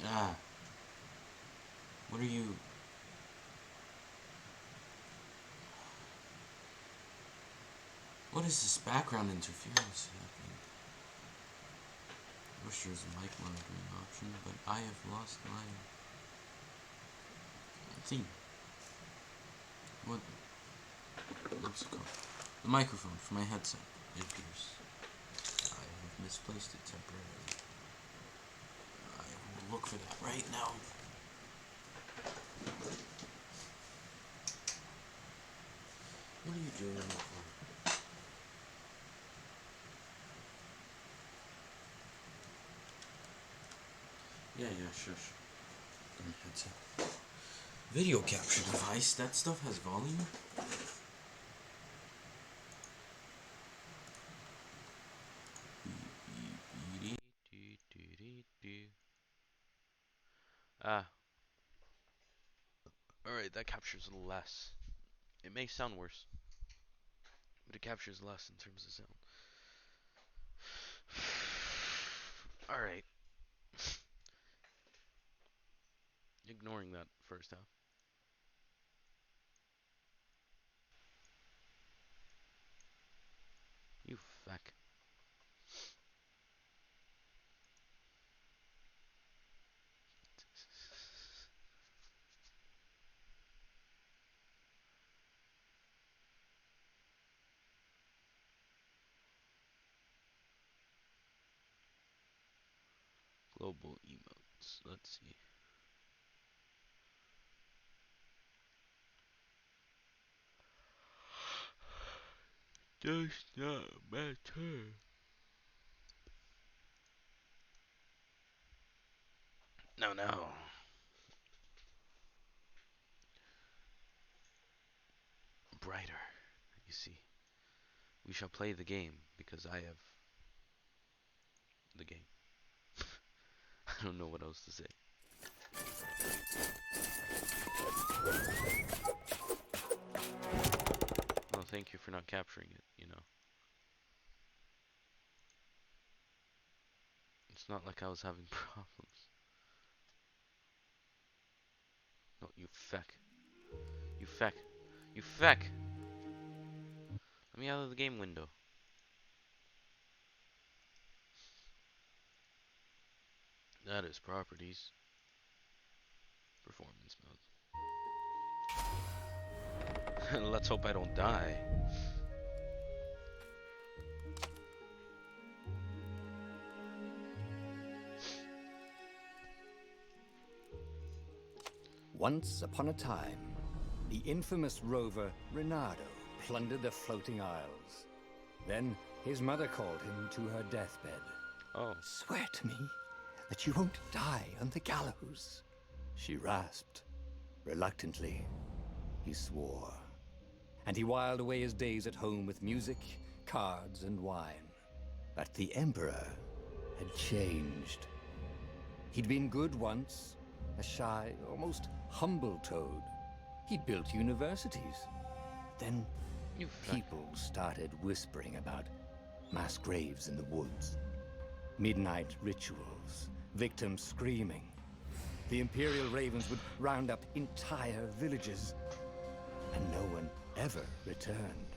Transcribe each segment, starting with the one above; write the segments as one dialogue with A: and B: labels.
A: Ah, what are you? What is this background interference happening? I wish there was a mic monitoring option, but I have lost my theme. What? What's it called? The microphone for my headset. It appears. I have misplaced it temporarily. I will look for that right now. What are you doing that for? Yeah, shush. My headset. Video capture device. That stuff has volume.
B: Ah, alright, that captures less. It may sound worse, but it captures less in terms of sound. Alright, ignoring that first half. You feck. Global emotes. Let's see. Does not matter. No, no. Brighter. You see. We shall play the game because I have the game. I don't know what else to say. Well, thank you for not capturing it, you know. It's not like I was having problems. No, you feck. You feck. You feck! Let me out of the game window. That is properties. Performance mode. Let's hope I don't die.
C: Once upon a time, the infamous rover Reynardo plundered the floating isles. Then his mother called him to her deathbed.
B: Oh.
C: "Swear to me that you won't die on the gallows," she rasped. Reluctantly, he swore. And he whiled away his days at home with music, cards, and wine. But the Emperor had changed. He'd been good once, a shy, almost humble toad. He'd built universities. Then
B: You feck.
C: people started whispering about mass graves in the woods, midnight rituals, victims screaming. The Imperial Ravens would round up entire villages, and no one ever returned.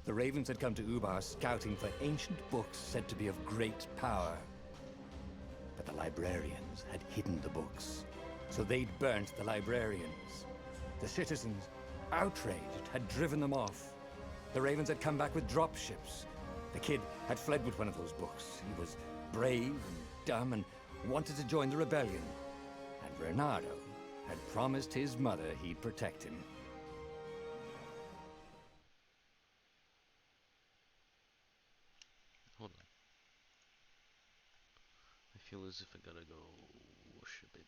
C: The Ravens had come to Ubar scouting for ancient books said to be of great power. But the librarians had hidden the books, so they'd burnt the librarians. The citizens, outraged, had driven them off. The Ravens had come back with dropships. The kid had fled with one of those books. He was brave and dumb and wanted to join the rebellion. And Reynardo had promised his mother he'd protect him.
B: Hold on. I feel as if I gotta go whoosh a bit.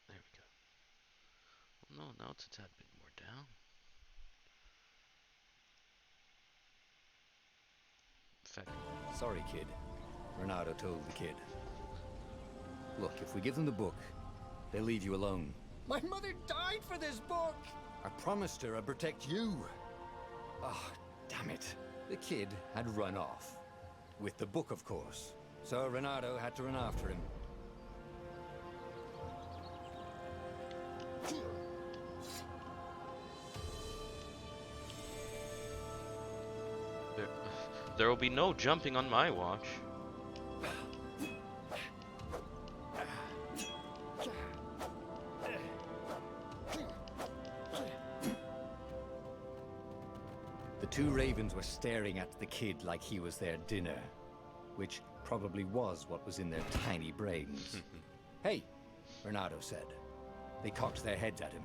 B: There we go. Well, no, now it's a tad bit more down. Feck.
C: "Sorry, kid," Reynardo told the kid. "Look, if we give them the book, they'll leave you alone." "My mother died for this book!" "I promised her I'd protect you." Oh, damn it. The kid had run off. With the book, of course. So Reynardo had to run after him.
B: There will be no jumping on my watch.
C: The two ravens were staring at the kid like he was their dinner, which probably was what was in their tiny brains. Hey, Bernardo said. They cocked their heads at him.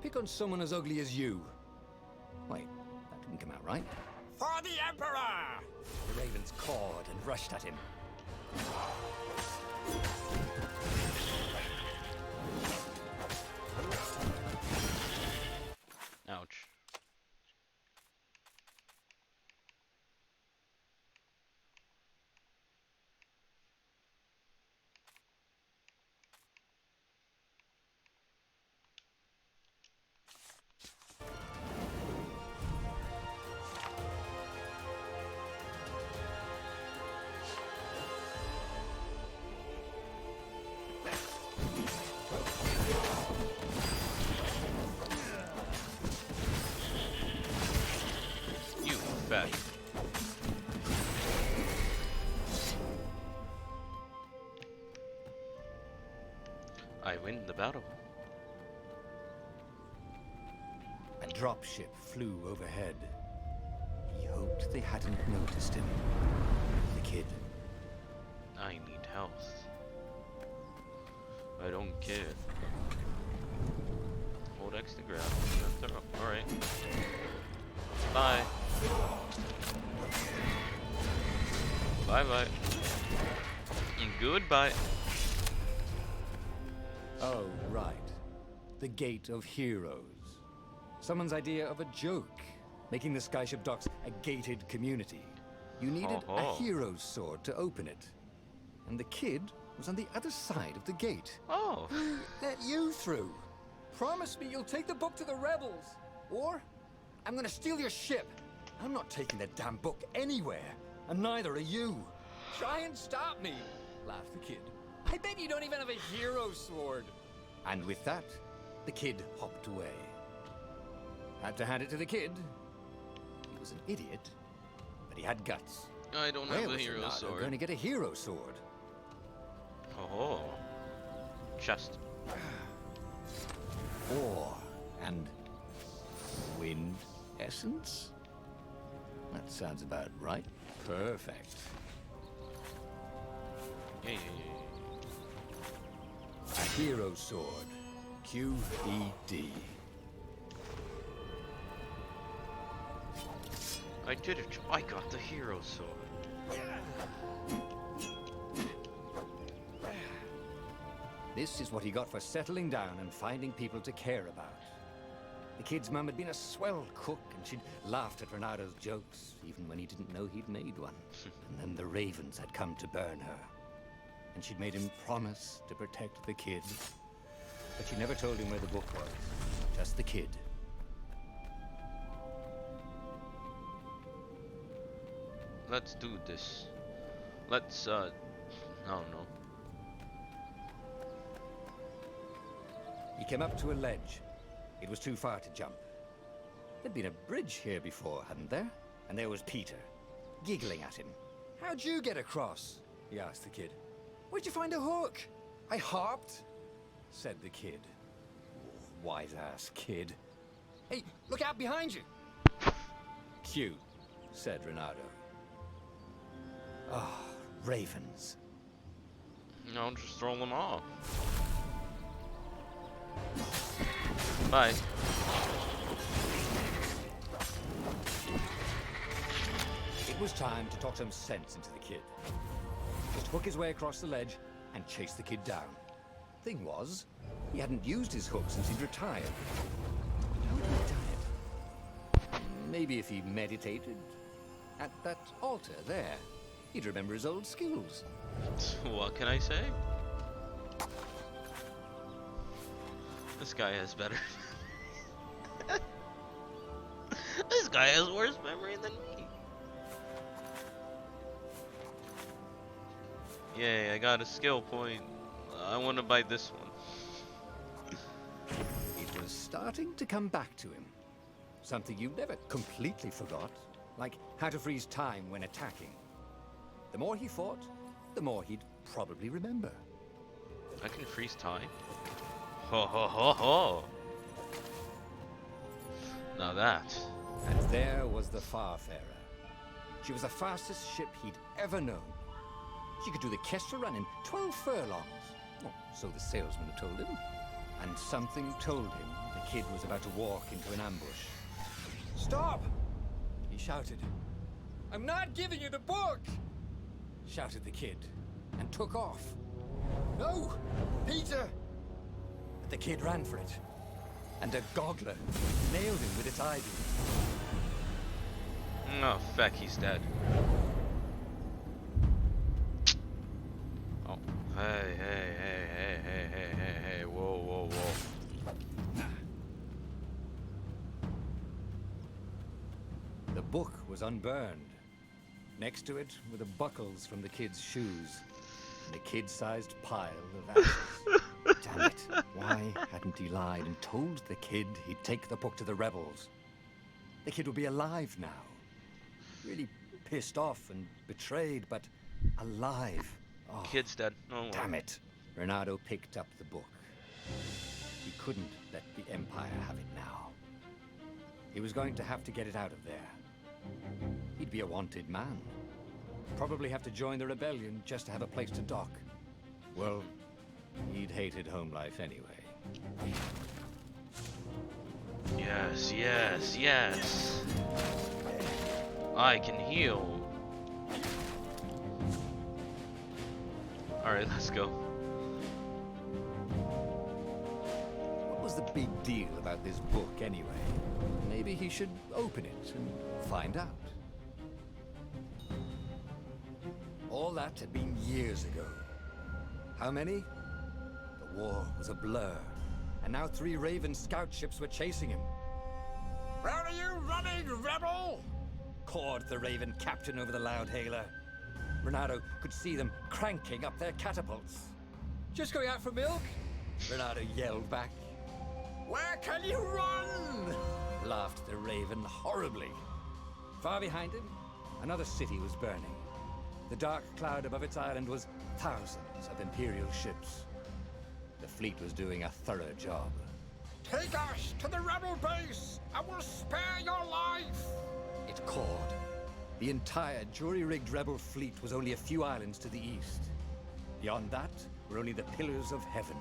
C: Pick on someone as ugly as you. Wait, that didn't come out right. For the Emperor! The ravens cawed and rushed at him.
B: Ouch. You fat. I win the battle.
C: A dropship flew overhead. He hoped they hadn't noticed him. The kid.
B: I need health. I don't care. Hold X to grab. Alright. Bye. Bye bye. And goodbye.
C: Oh, right. The Gate of Heroes. Someone's idea of a joke, making the Skyship docks a gated community. You needed a hero's sword to open it. And the kid was on the other side of the gate.
B: Oh.
C: Who let you through? Promise me you'll take the book to the rebels. Or I'm gonna steal your ship. I'm not taking that damn book anywhere. And neither are you. Try and stop me, laughed the kid. I bet you don't even have a hero sword. And with that, the kid hopped away. Had to hand it to the kid. He was an idiot, but he had guts.
B: I don't have a hero sword.
C: Going to get a hero sword.
B: Oh. Chest.
C: Ore and wind essence? That sounds about right. Perfect.
B: Yeah.
C: A hero sword. QED.
B: I did it. I got the hero sword.
C: This is what he got for settling down and finding people to care about. The kid's mum had been a swell cook, and she'd laughed at Bernardo's jokes, even when he didn't know he'd made one. And then the ravens had come to burn her. And she'd made him promise to protect the kid. But she never told him where the book was. Just the kid.
B: Let's do this. Let's, I don't know.
C: He came up to a ledge. It was too far to jump. There'd been a bridge here before, hadn't there? And there was Peter, giggling at him. How'd you get across? He asked the kid. Where'd you find a hook? I hopped, said the kid. Wise-ass kid. Hey, look out behind you! Cute, said Renato. Ah, ravens.
B: No, just throw them off. Bye.
C: It was time to talk some sense into the kid. Just hook his way across the ledge and chase the kid down. Thing was, he hadn't used his hook since he'd retired. How had he done it? Maybe if he meditated at that altar there, he'd remember his old skills.
B: What can I say? This guy has better. This guy has worse memory than me. Yay, I got a skill point. I want to buy this one.
C: It was starting to come back to him. Something you never completely forgot. like how to freeze time when attacking. The more he fought, the more he'd probably remember.
B: I can freeze time? Ho ho ho ho! Now that.
C: And there was the Farfarer. She was the fastest ship he'd ever known. She could do the Kestrel run in 12 furlongs. Oh, so the salesman had told him. And something told him the kid was about to walk into an ambush. "Stop!" he shouted. "I'm not giving you the book!" shouted the kid, and took off. "No! Peter!" But the kid ran for it, and a goggler nailed him with its ivy.
B: Oh, feck, he's dead. Oh, hey, whoa.
C: The book was unburned. Next to it were the buckles from the kid's shoes, and a kid-sized pile of ashes. Damn it, why hadn't he lied and told the kid he'd take the book to the rebels? The kid would be alive now. Really pissed off and betrayed, but alive. Oh,
B: Kid's dead. Oh,
C: damn it. Renato picked up the book. He couldn't let the Empire have it now. He was going to have to get it out of there. He'd be a wanted man. Probably have to join the rebellion just to have a place to dock. Well, he'd hated home life anyway.
B: Yes. I can heal. Alright, let's go.
C: What was the big deal about this book anyway? Maybe he should open it and find out. All that had been years ago. How many? The war was a blur, and now 3 Raven scout ships were chasing him. "Where are you running, rebel?" cawed the Raven captain over the loud hailer. Renato could see them cranking up their catapults. "Just going out for milk?" Renato yelled back. "Where can you run?" laughed the Raven horribly. Far behind him, another city was burning. The dark cloud above its island was thousands of Imperial ships. The fleet was doing a thorough job. "Take us to the rebel base! I will spare your life!" it called. The entire jury-rigged rebel fleet was only a few islands to the east. Beyond that were only the pillars of heaven.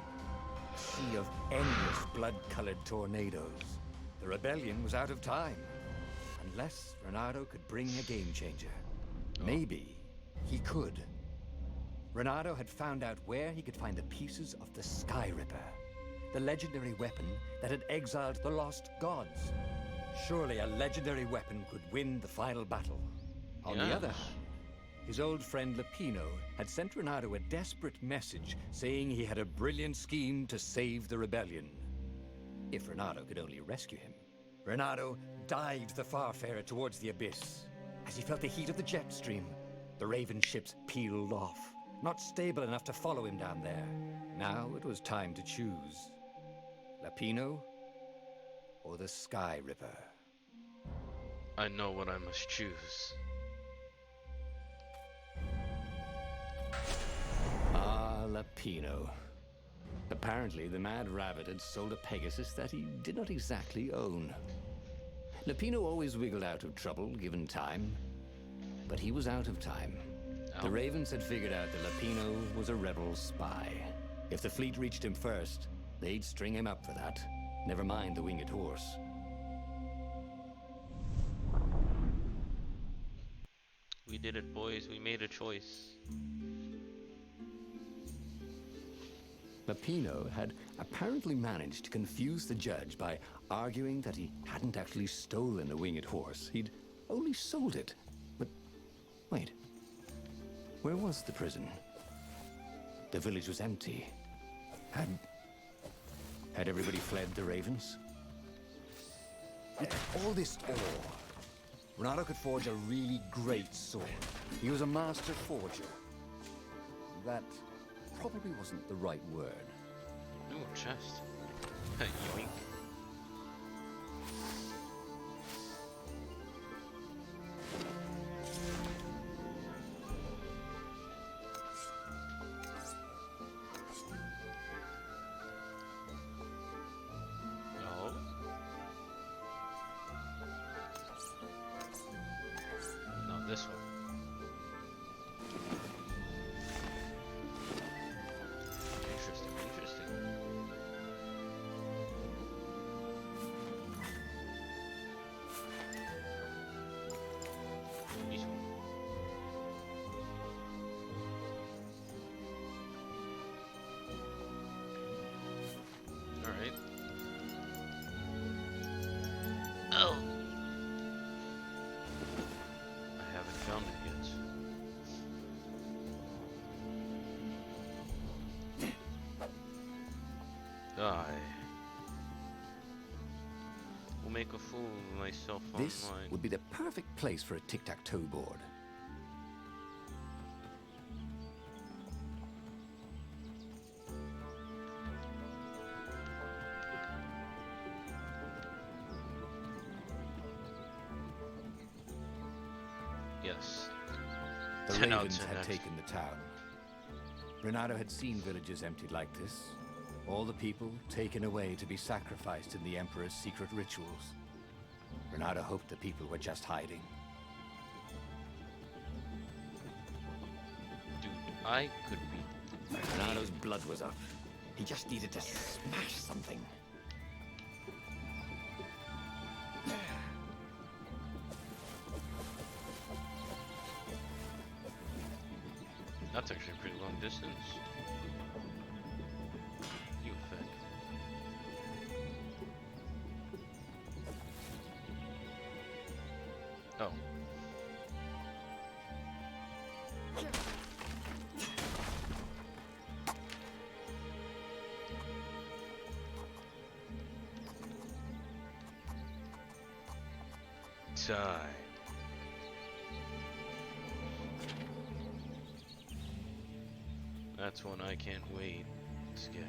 C: A sea of endless blood-colored tornadoes. The rebellion was out of time. Unless Renato could bring a game-changer. Maybe he could. Renato had found out where he could find the pieces of the Sky Ripper, the legendary weapon that had exiled the lost gods. Surely a legendary weapon could win the final battle. On the other hand, his old friend Lapino had sent Renato a desperate message saying he had a brilliant scheme to save the rebellion. If Renato could only rescue him. Renato dived the Farfarer towards the abyss. As he felt the heat of the jet stream, the Raven ships peeled off, not stable enough to follow him down there. Now it was time to choose. Lapino or the Sky Ripper?
B: I know what I must choose.
C: Lapino. Apparently, the Mad Rabbit had sold a Pegasus that he did not exactly own. Lapino always wiggled out of trouble, given time. But he was out of time. The Ravens had figured out that Lapino was a rebel spy. If the fleet reached him first, they'd string him up for that. Never mind the winged horse.
B: We did it, boys. We made a choice.
C: Lapino had apparently managed to confuse the judge by arguing that he hadn't actually stolen a winged horse. He'd only sold it. But wait, where was the prison? The village was empty. Had everybody fled the Ravens? With all this ore, Renato could forge a really great sword. He was a master forger. That probably wasn't the right word.
B: Ooh, chest. Yoink. Alright. Oh! I haven't found it yet. Die. Will make a fool of myself
C: This
B: online.
C: would be the perfect place for a tic-tac-toe board.
B: Yes.
C: The
B: 10 out of
C: Ravens
B: 10
C: had
B: actually.
C: taken the town. Renato had seen villages emptied like this. All the people taken away to be sacrificed in the Emperor's secret rituals. Renato hoped the people were just hiding.
B: Dude, I could be.
C: Renato's blood was up. He just needed to smash something.
B: That's actually a pretty long distance. You feck. Oh. Die. That's one I can't wait to get.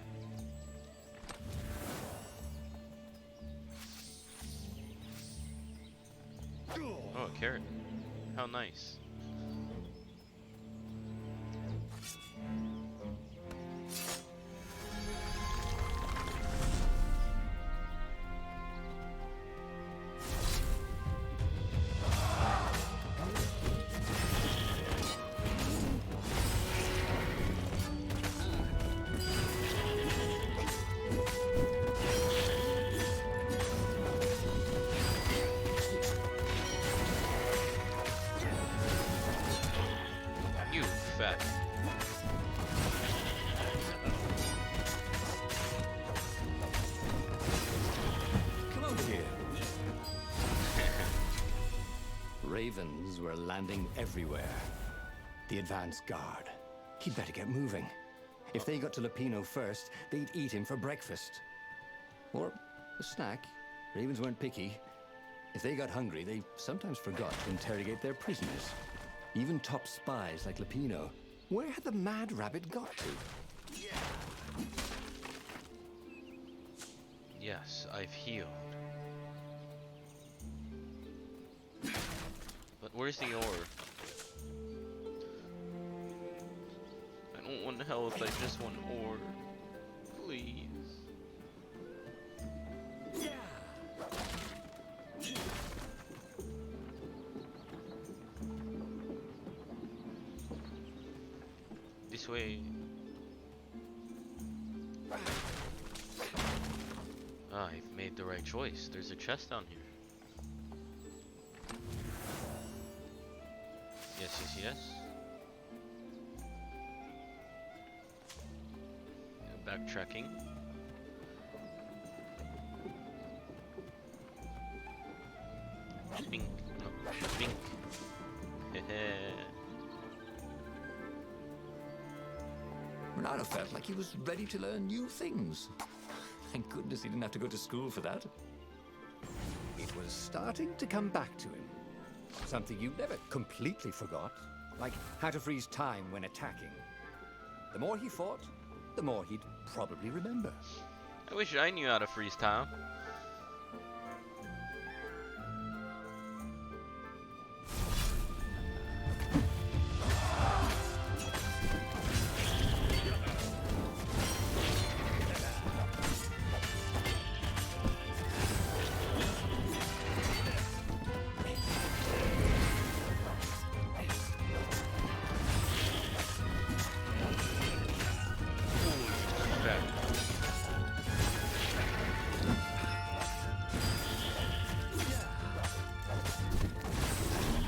B: Oh, a carrot. How nice. You fat.
C: Come over here. Ravens were landing everywhere. The advance guard. He'd better get moving. If they got to Lupino first, they'd eat him for breakfast. Or a snack. Ravens weren't picky. If they got hungry, they sometimes forgot to interrogate their prisoners. Even top spies like Lupino. Where had the mad rabbit got to?
B: Yes, I've healed. But where's the ore? I don't want health, I just want ore. Please. This way. Ah, I've made the right choice. There's a chest down here. Yes, yes, yes. Backtracking. Bink. No, bink.
C: Renato felt like he was ready to learn new things. Thank goodness he didn't have to go to school for that. It was starting to come back to him. Something you never completely forgot, like how to freeze time when attacking. The more he fought, the more he'd probably remember.
B: I wish I knew how to freeze time.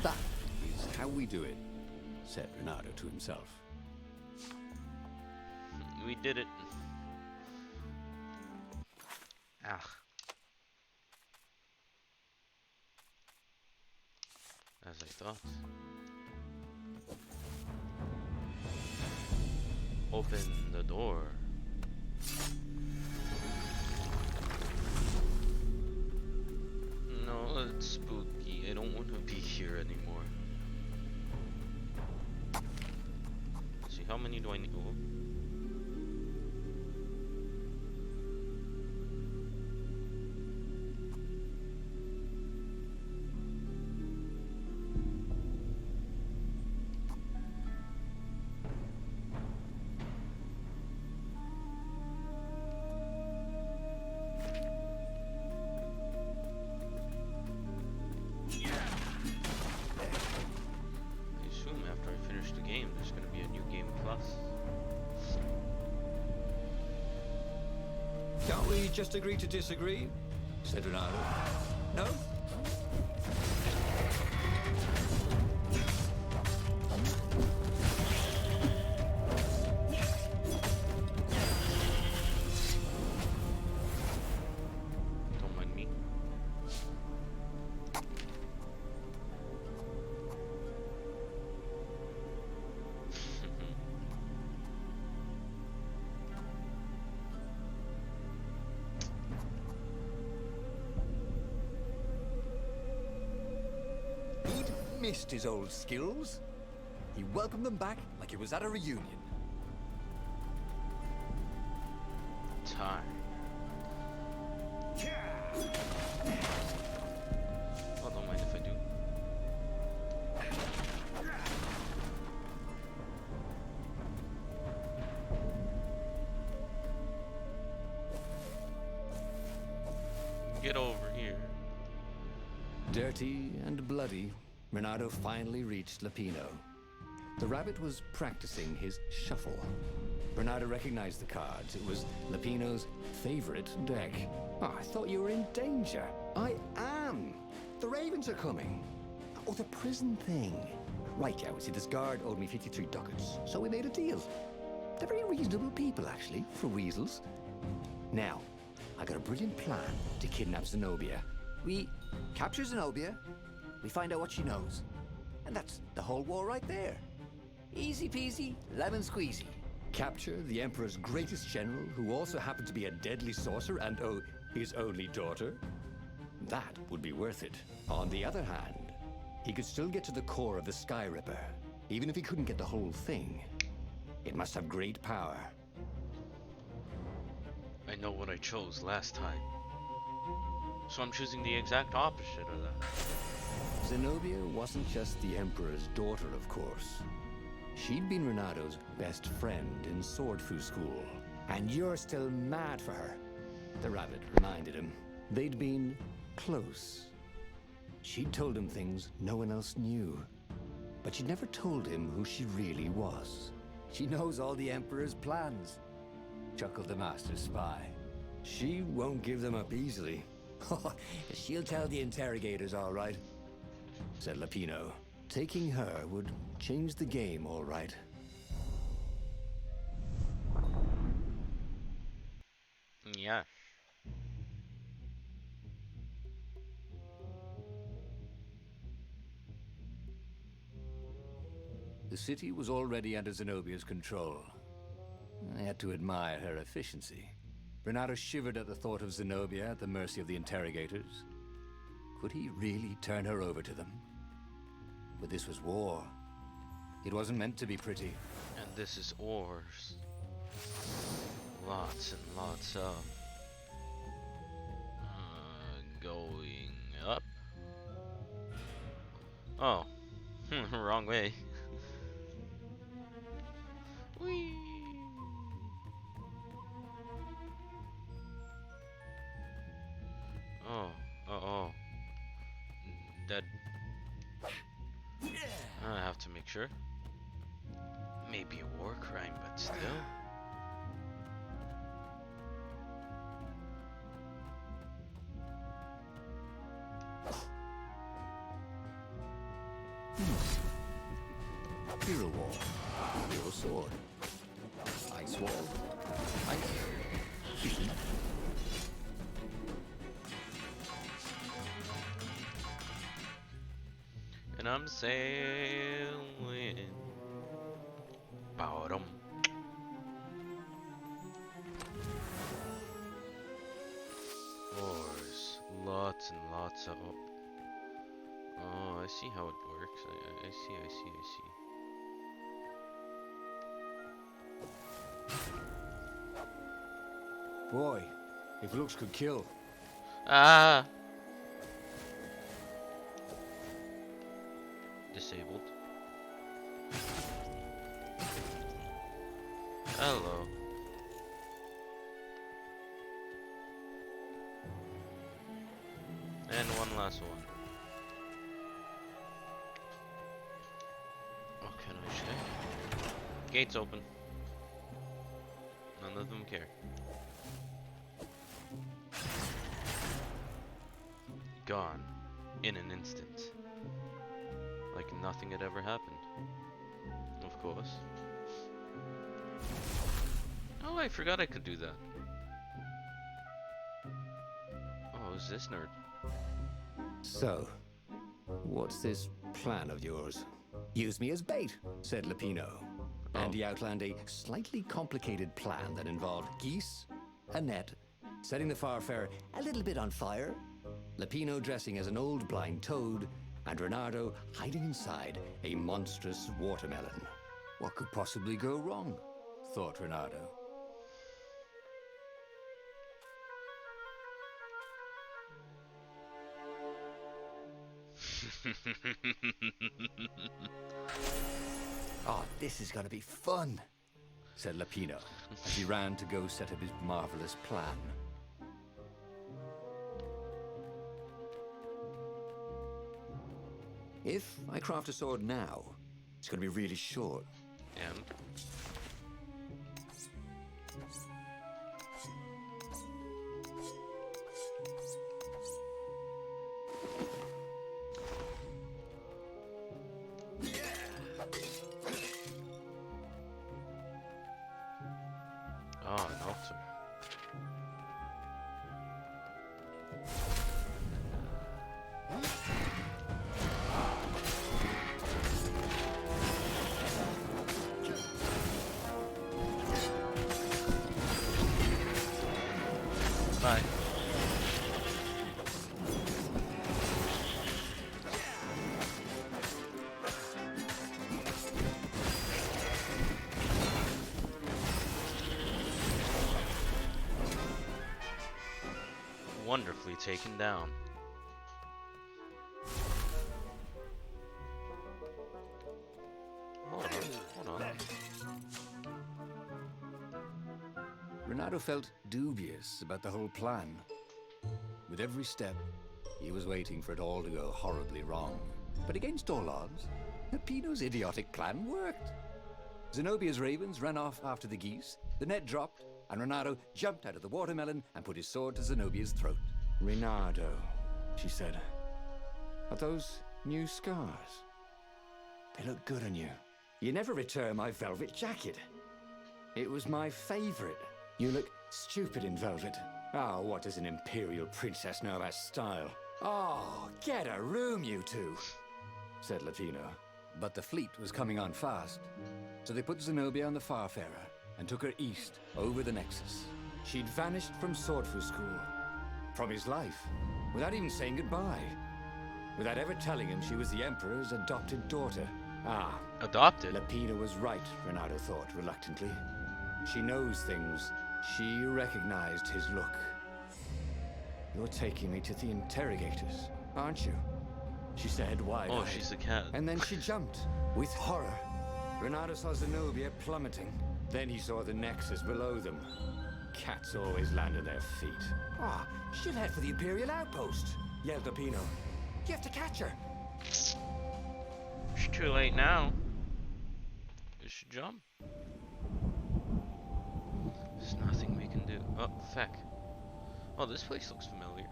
C: That is how we do it, said Renato to himself.
B: We did it. Ah, as I thought. Open the door. No, it's spooky. I don't want to be here anymore. Let's see, how many do I need? Oh. I assume after I finish the game, there's gonna be a new game plus.
C: Can't we just agree to disagree? Said Renato. No?
B: Don't mind me.
C: He'd missed his old skills. He welcomed them back like it was at a reunion.
B: Time. Well, don't mind if I do. Get over here.
C: Dirty and bloody, Renato finally reached Lapino. The rabbit was practicing his shuffle. Renato recognized the cards. It was Lapino's favorite deck. Oh, I thought you were in danger. I am. The ravens are coming. Oh, the prison thing. Right, yeah, see, this guard owed me 53 ducats, so we made a deal. They're very reasonable people, actually, for weasels. Now, I got a brilliant plan to kidnap Zenobia. We capture Zenobia, we find out what she knows, and that's the whole war right there. Easy peasy, lemon squeezy. Capture the Emperor's greatest general, who also happened to be a deadly sorcerer and, oh, his only daughter. That would be worth it. On the other hand, he could still get to the core of the Sky Ripper, even if he couldn't get the whole thing. It must have great power.
B: I know what I chose last time. So I'm choosing the exact opposite of that.
C: Zenobia wasn't just the Emperor's daughter, of course. She'd been Renato's best friend in Sword Fu school. And you're still mad for her, the rabbit reminded him. They'd been close. She'd told him things no one else knew. But she'd never told him who she really was. She knows all the Emperor's plans, chuckled the master spy. She won't give them up easily. She'll tell the interrogators, all right, said Lapino. Taking her would change the game, all right.
B: Yeah.
C: The city was already under Zenobia's control. I had to admire her efficiency. Renato shivered at the thought of Zenobia at the mercy of the interrogators. Could he really turn her over to them? But this was war. It wasn't meant to be pretty.
B: And this is ores. Lots and lots of. Going up. Oh. Wrong way. Whee! Oh. Dead. I have to make sure. Maybe a war crime, but still.
C: Hero wall. Hero sword. Ice wall. Ice.
B: I'm sailing. Bottom. Oars. Lots and lots of. Oh, I see how it works. I see.
C: Boy, if looks could kill.
B: Ah! Disabled. Hello. And one last one. What can I say? Gates open. None of them care. Gone. In an instant. Like nothing had ever happened. Of course. Oh, I forgot I could do that. Oh, who's this nerd?
C: So, what's this plan of yours? Use me as bait, said Lupino. And he outlined a slightly complicated plan that involved geese, a net, setting the Farfarer a little bit on fire, Lupino dressing as an old blind toad, and Reynardo hiding inside a monstrous watermelon. What could possibly go wrong? Thought Reynardo. Oh, this is gonna be fun, said Lupino as he ran to go set up his marvelous plan. If I craft a sword now, it's gonna be really short.
B: And an altar. Bye. Wonderfully taken down. Hold on.
C: Reynardo felt dubious about the whole plan. With every step, he was waiting for it all to go horribly wrong. But against all odds, Lupino's idiotic plan worked. Zenobia's ravens ran off after the geese, the net dropped, and Reynardo jumped out of the watermelon and put his sword to Zenobia's throat. Reynardo, she said, are those new scars? They look good on you. You never returned my velvet jacket. It was my favorite. You look stupid in velvet. Oh, what does an imperial princess know about style? Oh, get a room, you two, said Lupino. But the fleet was coming on fast, so they put Zenobia on the Farfarer and took her east, over the Nexus. She'd vanished from Swordfu School, from his life, without even saying goodbye, without ever telling him she was the Emperor's adopted daughter. Ah,
B: Adopted?
C: Lupino was right, Reynardo thought reluctantly. She knows things. She recognized his look. You're taking me to the interrogators, aren't you? She said wide-eyed.
B: Oh, she's a cat.
C: And then she jumped, with horror. Reynardo saw Zenobia plummeting. Then he saw the Nexus below them. Cats always land on their feet. Ah, she'll head for the Imperial outpost, yelled Lupino. You have to catch her.
B: It's too late now. You should jump. There's nothing we can do. Oh, feck. Oh, this place looks familiar.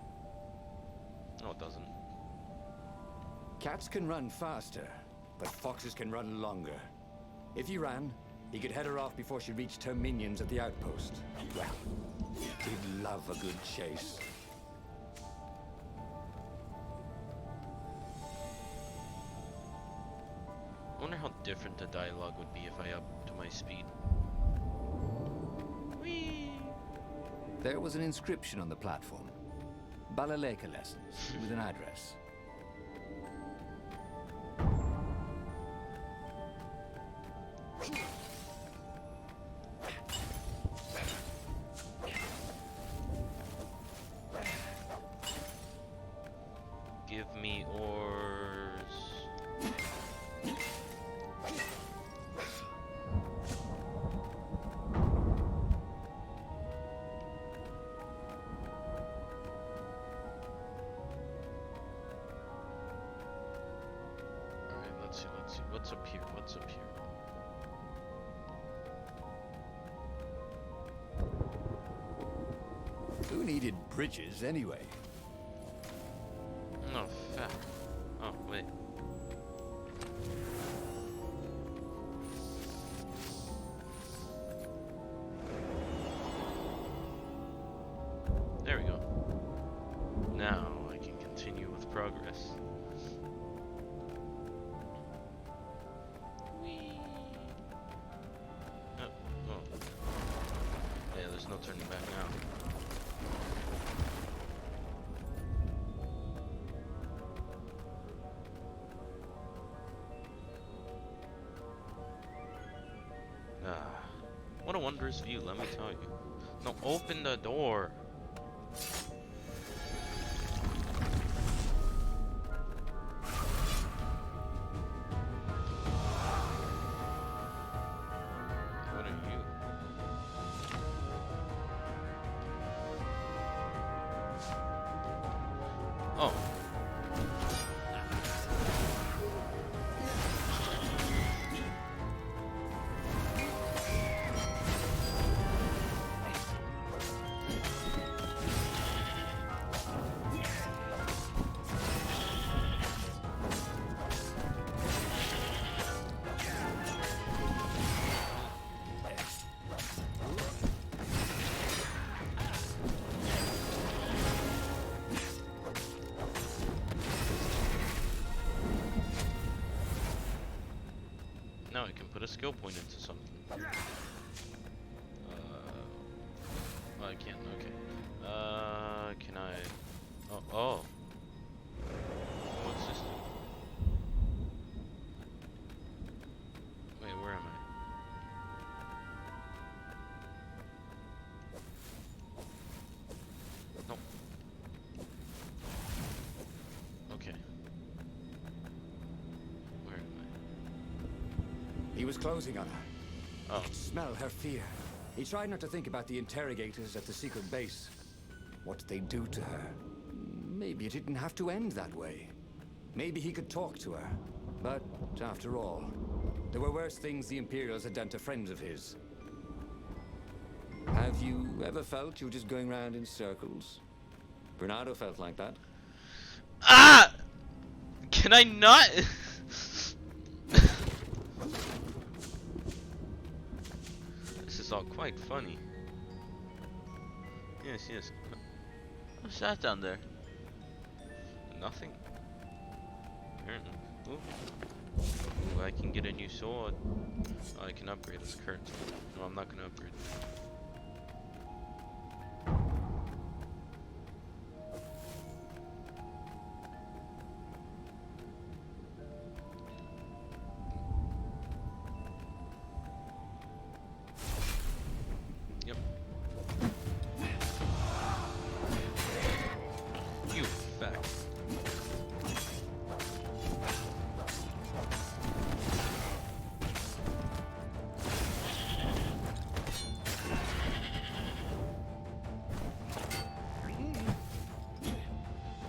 B: No, it doesn't.
C: Cats can run faster, but foxes can run longer. If he ran, he could head her off before she reached her minions at the outpost. Well, he did love a good chase.
B: the dialogue would be if I upped to my speed. Whee!
C: There was an inscription on the platform. Balaleka lessons, with an address.
B: Give me ores. Alright, let's see. What's up here? What's up here?
C: Who needed bridges anyway?
B: Oh, fuck. Oh, wait. There we go. Now I can continue with progress. Whee! Oh, oh. Yeah, there's no turning back now. What a wondrous view, let me tell you. No, open the door. What are you? Oh. Now I can put a skill point into something. Oh, I can't. Okay. Can I? Oh, oh. What's this? Wait, where am I? No. Okay. Where am I?
C: He was closing on her.
B: Oh.
C: He could smell her fear. He tried not to think about the interrogators at the secret base. What they'd do to her. Maybe it didn't have to end that way. Maybe he could talk to her. But, after all, there were worse things the Imperials had done to friends of his. Have you ever felt you were just going round in circles? Bernardo felt like that.
B: Ah! Can I not? This is all quite funny. Yes, yes. What's that down there? Nothing. Apparently. Ooh. Ooh, I can get a new sword. Oh, I can upgrade this current sword. No, I'm not gonna upgrade it. Yep. You fact.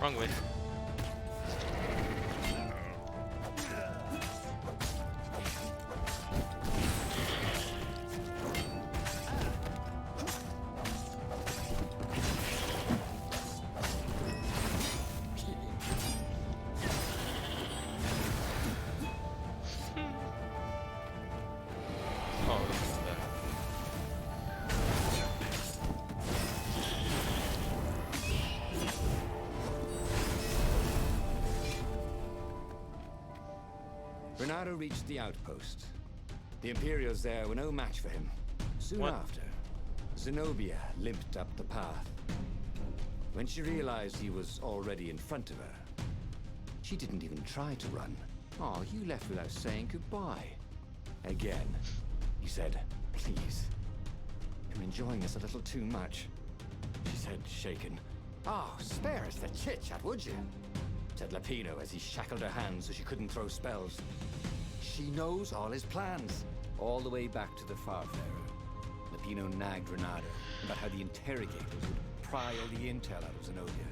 B: Wrong way. Oh, this is bad.
C: Bernardo reached the outpost, The Imperials there were no match for him. Soon
B: What?
C: after, Zenobia limped up the path. When she realized he was already in front of her, she didn't even try to run. Oh, you left without saying goodbye. Again, he said, please. You're enjoying this a little too much. She said, shaken. Oh, spare us the chit-chat, would you? Said Lapino as he shackled her hands so she couldn't throw spells. She knows all his plans. All the way back to the Farfarer, Lapino nagged Renata about how the interrogators would pry all the intel out of Zenobia.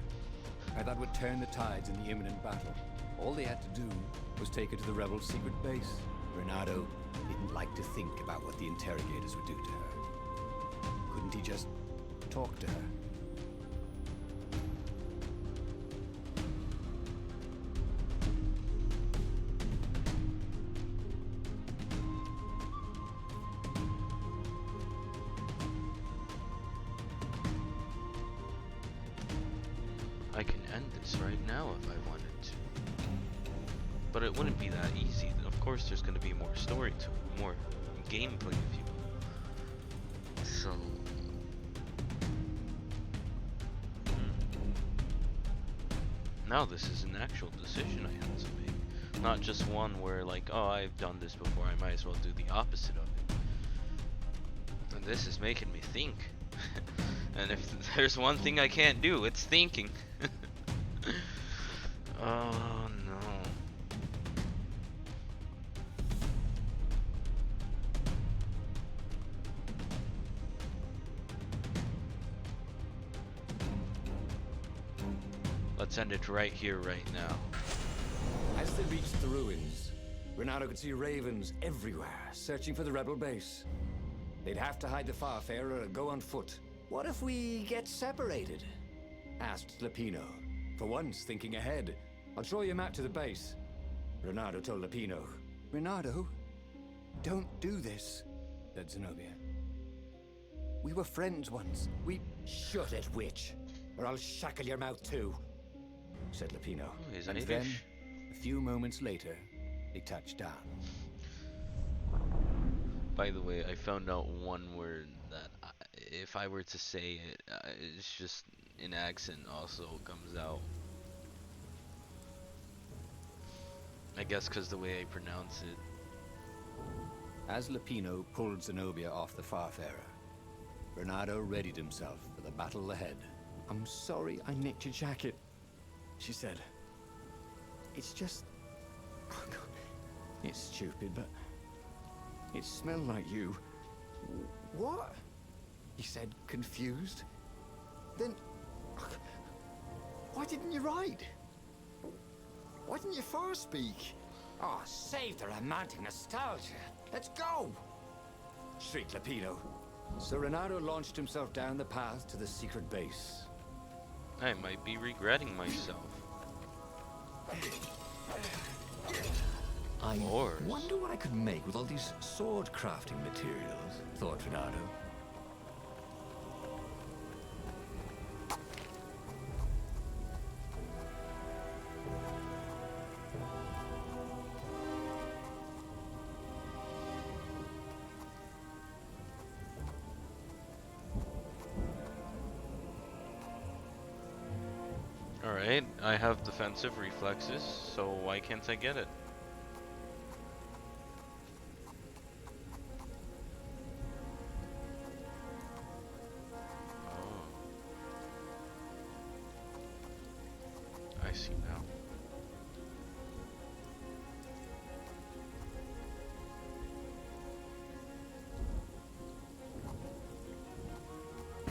C: How that would turn the tides in the imminent battle. All they had to do was take her to the rebels' secret base. Renato didn't like to think about what the interrogators would do to her. Couldn't he just talk to her?
B: I can end this right now if I wanted to. But it wouldn't be that easy. Of course there's going to be more story to it, more gameplay if you will. So... Now this is an actual decision I have to make. Not just one where like, oh, I've done this before, I might as well do the opposite of it. And this is making me think. And if there's one thing I can't do, it's thinking. Oh no. Let's end it right here, right now.
C: As they reached the ruins, Renato could see ravens everywhere, searching for the rebel base. They'd have to hide the Farfarer or go on foot. What if we get separated? Asked Lapino, for once thinking ahead. I'll draw you a map to the base. Renato told Lapino. Renato, don't do this, said Zenobia. We were friends once. Shut it, witch, or I'll shackle your mouth too, said Lapino.
B: Oh, he's
C: and
B: Irish.
C: then, a few moments later, they touched down.
B: By the way, I found out one word that if I were to say it, it's just an accent also comes out. I guess because the way I pronounce it.
C: As Lapino pulled Zenobia off the Farfarer, Renato readied himself for the battle ahead. I'm sorry I nicked your jacket, she said. It's just... It's stupid, but... It smelled like you. What? He said, confused. Then... Why didn't you write? Why didn't you first speak? Oh, save the romantic nostalgia. Let's go! Shrieked Lapino. So Renato launched himself down the path to the secret base.
B: I might be regretting myself.
C: I
B: Wars.
C: wonder what I could make with all these sword crafting materials, thought Renato.
B: Alright, I have defensive reflexes, so why can't I get it? Oh. I see now.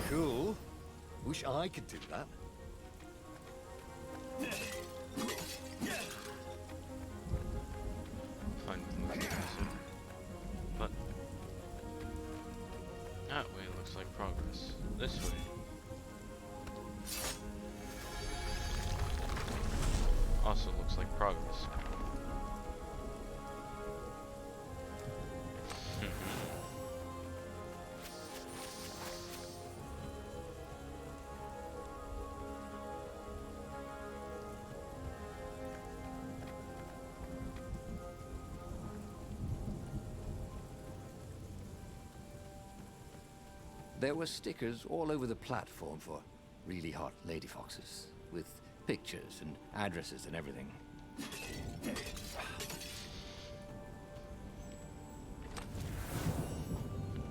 C: Cool. Wish I could do that.
B: Find the moving cursor. But that way looks like progress. This way. Also looks like progress.
C: There were stickers all over the platform for really hot lady foxes, with pictures and addresses and everything.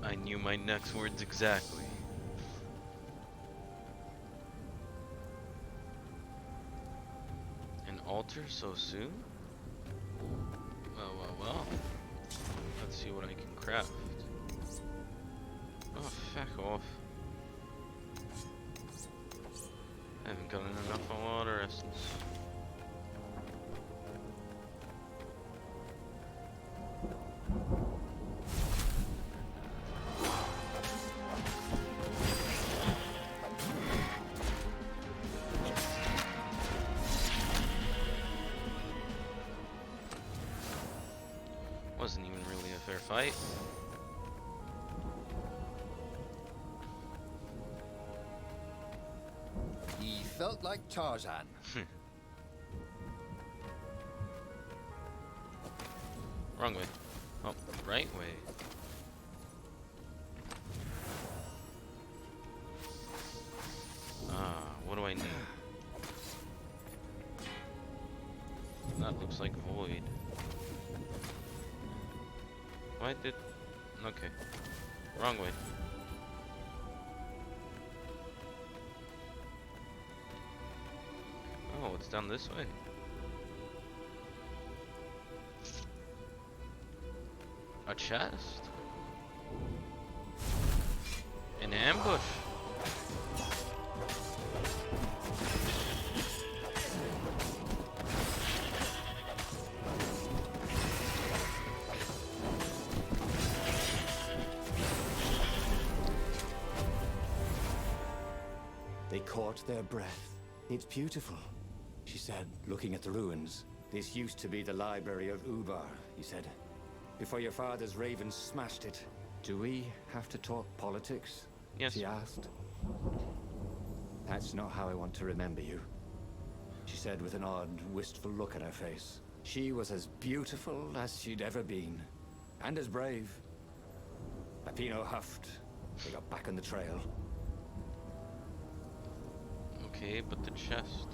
B: I knew my next words exactly. An altar so soon? Well. Let's see what I can craft. Oh, fuck off. I haven't gotten enough water essence. Wasn't even really a fair fight.
C: He felt like Tarzan.
B: Wrong way. Oh, right way. What do I need? That looks like void. Why did... Okay. Wrong way. Oh, it's down this way. A chest? An ambush?
C: They caught their breath. It's beautiful, she said, looking at the ruins. This used to be the library of Ubar, he said. Before your father's ravens smashed it. Do we have to talk politics?
B: Yes.
C: She asked. That's not how I want to remember you, she said with an odd, wistful look at her face. She was as beautiful as she'd ever been, and as brave. Peppino huffed. They got back on the trail.
B: Okay, but the chest.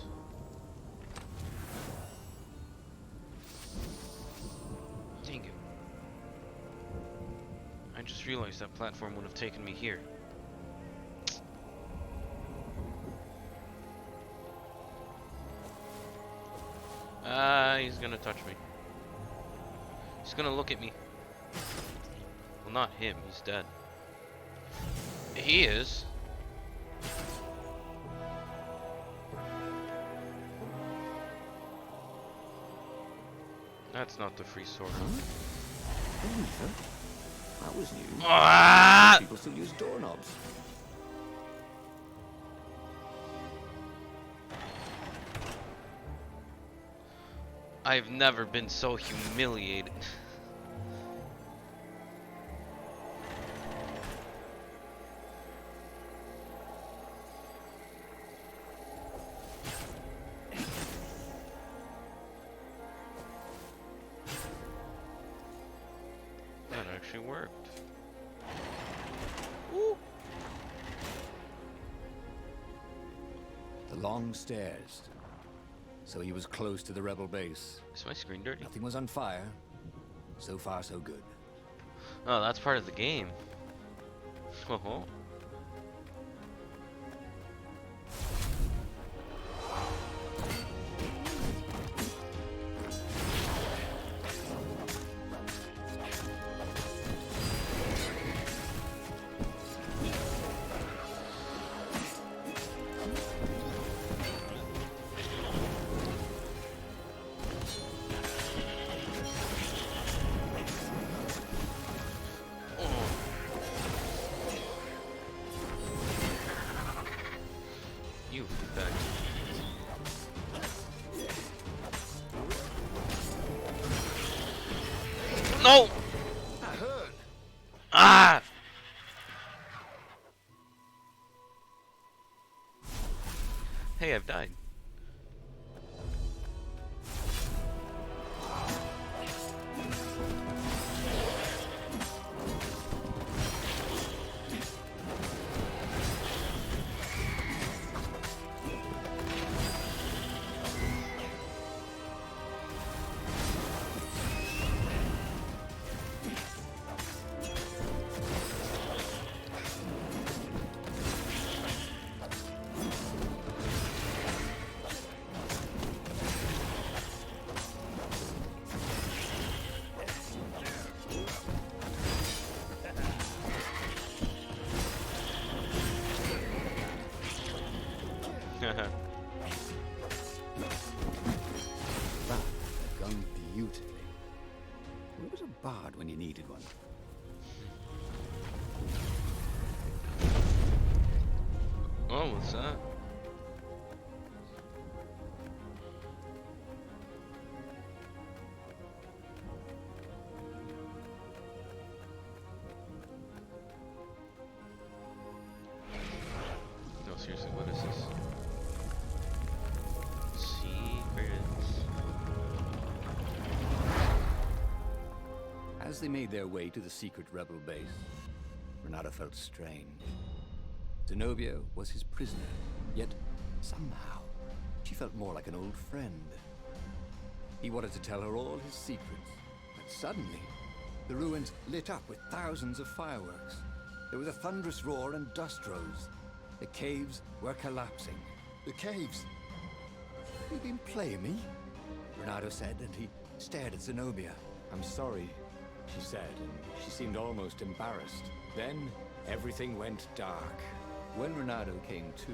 B: Dang it. I just realized that platform would have taken me here. He's gonna touch me. He's gonna look at me. Well, not him, he's dead. He is. That's not the free sword.
C: That was new.
B: Ah!
C: People still use doorknobs.
B: I've never been so humiliated. That actually worked. Woo.
C: The long stairs. So he was close to the rebel base.
B: Is my screen dirty?
C: Nothing was on fire. So far, so good.
B: Oh, that's part of the game. Oh. You bag. No!
C: That hurt.
B: Ah! Hey, I've died. What's that? No, seriously, what is this? Secrets.
C: As they made their way to the secret rebel base, Renato felt strange. Zenobia was his prisoner, yet somehow she felt more like an old friend. He wanted to tell her all his secrets, but suddenly the ruins lit up with thousands of fireworks. There was a thunderous roar and dust rose. The caves were collapsing. The caves? You've been playing me? Renato said, and he stared at Zenobia. I'm sorry, she said, and she seemed almost embarrassed. Then everything went dark. When Renato came to,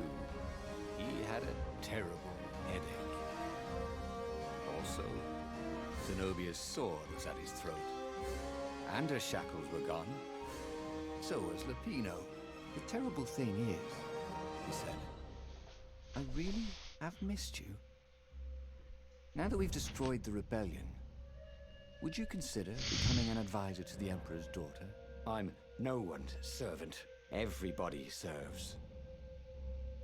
C: he had a terrible headache. Also, Zenobia's sword was at his throat. And her shackles were gone. So was Lupino. The terrible thing is, he said, I really have missed you. Now that we've destroyed the rebellion, would you consider becoming an advisor to the Emperor's daughter? I'm no one's servant. Everybody serves.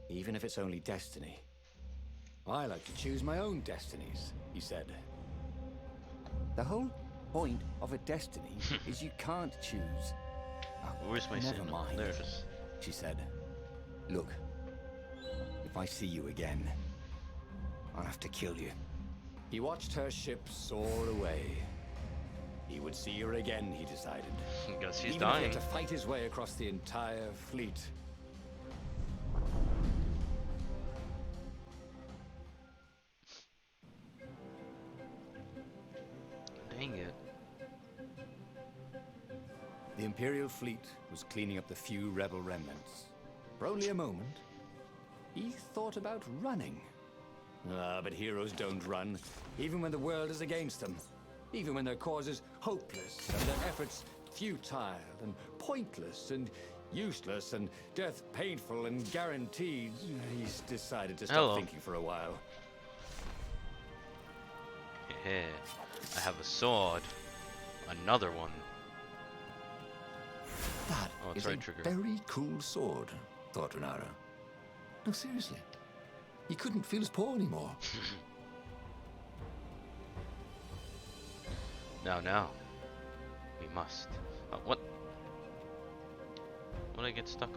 C: Even if it's only destiny. I like to choose my own destinies, he said. The whole point of a destiny is you can't choose. Oh,
B: Where's my
C: never
B: signal?
C: mind,
B: There it is.
C: she said. Look, if I see you again, I'll have to kill you. He watched her ship soar away. He would see her again, he decided.
B: Guess he's
C: Even if he
B: dying.
C: had to fight his way across the entire fleet.
B: Dang it.
C: The Imperial fleet was cleaning up the few rebel remnants. For only a moment, he thought about running. Ah, but heroes don't run, even when the world is against them. Even when their cause is hopeless, and their efforts futile, and pointless, and useless, and death painful and guaranteed. He's decided to stop
B: Hello.
C: thinking for a while.
B: Yeah, I have a sword. Another one.
C: That
B: Oh, it's
C: is
B: right
C: a
B: trigger.
C: very cool sword, thought Renara. No, seriously. He couldn't feel his paw anymore.
B: Now. We must. What? What did I get stuck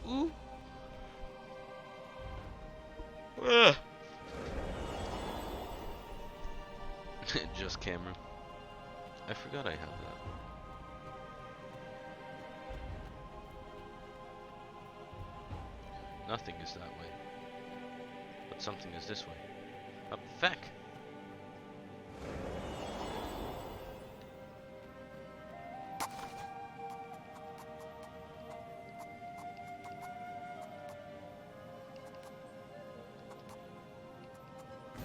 B: on? Ooh. Ugh. Just camera. I forgot I have that. Nothing is that way. But something is this way. Up feck.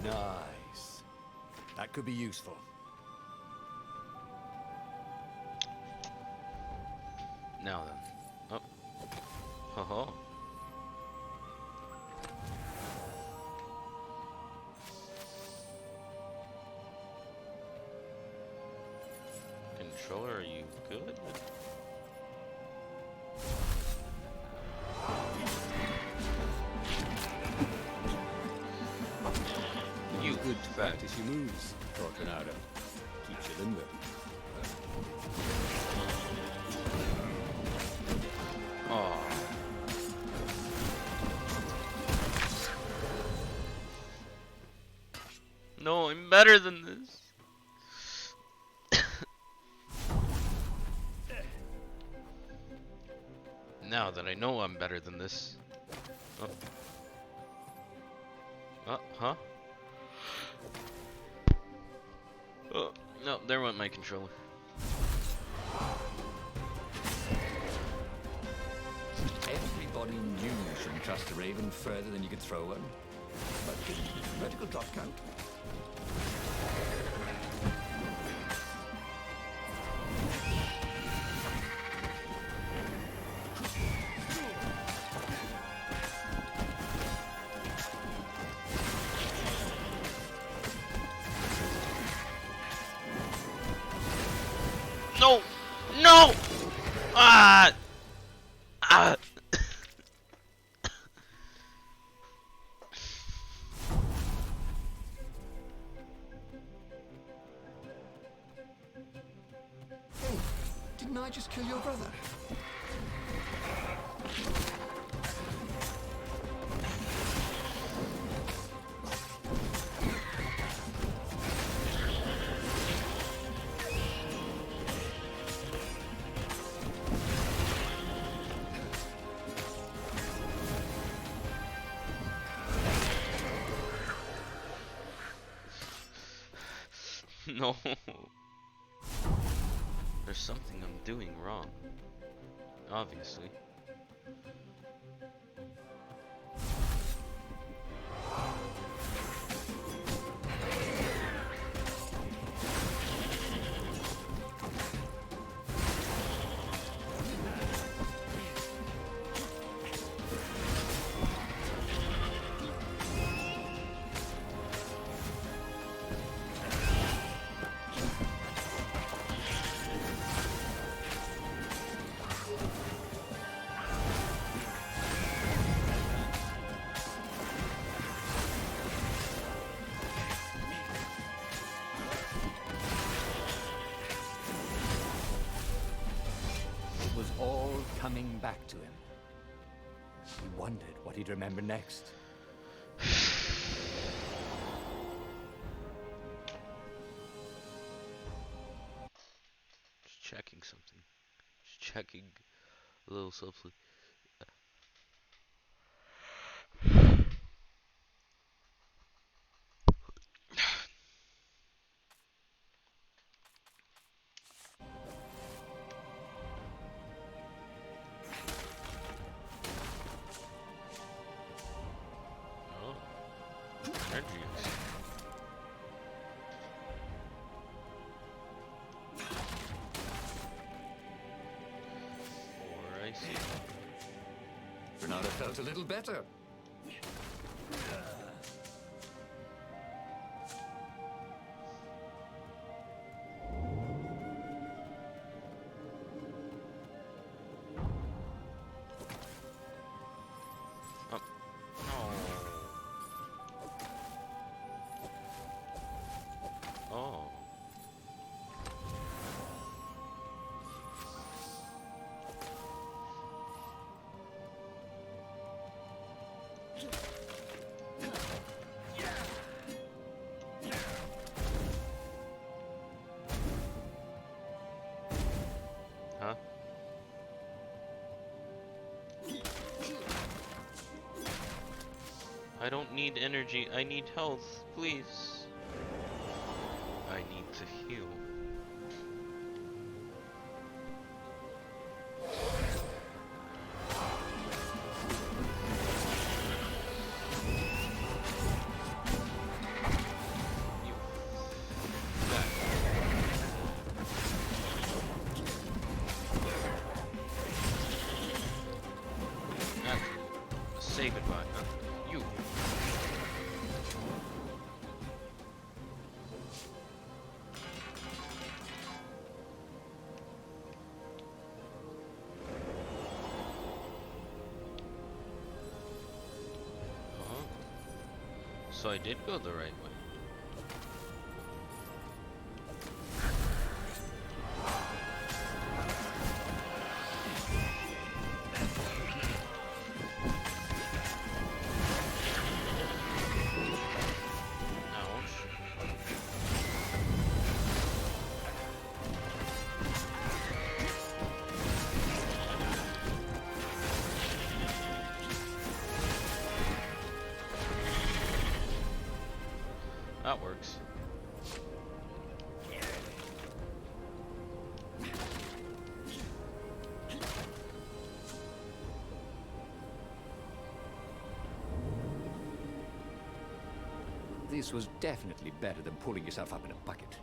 C: Nice. That could be useful.
B: Now then. Oh. Ho ho. Controller, are you good? You
C: Good to
B: fat.
C: practice your moves, thought Renardo. Keeps you limber.
B: Oh. No, I'm better than this. Now that I know I'm better than this. Oh. Huh? Oh, no, there went my controller.
C: Everybody knew you shouldn't trust a raven further than you could throw one. But did vertical drop count?
B: No! No! Ah! Ah!
C: Hey, didn't I just kill your brother?
B: No. There's something I'm doing wrong. Obviously.
C: It was all coming back to him. He wondered what he'd remember next.
B: Just checking something. Just checking a little softly. Oh. Energies. Or I see.
C: Bernardo felt a little better.
B: Oh. No. Oh. Huh? I don't need energy, I need health, please. I need to heal. You. That. Say goodbye, huh? You. Huh? So I did go the right way. Ouch. That works.
C: This was definitely better than pulling yourself up in a bucket.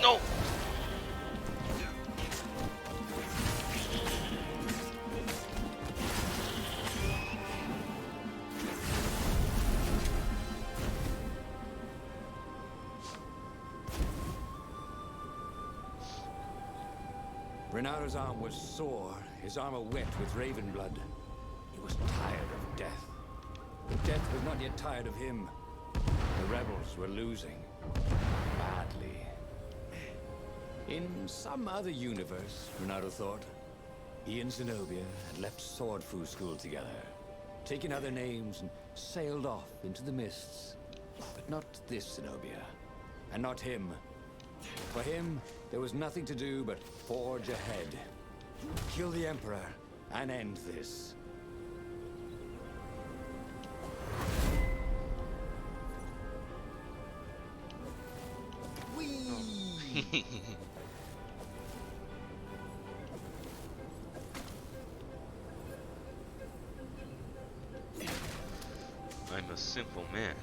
B: No!
C: Renaro's arm was sore, his armor wet with raven blood. He was tired of death. But death was not yet tired of him. The rebels were losing. Badly. In some other universe, Renaro thought, he and Zenobia had left Swordfu School together, taken other names and sailed off into the mists. But not this Zenobia, and not him. For him, there was nothing to do but forge ahead. Kill the Emperor and end this. Whee!
B: I'm a simple man.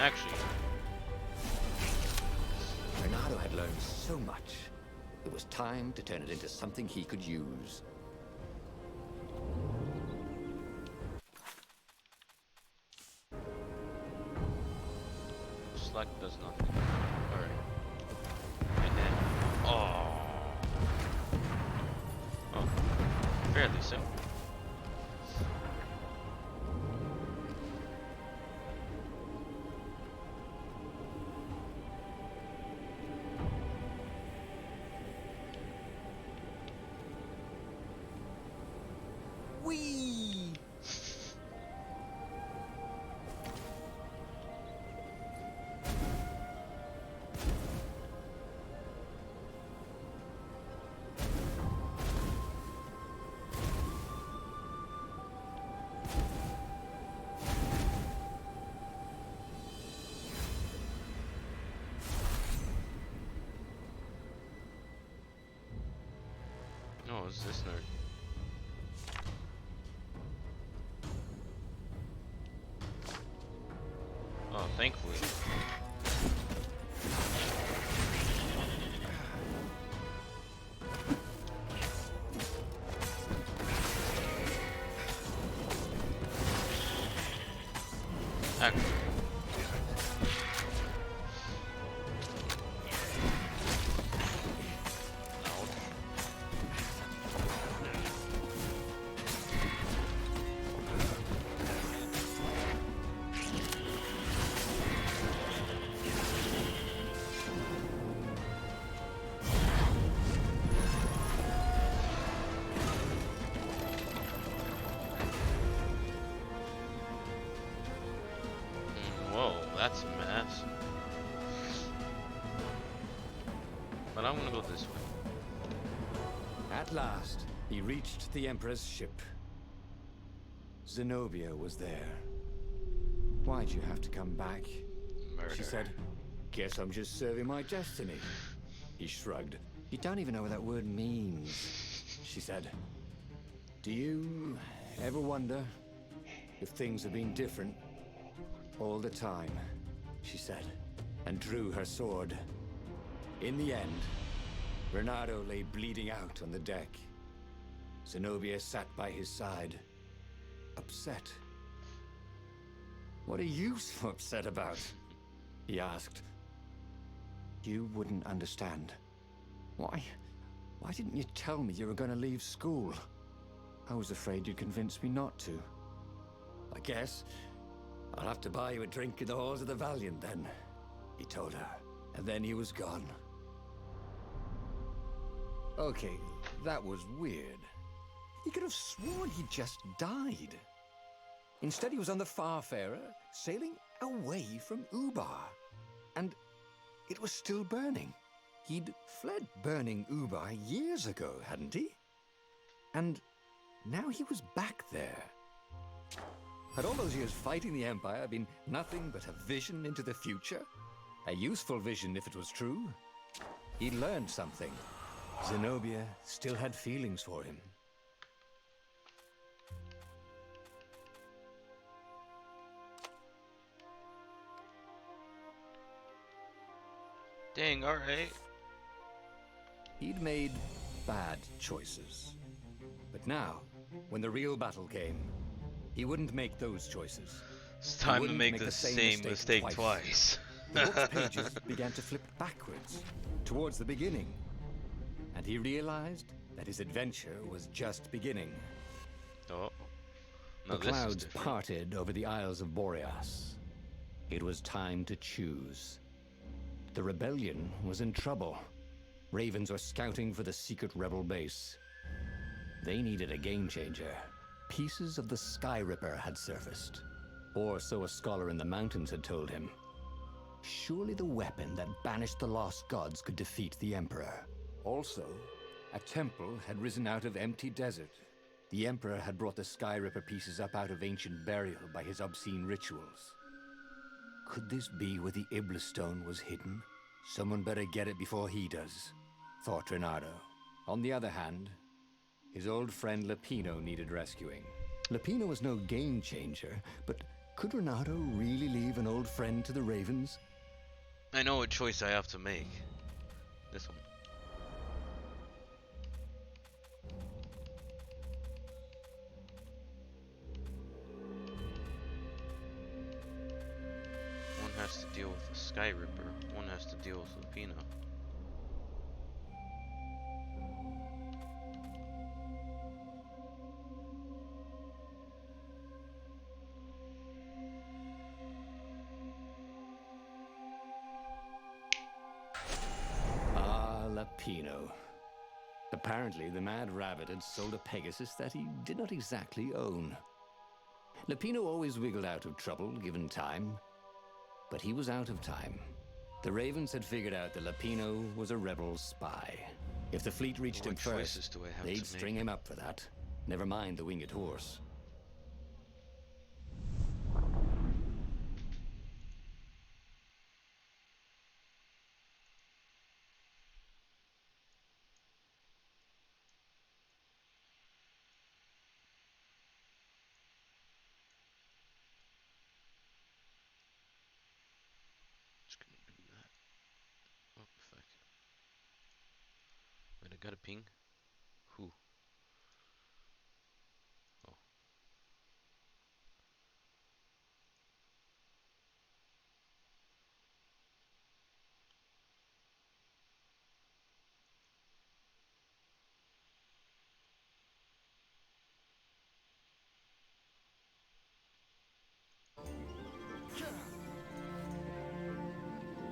B: Actually,
C: Renaro had learned so much. It was time to turn it into something he could use.
B: select does nothing. Alright. And then, oh, fairly simple.
C: Whee!
B: Oh, is this nerd? Oh, thankfully. Actually. Whoa, that's a mess. But I'm gonna go this way.
C: At last, he reached the Emperor's ship. Zenobia was there. Why'd you have to come back?
B: Murder.
C: She said, guess I'm just serving my destiny. He shrugged. You don't even know what that word means. She said, do you ever wonder if things have been different all the time? She said, and drew her sword. In the end, Renato lay bleeding out on the deck. Zenobia sat by his side, upset. What are you so upset about? He asked. You wouldn't understand. Why didn't you tell me you were going to leave school? I was afraid you'd convince me not to. I guess I'll have to buy you a drink in the halls of the Valiant then, he told her, and then he was gone. Okay, that was weird. He could have sworn he just died. Instead, he was on the Farfarer, sailing away from Ubar. And it was still burning. He'd fled burning Ubar years ago, hadn't he? And now he was back there. Had all those years fighting the Empire been nothing but a vision into the future? A useful vision if it was true. He'd learned something. Zenobia still had feelings for him.
B: Dang, alright.
C: He'd made bad choices. But now, when the real battle came, he wouldn't make those choices.
B: It's time to
C: wouldn't
B: make
C: make
B: the
C: the
B: same
C: same
B: mistake
C: mistake
B: twice.
C: The book's pages began to flip backwards, towards the beginning. And he realized that his adventure was just beginning.
B: Oh. No,
C: The
B: this is
C: clouds
B: different.
C: parted over the Isles of Boreas. It was time to choose. The rebellion was in trouble. Ravens were scouting for the secret rebel base. They needed a game changer. Pieces of the Sky Ripper had surfaced. Or so a scholar in the mountains had told him. Surely the weapon that banished the lost gods could defeat the Emperor. Also, a temple had risen out of empty desert. The Emperor had brought the Sky Ripper pieces up out of ancient burial by his obscene rituals. Could this be where the Iblis stone was hidden? Someone better get it before he does, thought Reynardo. On the other hand, his old friend Lapino needed rescuing. Lapino was no game changer, but could Reynardo really leave an old friend to the Ravens?
B: I know what choice I have to make. This one. One has to deal with the Sky Ripper. One has to deal with Lupino.
C: Ah, Lapino. Apparently, the Mad Rabbit had sold a Pegasus that he did not exactly own. Lapino always wiggled out of trouble, given time. But he was out of time. The Ravens had figured out that Lapino was a rebel spy. If the fleet reached him
B: What choices
C: first,
B: do I have
C: they'd
B: to
C: string
B: make?
C: him up for that. Never mind the winged horse.
B: Just gonna do that. Oh, fuck. Wait, I got a ping? Who? Oh.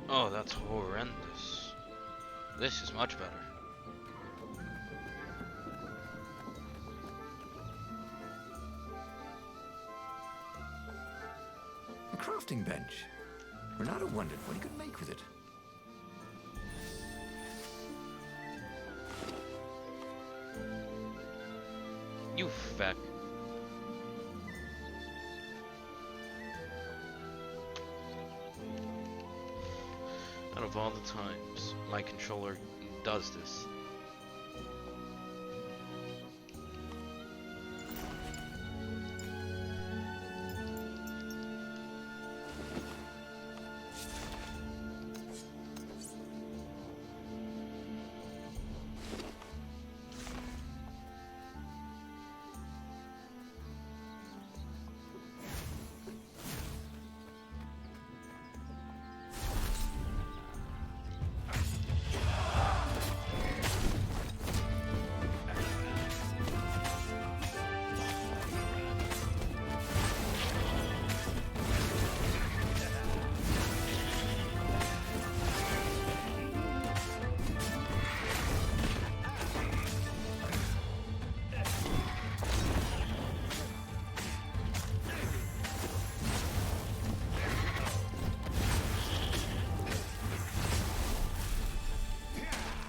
B: Oh, that's horrendous. This is much better.
C: A crafting bench. Reynardo wondered what he could make with it.
B: You feck. Out of all the times my controller does this.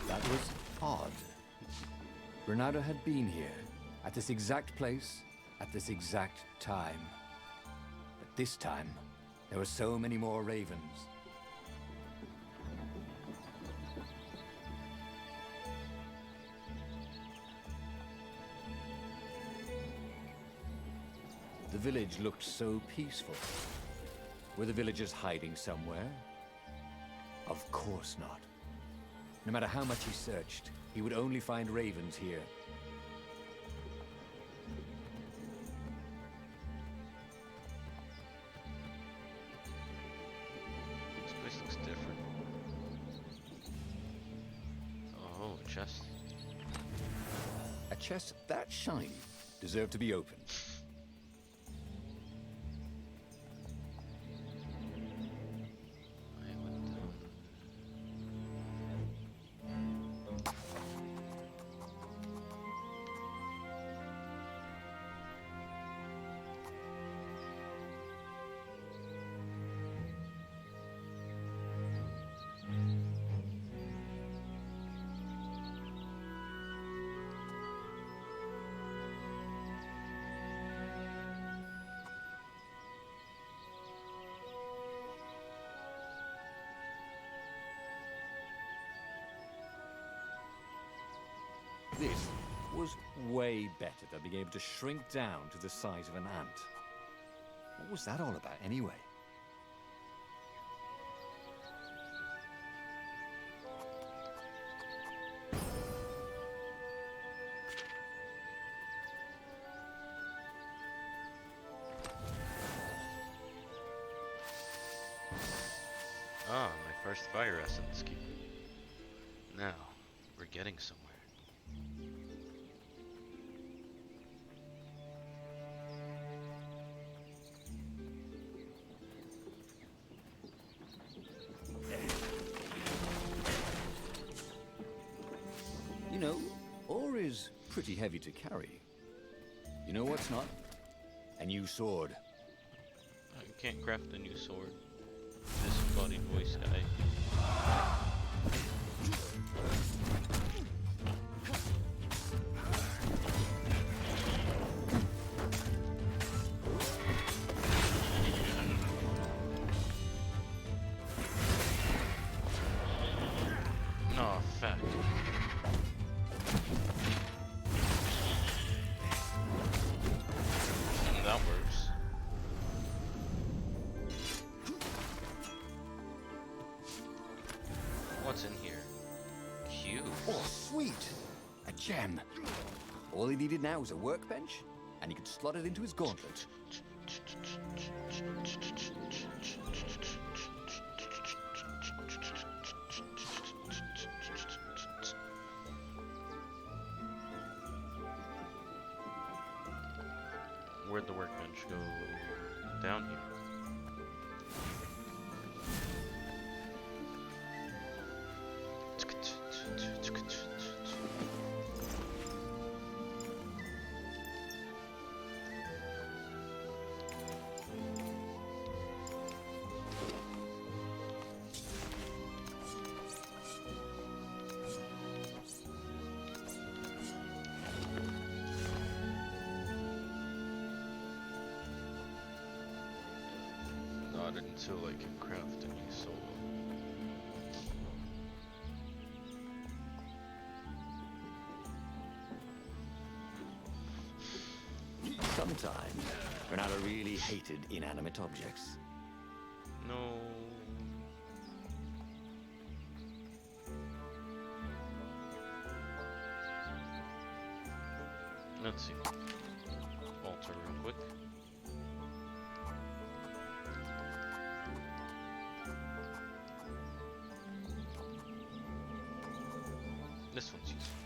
B: That was odd. Reynardo had been here, at this exact place, at this exact time.
C: This time, there were so many more ravens. The village looked so peaceful. Were the villagers hiding somewhere? Of course not. No matter how much he searched, he would only find ravens here.
B: This place looks different. Oh, a chest.
C: A chest that shiny deserved to be opened. This was way better than being able to shrink down to the size of an ant. What was that all about, anyway?
B: Ah, my first fire essence keeper. Now, we're getting somewhere.
C: You know, ore is pretty heavy to carry. You know what's not? A new sword.
B: I can't craft a new sword. Disembodied voice guy. No, fuck. That works. What's in here? Cubes.
C: Oh, sweet! A gem. All he needed now was a workbench, and he could slot it into his gauntlet.
B: Where'd the workbench go? Down here. Not until I can craft a new soul.
C: Sometimes, Renata really hated inanimate objects.
B: No. Let's see. Alter real quick. This one's useful.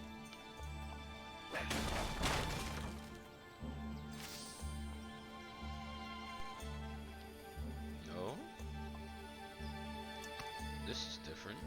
B: No? This is different.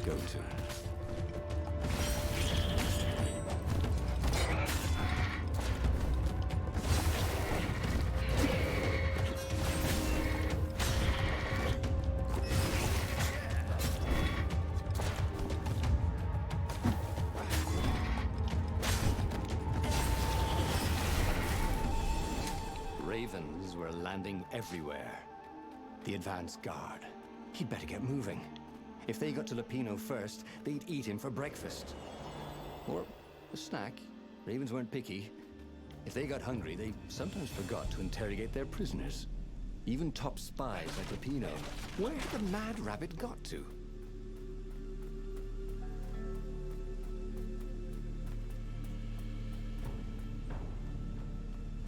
C: go to. Ravens were landing everywhere. The advance guard. He'd better get moving. If they got to Lapino first, they'd eat him for breakfast. Or a snack. Ravens weren't picky. If they got hungry, they sometimes forgot to interrogate their prisoners. Even top spies like Lapino. Where had the mad rabbit got to?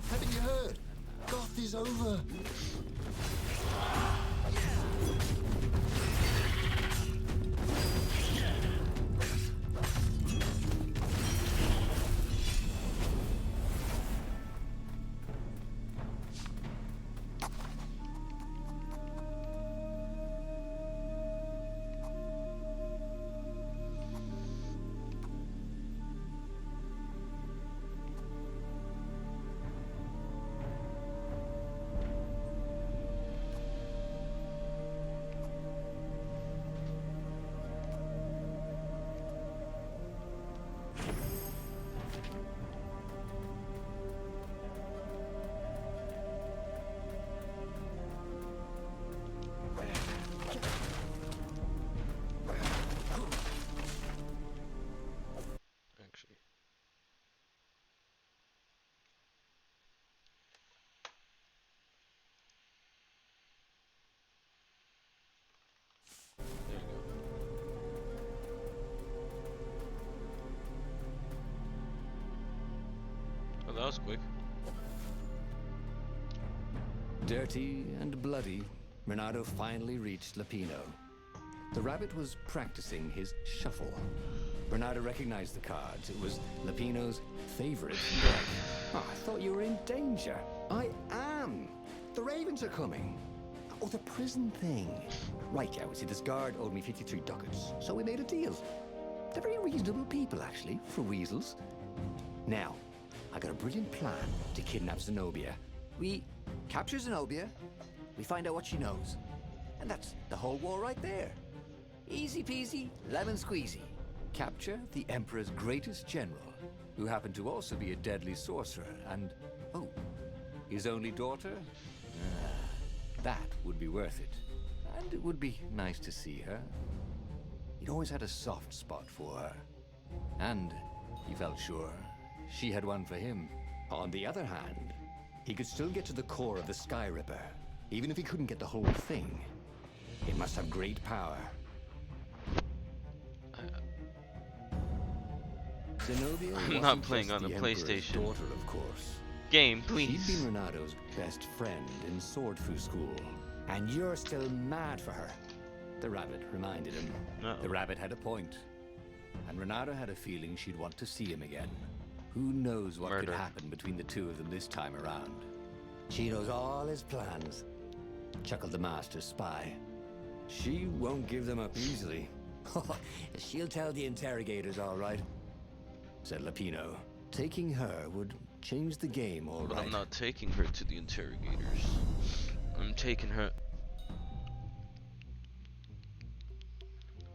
D: Haven't you heard? Goth is over.
B: Actually. There you go. Oh, that was quick.
C: Dirty and bloody, Renato finally reached Lapino. The rabbit was practicing his shuffle. Renato recognized the cards. It was Lapino's favorite deck. Oh, I thought you were in danger. I am. The Ravens are coming. Oh, the prison thing. Right, yeah, see, this guard owed me 53 ducats, so we made a deal. They're very reasonable people, actually, for weasels. Now, I got a brilliant plan to kidnap Zenobia. We capture Zenobia, we find out what she knows, and that's the whole war right there. Easy peasy, lemon squeezy. Capture the Emperor's greatest general, who happened to also be a deadly sorcerer, and, oh, his only daughter? That would be worth it. And it would be nice to see her. He'd always had a soft spot for her. And he felt sure she had one for him. On the other hand, he could still get to the core of the Sky Ripper, even if he couldn't get the whole thing. It must have great power. Zenobia
B: I'm not
C: wasn't
B: playing
C: just
B: on the
C: the Emperor's
B: PlayStation.
C: daughter, of course.
B: Game,
C: She'd
B: please.
C: been Renato's best friend in sword fu school, and you're still mad for her. The rabbit reminded him.
B: Uh-oh.
C: The rabbit had a point, and Renato had a feeling she'd want to see him again. Who knows what
B: Murder.
C: could happen between the two of them this time around? She knows all his plans, chuckled the master spy. She won't give them up easily. She'll tell the interrogators, all right, said Lapino. Taking her would change the game, all
B: But
C: right.
B: I'm not taking her to the interrogators. I'm taking her.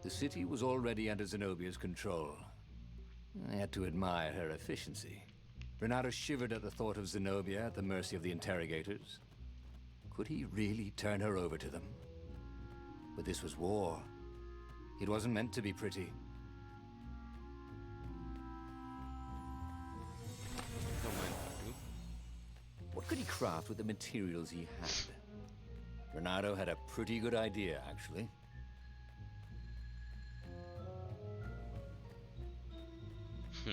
C: The city was already under Zenobia's control. I had to admire her efficiency. Renato shivered at the thought of Zenobia at the mercy of the interrogators. Could he really turn her over to them? But this was war. It wasn't meant to be pretty.
B: Don't mind if
C: What could he craft with the materials he had? Renato had a pretty good idea, actually.
B: I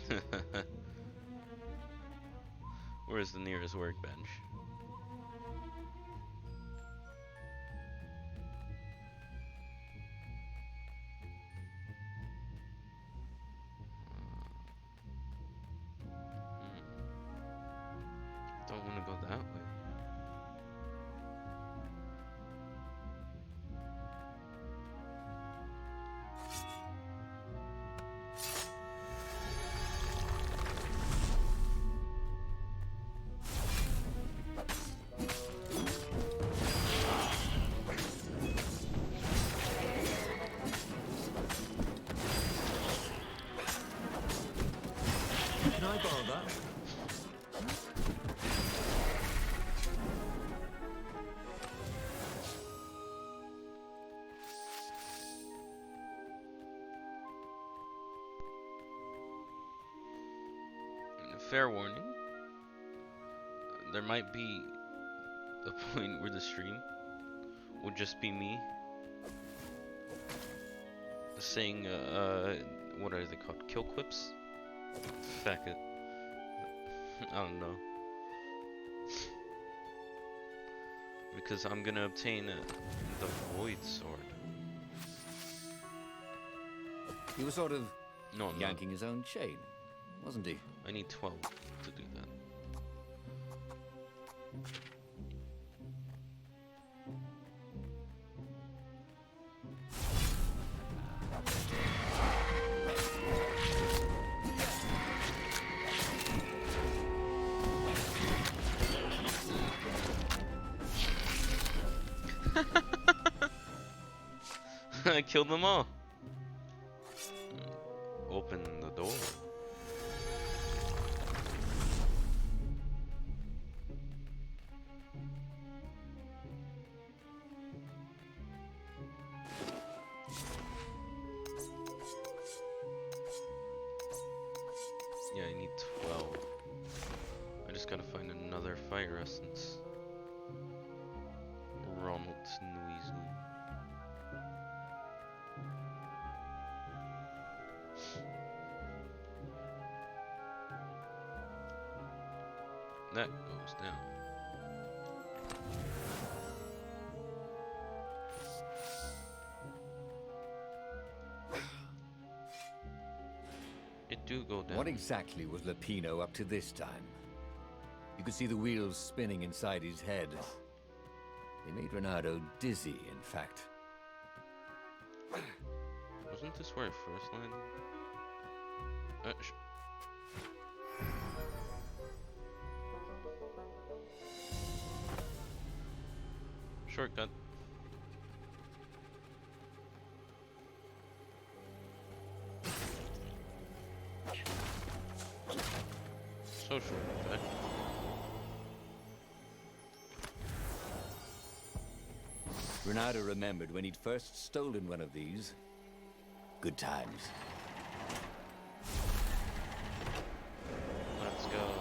B: do. Where's the nearest workbench? Don't want to go that way.
C: I borrow that?
B: Fair warning. There might be a point where the stream will just be me saying, what are they called? Kill clips? Fuck it. I don't know. Because I'm gonna obtain the Void Sword.
C: He was sort of
B: No, I'm not.
C: yanking his own chain, wasn't he?
B: I need 12 to do that. I killed them all. Open the door. Yeah, I need 12. I just gotta find another fire essence. Ronald Weasley. That goes down. It do go down.
C: What exactly was Lapino up to this time? You could see the wheels spinning inside his head. They made Renato dizzy, in fact.
B: Wasn't this where I first landed? Shortcut. So shortcut.
C: Renato remembered when he'd first stolen one of these. Good times.
B: Let's go.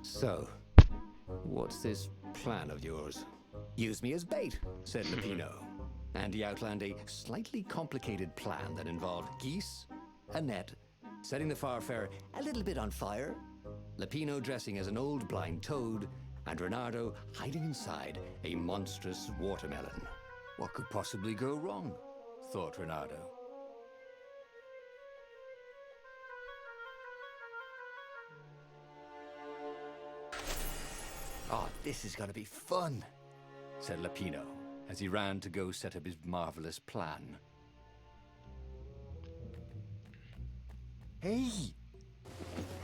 C: So, what's this plan of yours? Use me as bait, said Lapino. And he outlined a slightly complicated plan that involved geese, a net, setting the Farfarer a little bit on fire, Lapino dressing as an old blind toad, and Renato hiding inside a monstrous watermelon. What could possibly go wrong? Thought Renato. Oh, this is gonna be fun, said Lapino as he ran to go set up his marvelous plan. Hey!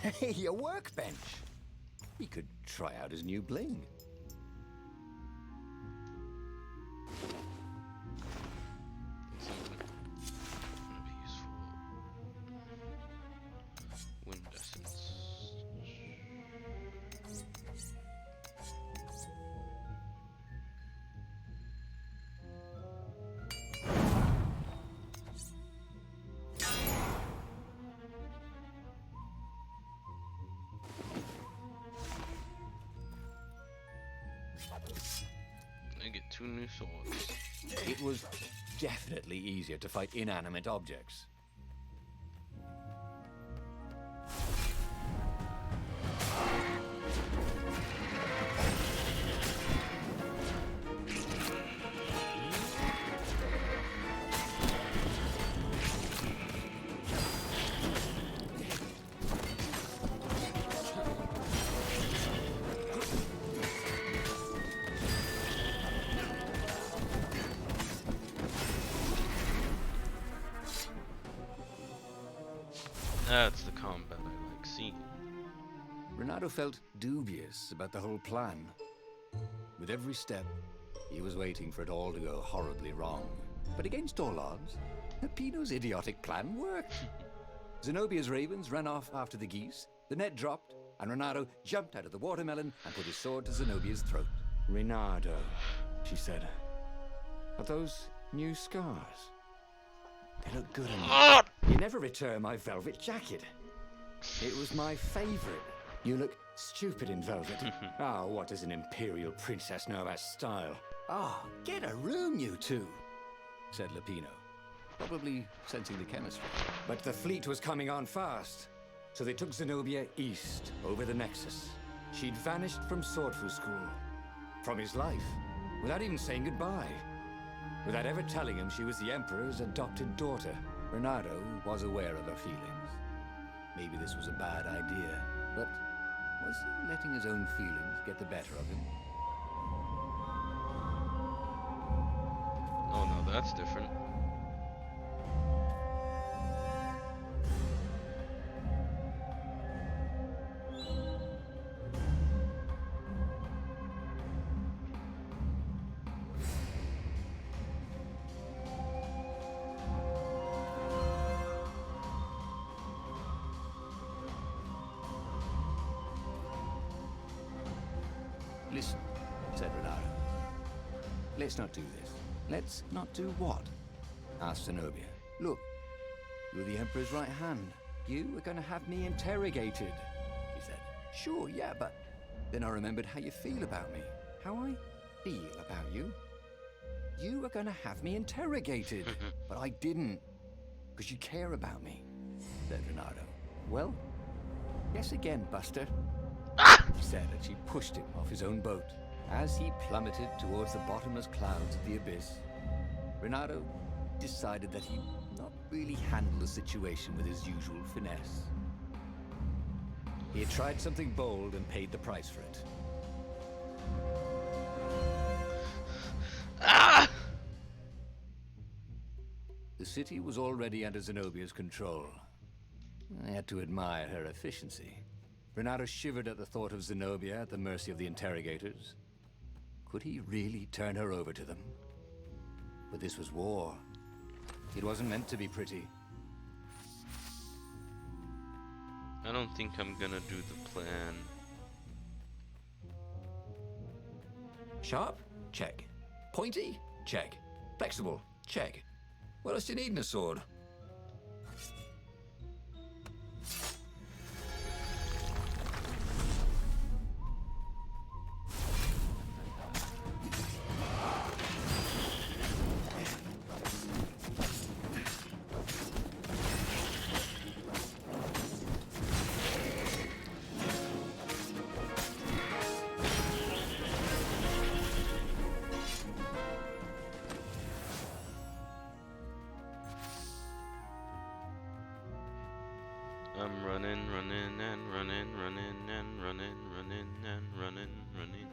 C: Hey, a workbench! He could try out his new bling.
B: Something be useful. Wind essence. I get 2 new swords.
C: It was definitely easier to fight inanimate objects.
B: That's the combat I like seeing.
C: Renato felt dubious about the whole plan. With every step, he was waiting for it all to go horribly wrong. But against all odds, Pino's idiotic plan worked. Zenobia's ravens ran off after the geese, the net dropped, and Renato jumped out of the watermelon and put his sword to Zenobia's throat. "Renato," she said, "are those new scars? They look good on you. You never returned my velvet jacket. It was my favorite. You look stupid in velvet. Oh, what does an imperial princess know about style?" "Ah, get a room, you two," said Lupino, probably sensing the chemistry. But the fleet was coming on fast, so they took Zenobia east, over the Nexus. She'd vanished from Swordfu School, from his life, without even saying goodbye, without ever telling him she was the Emperor's adopted daughter. Renato was aware of her feelings. Maybe this was a bad idea, but was he letting his own feelings get the better of him?
B: Oh no, that's different.
C: "Listen," said Renato. "Let's not do this." "Let's not do what?" asked Zenobia. "Look, you're the Emperor's right hand. You are going to have me interrogated," she said. "Sure, yeah, but..." Then I remembered how you feel about me. How I feel about you. "You are going to have me interrogated." "But I didn't, because you care about me," said Renato. "Well, guess again, Buster," he said, and she pushed him off his own boat. As he plummeted towards the bottomless clouds of the abyss, Renato decided that he'd not really handle the situation with his usual finesse. He had tried something bold and paid the price for it. The city was already under Zenobia's control. I had to admire her efficiency. Renato shivered at the thought of Zenobia at the mercy of the interrogators. Could he really turn her over to them? But this was war. It wasn't meant to be pretty.
B: I don't think I'm gonna do the plan.
C: Sharp? Check. Pointy? Check. Flexible? Check. What else do you need in a sword?
B: I'm running, running, and running, running, and running, running, and running, running.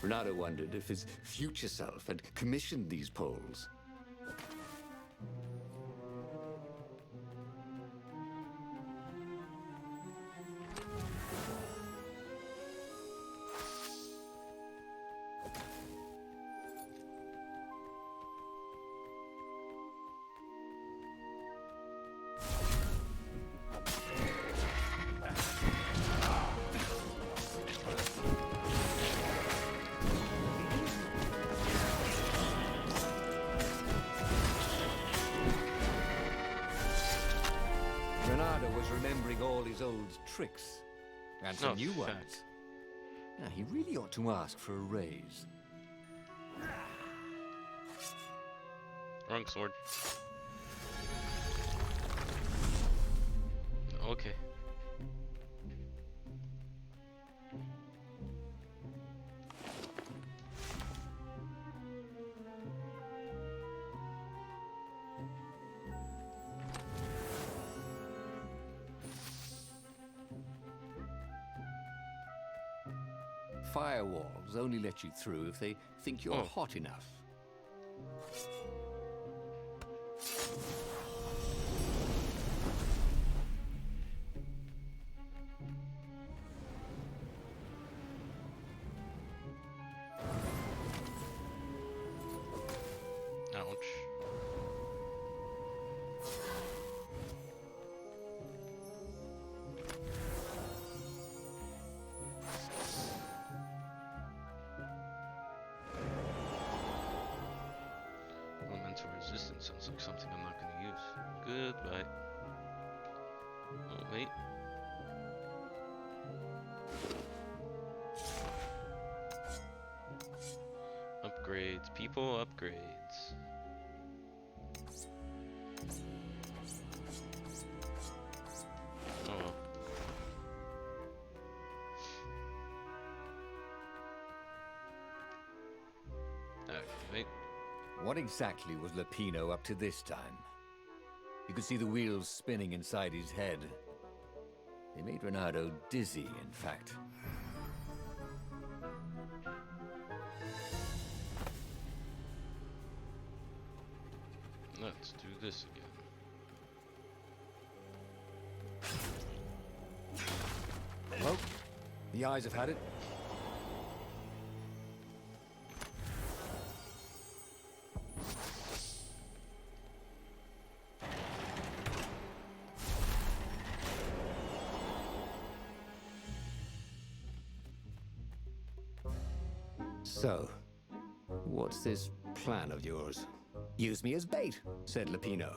C: Renato wondered if his future self had commissioned these poles. Renato was remembering all his old tricks and some
B: Oh,
C: new
B: fuck.
C: ones. Yeah, he really ought to ask for a raise.
B: Wrong sword. Okay.
C: Firewalls only let you through if they think you're
B: Oh.
C: hot enough.
B: for resistance sounds like something I'm not gonna use. Goodbye. Oh, wait. Upgrades, people, upgrades. Oh well. Wait.
C: What exactly was Lapino up to this time? You could see the wheels spinning inside his head. They made Renato dizzy, in fact.
B: Let's do this again.
C: Well, the eyes have had it. So, what's this plan of yours? Use me as bait, said Lapino.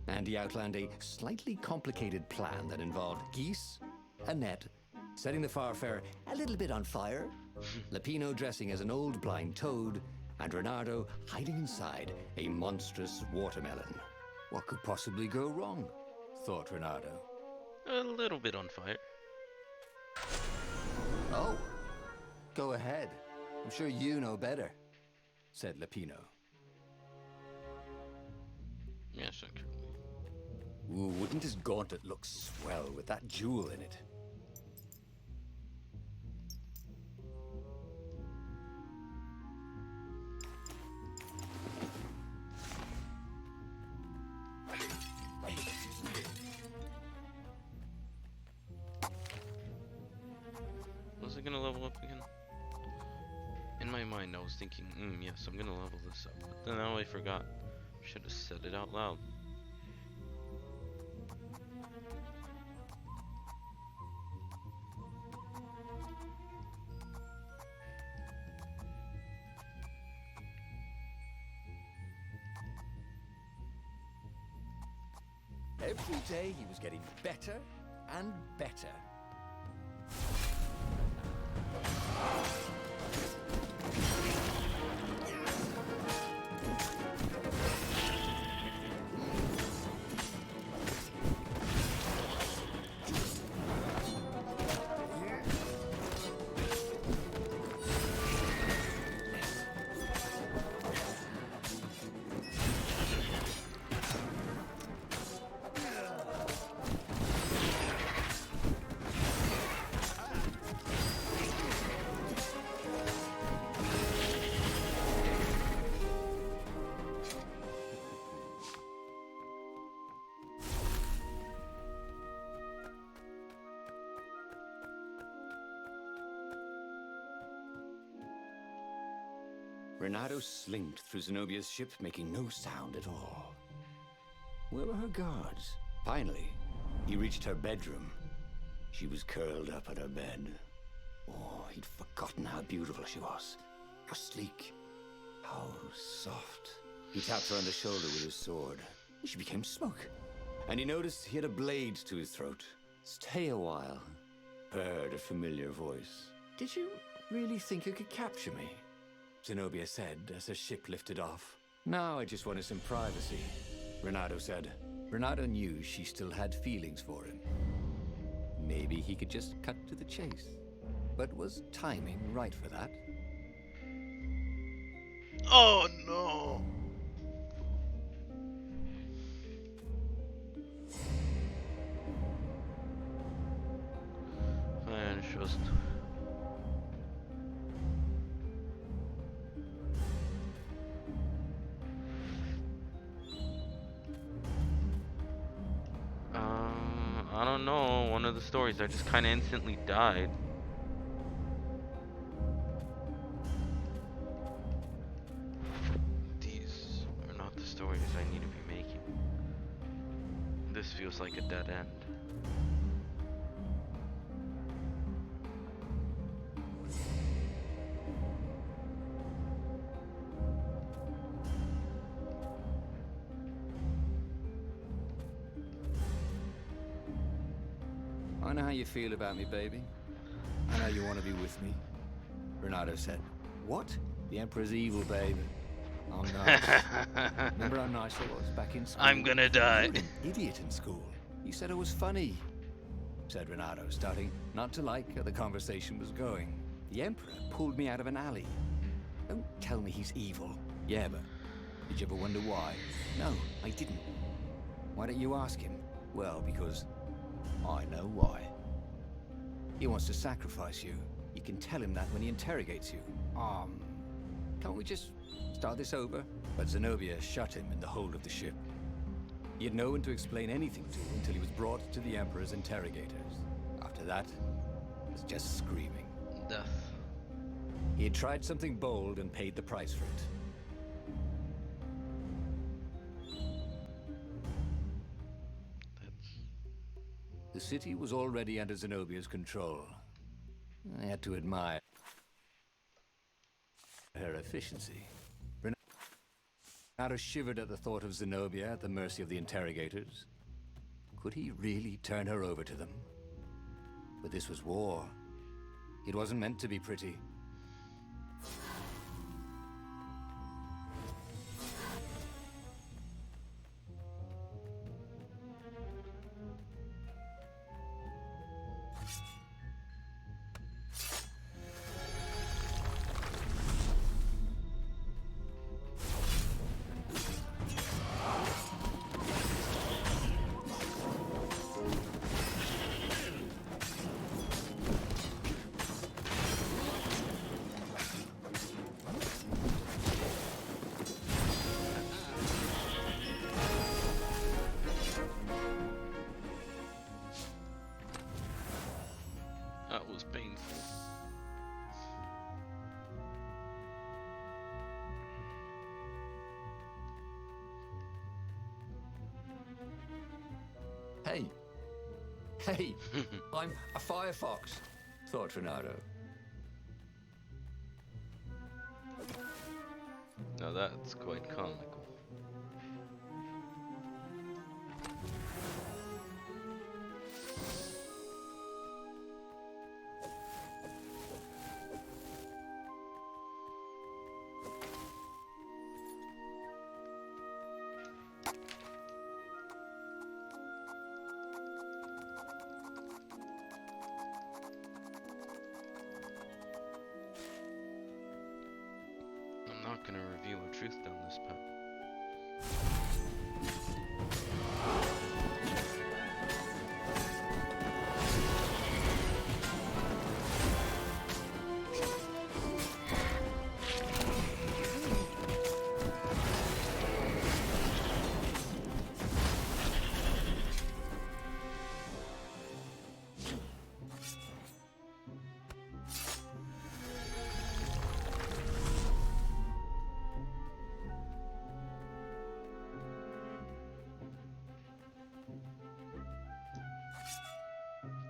C: And he outlined a slightly complicated plan that involved geese, a net, setting the Farfarer a little bit on fire, Lapino dressing as an old blind toad, and Renato hiding inside a monstrous watermelon. What could possibly go wrong? Thought Renato.
B: A little bit on fire.
C: Oh, go ahead. I'm sure you know better, said Lapino.
B: Yes, actually.
C: Ooh, wouldn't his gauntlet look swell with that jewel in it?
B: Was it gonna level up again? In my mind, I was thinking, yes, I'm gonna level this up. But then now I forgot. Should have said it out loud.
C: Every day he was getting better and better. Renato slinked through Zenobia's ship, making no sound at all. Where were her guards? Finally, he reached her bedroom. She was curled up on her bed. Oh, he'd forgotten how beautiful she was. How sleek. How soft. He tapped her on the shoulder with his sword. She became smoke. And he noticed he had a blade to his throat. Stay a while. Heard a familiar voice. Did you really think you could capture me? Zenobia said as her ship lifted off. Now I just wanted some privacy, Renato said. Renato knew she still had feelings for him. Maybe he could just cut to the chase. But was timing right for that?
B: Oh no! Man, just. I don't know. One of the stories, I just kind of instantly died. These are not the stories I need to be making. This feels like a dead end.
C: know how you feel about me, baby. I know you want to be with me. Renato said, what? The Emperor's evil, babe. I'm nice. Remember how nice I was back in school?
B: I'm gonna die.
C: You were an idiot in school. You said I was funny, said Renato, starting not to like how the conversation was going. The Emperor pulled me out of an alley. Don't tell me he's evil. Yeah, but did you ever wonder why? No, I didn't. Why don't you ask him? Well, because I know why. He wants to sacrifice you. You can tell him that when he interrogates you. Can't we just start this over? But Zenobia shut him in the hold of the ship. He had no one to explain anything to until he was brought to the Emperor's interrogators. After that, it was just screaming.
B: Death.
C: He had tried something bold and paid the price for it. The city was already under Zenobia's control. I had to admire her efficiency. Renato shivered at the thought of Zenobia at the mercy of the interrogators. Could he really turn her over to them? But this was war. It wasn't meant to be pretty.
B: That was painful.
C: Hey! Hey! I'm a firefox, thought Renato.
B: Now that's quite comical. I'm not gonna reveal a truth down this path.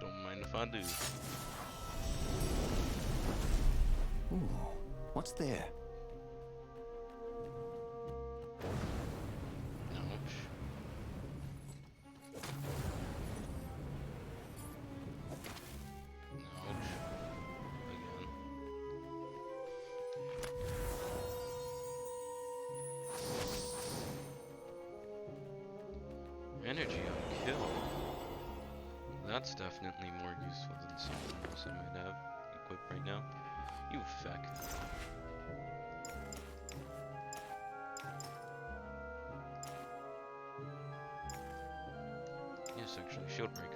B: Don't mind if I do.
C: Ooh, what's there?
B: Ouch. Ouch. Again. Energy on kill. That's definitely more useful than something else I might have equipped right now. You effect. Yes, actually, shield breaker.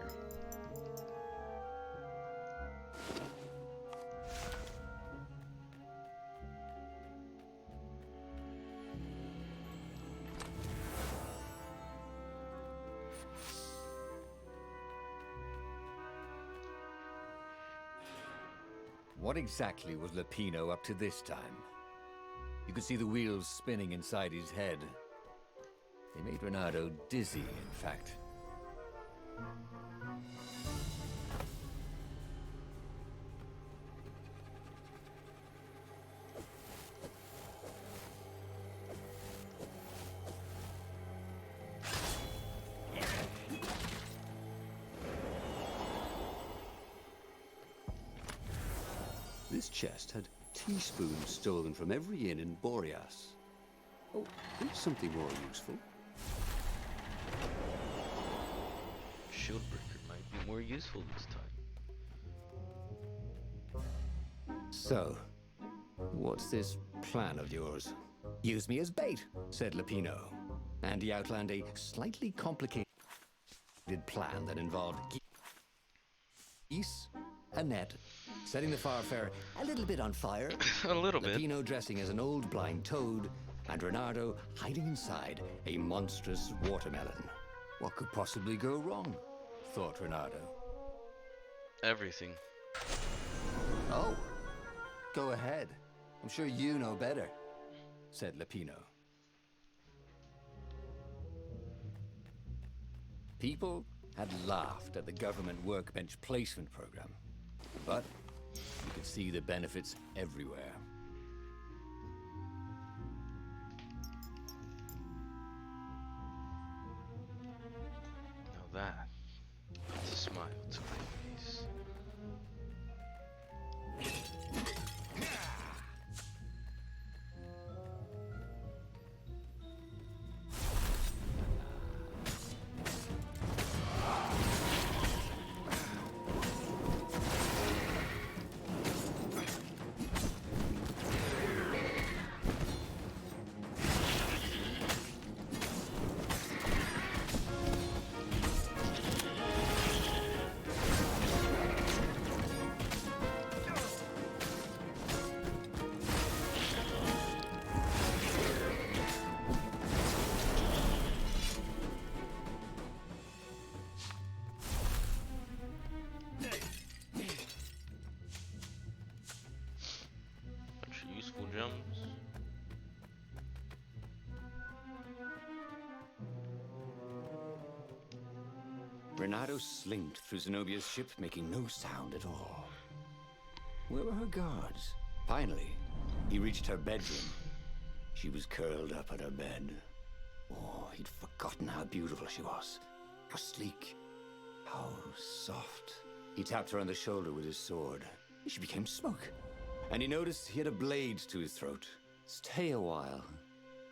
C: What exactly was Lupino up to this time? You could see the wheels spinning inside his head. They made Renato dizzy, in fact.
E: its chest had teaspoons stolen from every inn in Boreas. Oh, here's something more useful.
B: Shieldbreaker might be more useful this time.
C: So, what's this plan of yours? Use me as bait, said Lapino, and he outlined a slightly complicated plan that involved geese, a net, setting the Farfarer a little bit on fire,
B: A little bit.
C: Lapino dressing as an old blind toad, and Renardo hiding inside a monstrous watermelon. What could possibly go wrong? Thought Renardo.
B: Everything.
C: Oh, go ahead. I'm sure you know better, said Lapino. People had laughed at the government workbench placement program, but you could see the benefits everywhere.
B: Now that puts a smile to my face. Bunch of useful gems.
C: Renato slinked through Zenobia's ship, making no sound at all. Where were her guards? Finally, he reached her bedroom. She was curled up on her bed. Oh, he'd forgotten how beautiful she was. How sleek. How soft. He tapped her on the shoulder with his sword. She became smoke. And he noticed he had a blade to his throat. Stay a while.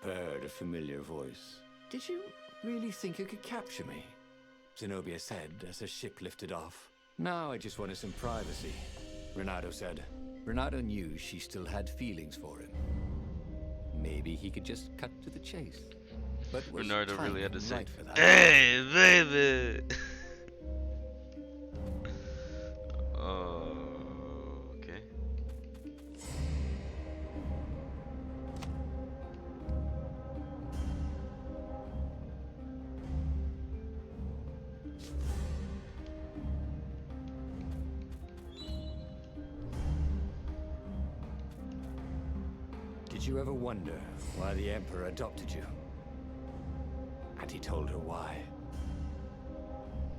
C: Heard a familiar voice. Did you really think you could capture me? Zenobia said as her ship lifted off. Now I just wanted some privacy, Renato said. Renato knew she still had feelings for him. Maybe he could just cut to the chase. But was
B: Renardo really had to say,
C: right for that?
B: "Hey, baby." Okay.
C: Did you ever wonder why the Emperor adopted you? And he told her why.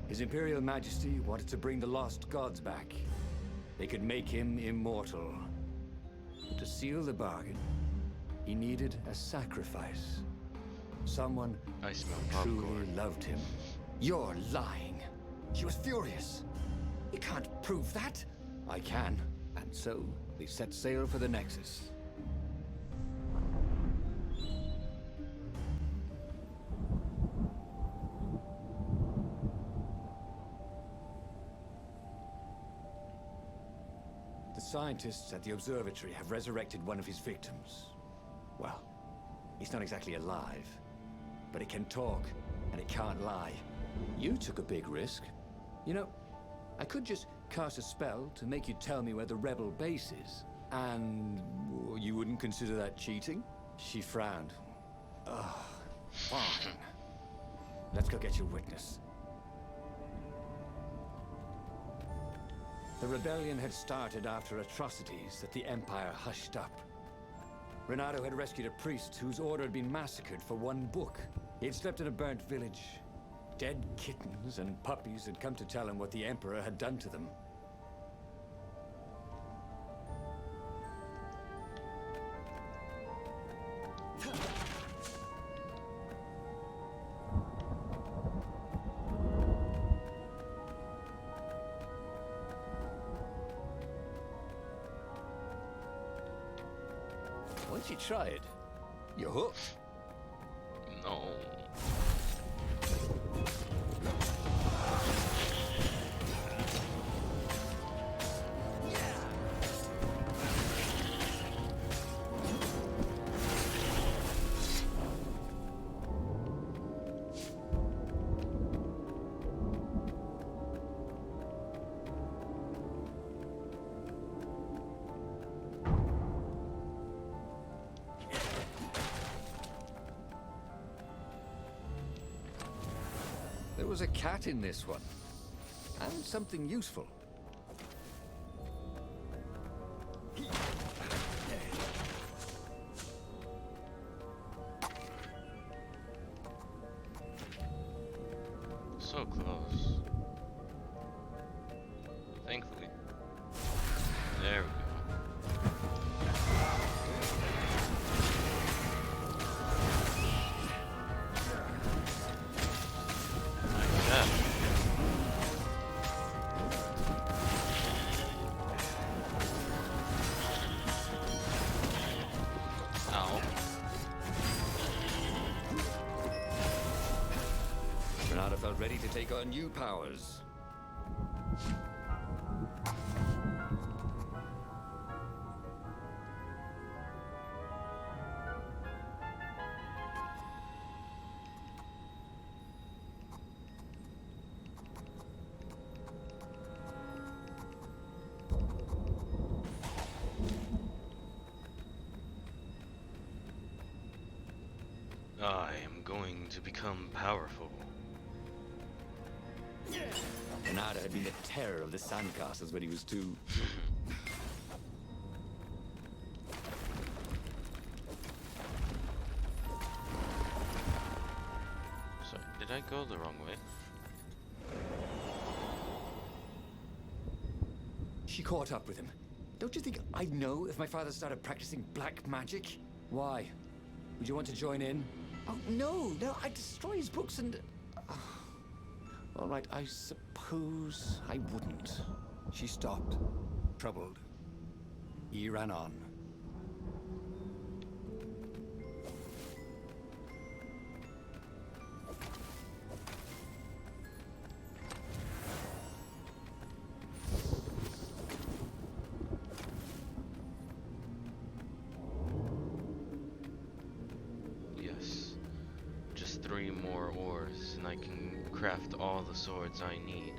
C: His Imperial Majesty wanted to bring the lost gods back. They could make him immortal. But to seal the bargain, he needed a sacrifice. Someone
B: I smell
C: who truly
B: popcorn.
C: loved him. You're lying. She was furious. You can't prove that. I can. And so, they set sail for the Nexus. The scientists at the observatory have resurrected one of his victims. Well, he's not exactly alive, but it can talk, and it can't lie. You took a big risk. You know, I could just cast a spell to make you tell me where the rebel base is. And you wouldn't consider that cheating? She frowned. Ugh, fine. Let's go get your witness. The rebellion had started after atrocities that the Empire hushed up. Renato had rescued a priest whose order had been massacred for one book. He had slept in a burnt village. Dead kittens and puppies had come to tell him what the Emperor had done to them. Once you try it, you're hooked.
B: No.
C: There was a cat in this one. And something useful.
B: So close. Thankfully. There we go. Like that. Ow.
C: Renata felt ready to take on new powers.
B: I am going to become powerful.
C: Renata had been the terror of the sandcastles when he was 2.
B: So, did I go the wrong way?
C: She caught up with him. Don't you think I'd know if my father started practicing black magic? Why? Would you want to join in? Oh, no, I'd destroy his books and... All right, I suppose I wouldn't. She stopped, troubled. He ran on.
B: Yes. Just 3 more ores and I can craft all the swords I need.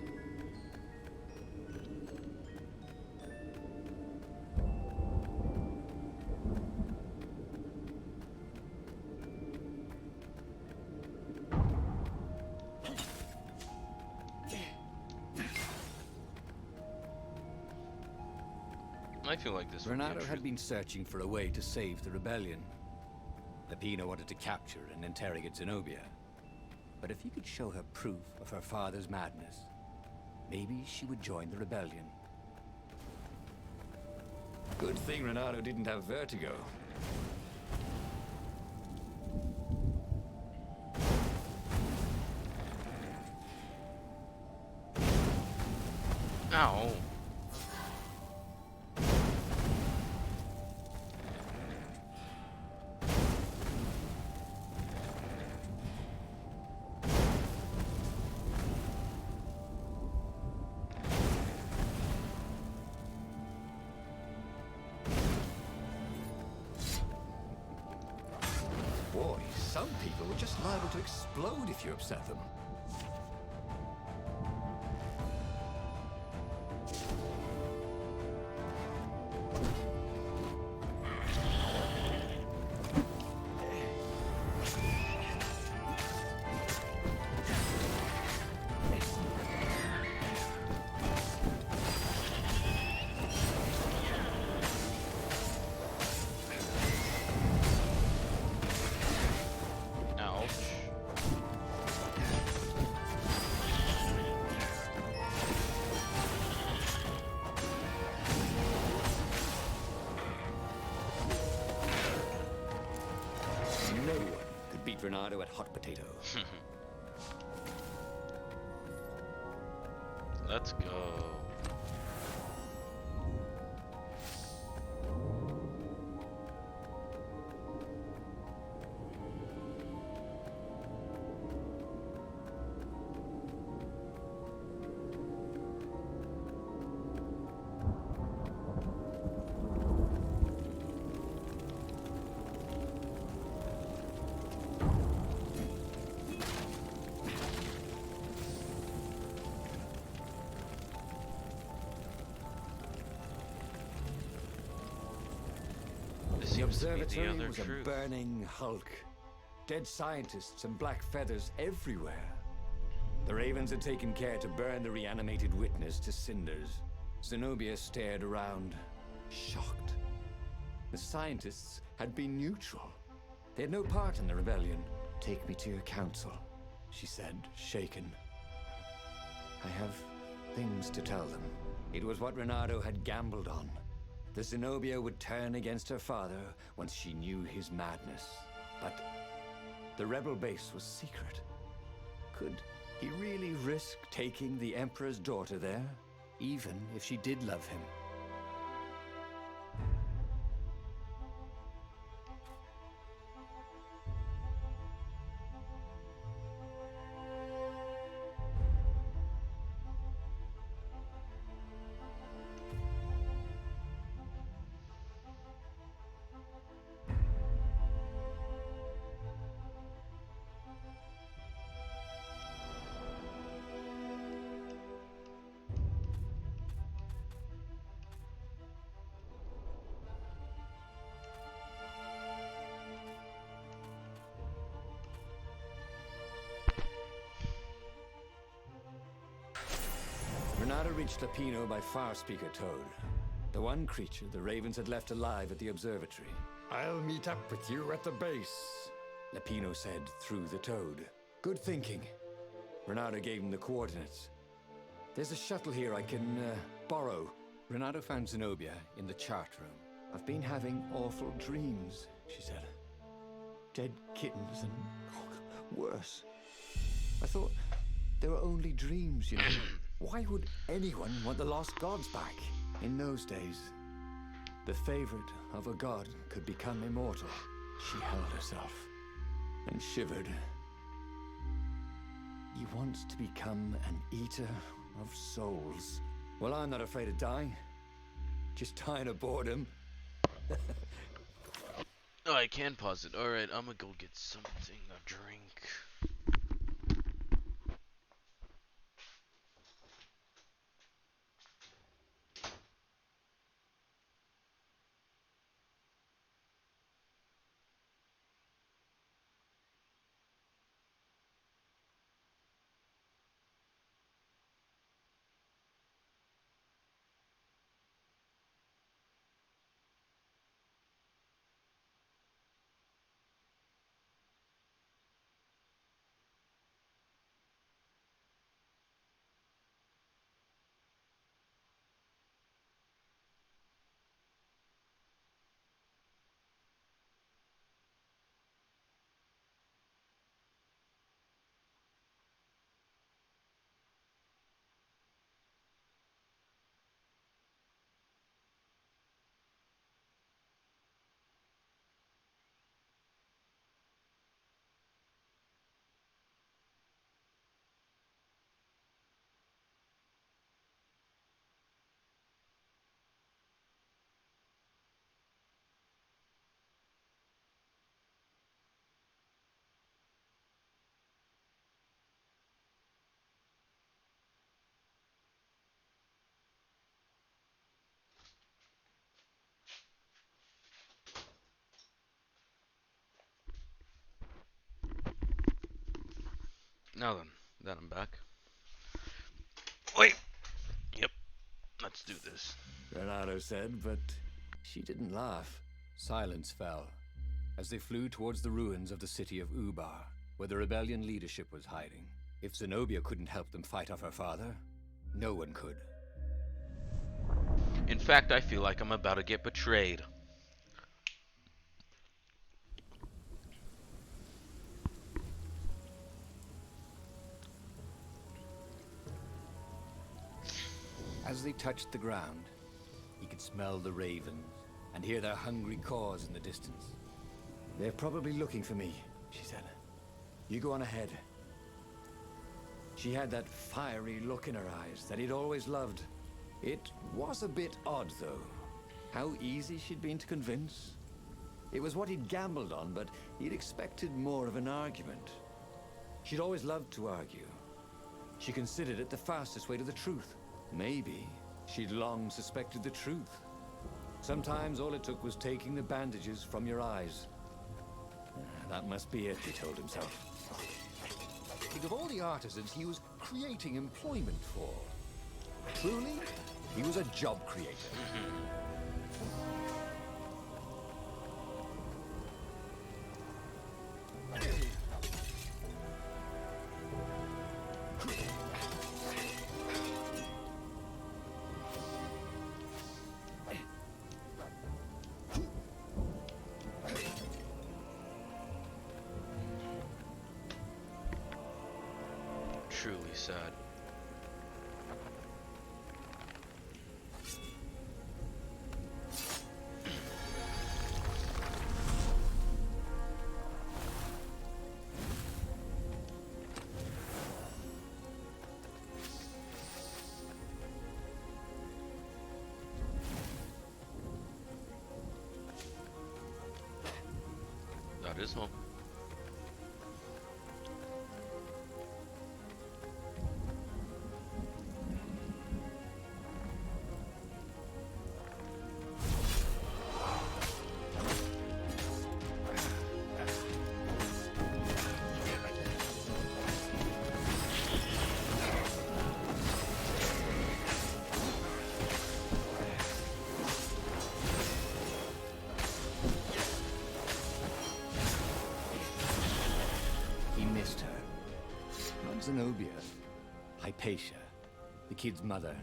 B: I feel like this would be
C: Renato
B: a
C: had been searching for a way to save the rebellion. Lapina wanted to capture and interrogate Zenobia. But if he could show her proof of her father's madness, maybe she would join the rebellion. Good thing Renato didn't have vertigo.
B: Ow.
C: Boy, some people are just liable to explode if you upset them.
B: Ouch.
C: No one could beat Renato at hot potato.
B: Let's go. seems to be the
C: observatory
B: other
C: was
B: truth.
C: a burning hulk. Dead scientists and black feathers everywhere. The Ravens had taken care to burn the reanimated witness to cinders. Zenobia stared around, shocked. The scientists had been neutral. They had no part in the rebellion. "Take me to your council," she said, shaken. "I have things to tell them." It was what Renato had gambled on. The Zenobia would turn against her father once she knew his madness. But the rebel base was secret. Could he really risk taking the Emperor's daughter there, even if she did love him? Renato reached Lapino by Farspeaker Toad, the one creature the Ravens had left alive at the observatory. "I'll meet up with you at the base," Lapino said through the Toad. "Good thinking." Renato gave him the coordinates. "There's a shuttle here I can borrow." Renato found Zenobia in the chart room. "I've been having awful dreams," she said. "Dead kittens and worse. I thought they were only dreams, you know. Why would anyone want the lost gods back? In those days, the favorite of a god could become immortal." She held herself and shivered. "He wants to become an eater of souls. Well, I'm not afraid of dying. Just tired of boredom."
B: Oh, I can pause it. Alright, I'm gonna go get something to drink. Now then, that I'm back. Wait! Yep, let's do this.
C: Renato said, but she didn't laugh. Silence fell as they flew towards the ruins of the city of Ubar, where the rebellion leadership was hiding. If Zenobia couldn't help them fight off her father, no one could.
B: In fact, I feel like I'm about to get betrayed.
C: As they touched the ground, he could smell the ravens and hear their hungry caws in the distance. "They're probably looking for me," she said. "You go on ahead." She had that fiery look in her eyes that he'd always loved. It was a bit odd, though. How easy she'd been to convince. It was what he'd gambled on, but he'd expected more of an argument. She'd always loved to argue. She considered it the fastest way to the truth. Maybe she'd long suspected the truth. Sometimes all it took was taking the bandages from your eyes. That must be it, he told himself.
D: Think of all the artisans he was creating employment for. Truly, he was a job creator.
B: Truly sad. That is home.
C: He missed her. Not Zenobia. Hypatia, the kid's mother.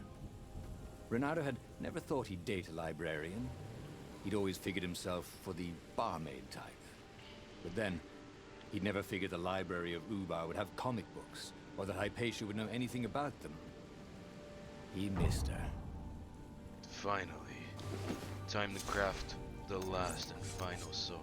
C: Renato had never thought he'd date a librarian. He'd always figured himself for the barmaid type. But then, he'd never figured the library of Ubar would have comic books, or that Hypatia would know anything about them. He missed her.
B: Finally, time to craft the last and final sword.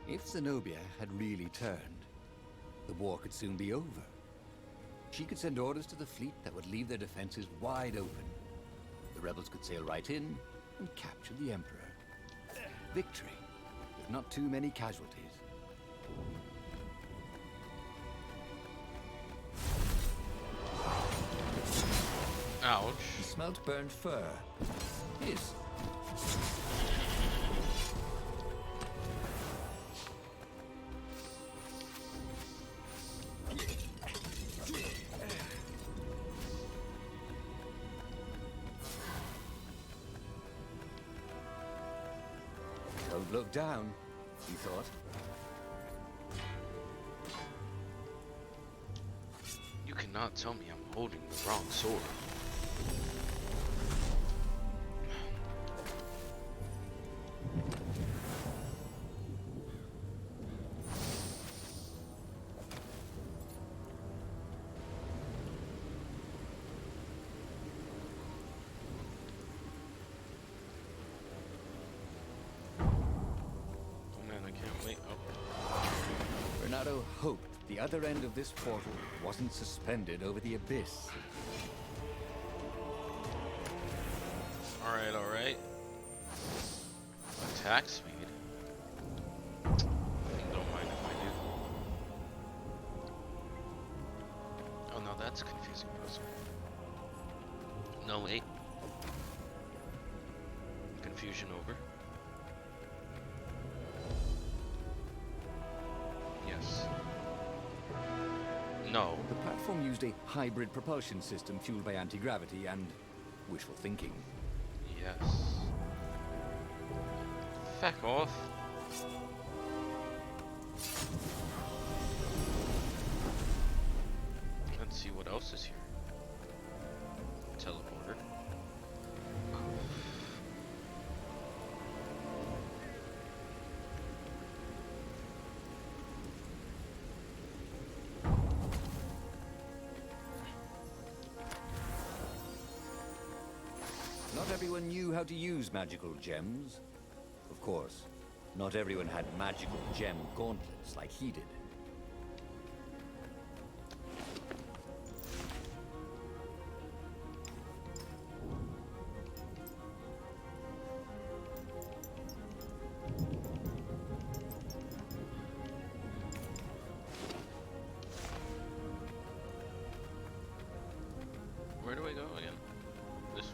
C: If Zenobia had really turned, the war could soon be over. She could send orders to the fleet that would leave their defenses wide open. The rebels could sail right in and capture the Emperor. Victory, with not too many casualties.
B: Ouch.
C: He smelt burnt fur. His. Don't look down, he thought.
B: You cannot tell me I'm holding the wrong sword.
C: Renato hoped the other end of this portal wasn't suspended over the abyss.
B: Alright, alright. Attack speed. Don't mind if I do. Oh no, that's a confusing puzzle. No, wait. Confusion over. Yes. No.
C: The platform used a hybrid propulsion system fueled by anti-gravity and wishful thinking.
B: Yes. back off. Let's see what else is here. Teleporter.
D: Not everyone knew how to use magical gems. Of course, not everyone had magical gem gauntlets like he did.
B: Where do I go again? This way.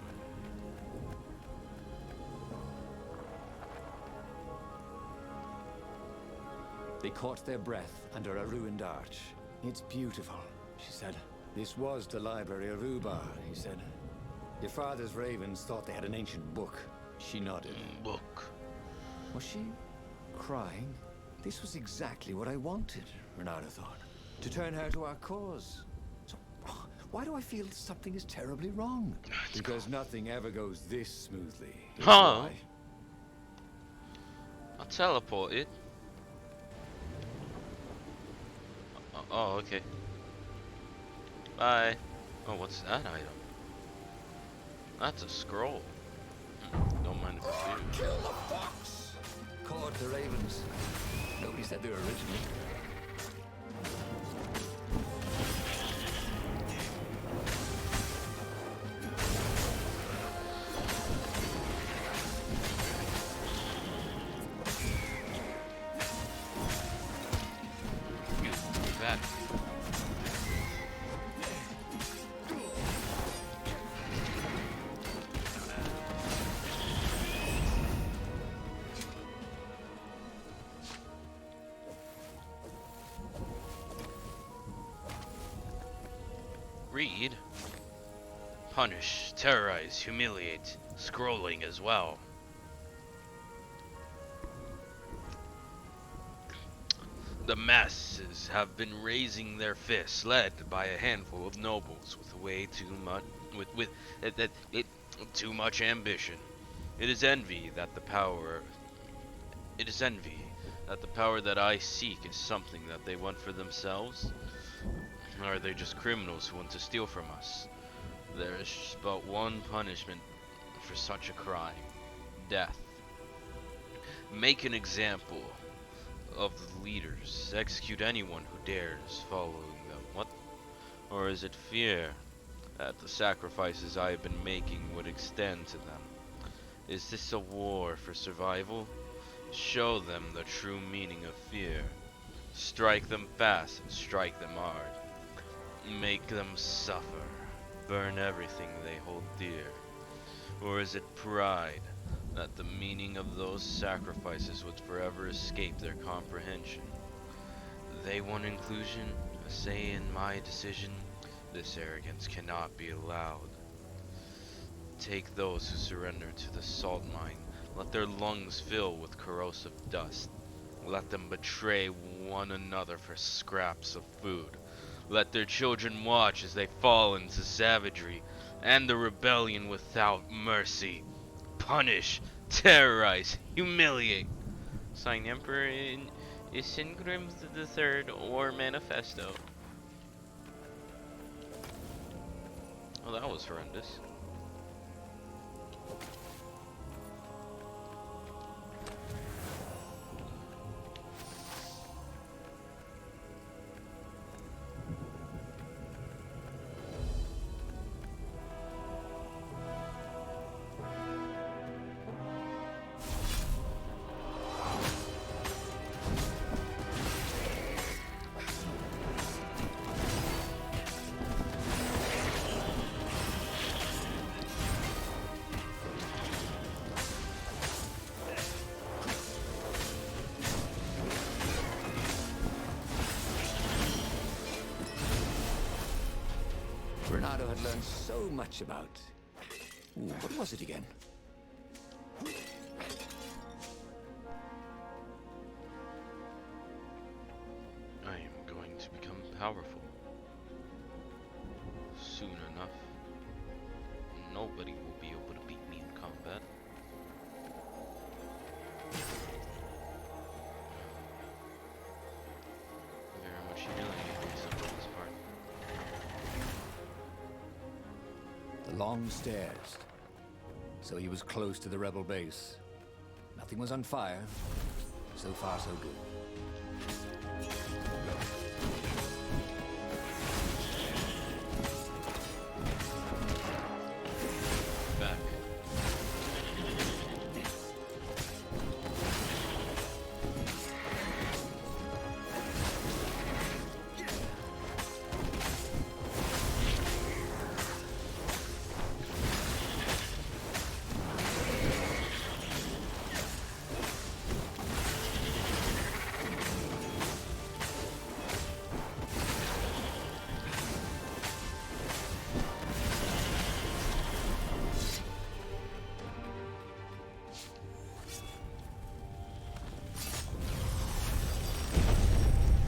D: They caught their breath under a ruined arch.
C: It's beautiful, she said. This was the library of Ubar, he said. Your father's ravens thought they had an ancient book. She nodded.
B: Book.
D: Was she crying? This was exactly what I wanted, Renata thought. To turn her to our cause. So, why do I feel something is terribly wrong?
C: Because nothing ever goes this smoothly. is
B: Huh?
C: why.
B: I'll teleport it. Oh, okay. Bye. Oh, what's that item? That's a scroll. Don't mind if I do.
D: Kill the fox! Caught the ravens. Nobody said they were originally.
B: Back. Read. Punish, terrorize, humiliate, scrolling as well. The masses have been raising their fists, led by a handful of nobles with way too much too much ambition. It is envy that the power that I seek is something that they want for themselves. Or are they just criminals who want to steal from us? There is but one punishment for such a crime: death. Make an example of the leaders. Execute anyone who dares following them. What? Or is it fear that the sacrifices I have been making would extend to them? Is this a war for survival? Show them the true meaning of fear. Strike them fast and strike them hard. Make them suffer. Burn everything they hold dear. Or is it pride that the meaning of those sacrifices would forever escape their comprehension? They want inclusion, a say in my decision. This arrogance cannot be allowed. Take those who surrender to the salt mine. Let their lungs fill with corrosive dust. Let them betray one another for scraps of food. Let their children watch as they fall into savagery and the rebellion without mercy. Punish, terrorize, humiliate. Signed, Emperor Isengrim III or Manifesto. Oh, that was horrendous.
D: Renato had learned so much about... Ooh, what was it again?
B: powerful. Soon enough, nobody will be able to beat me in combat. Very much humiliating some of this part.
C: The long stairs. So he was close to the rebel base. Nothing was on fire. So far, so good.
B: Back.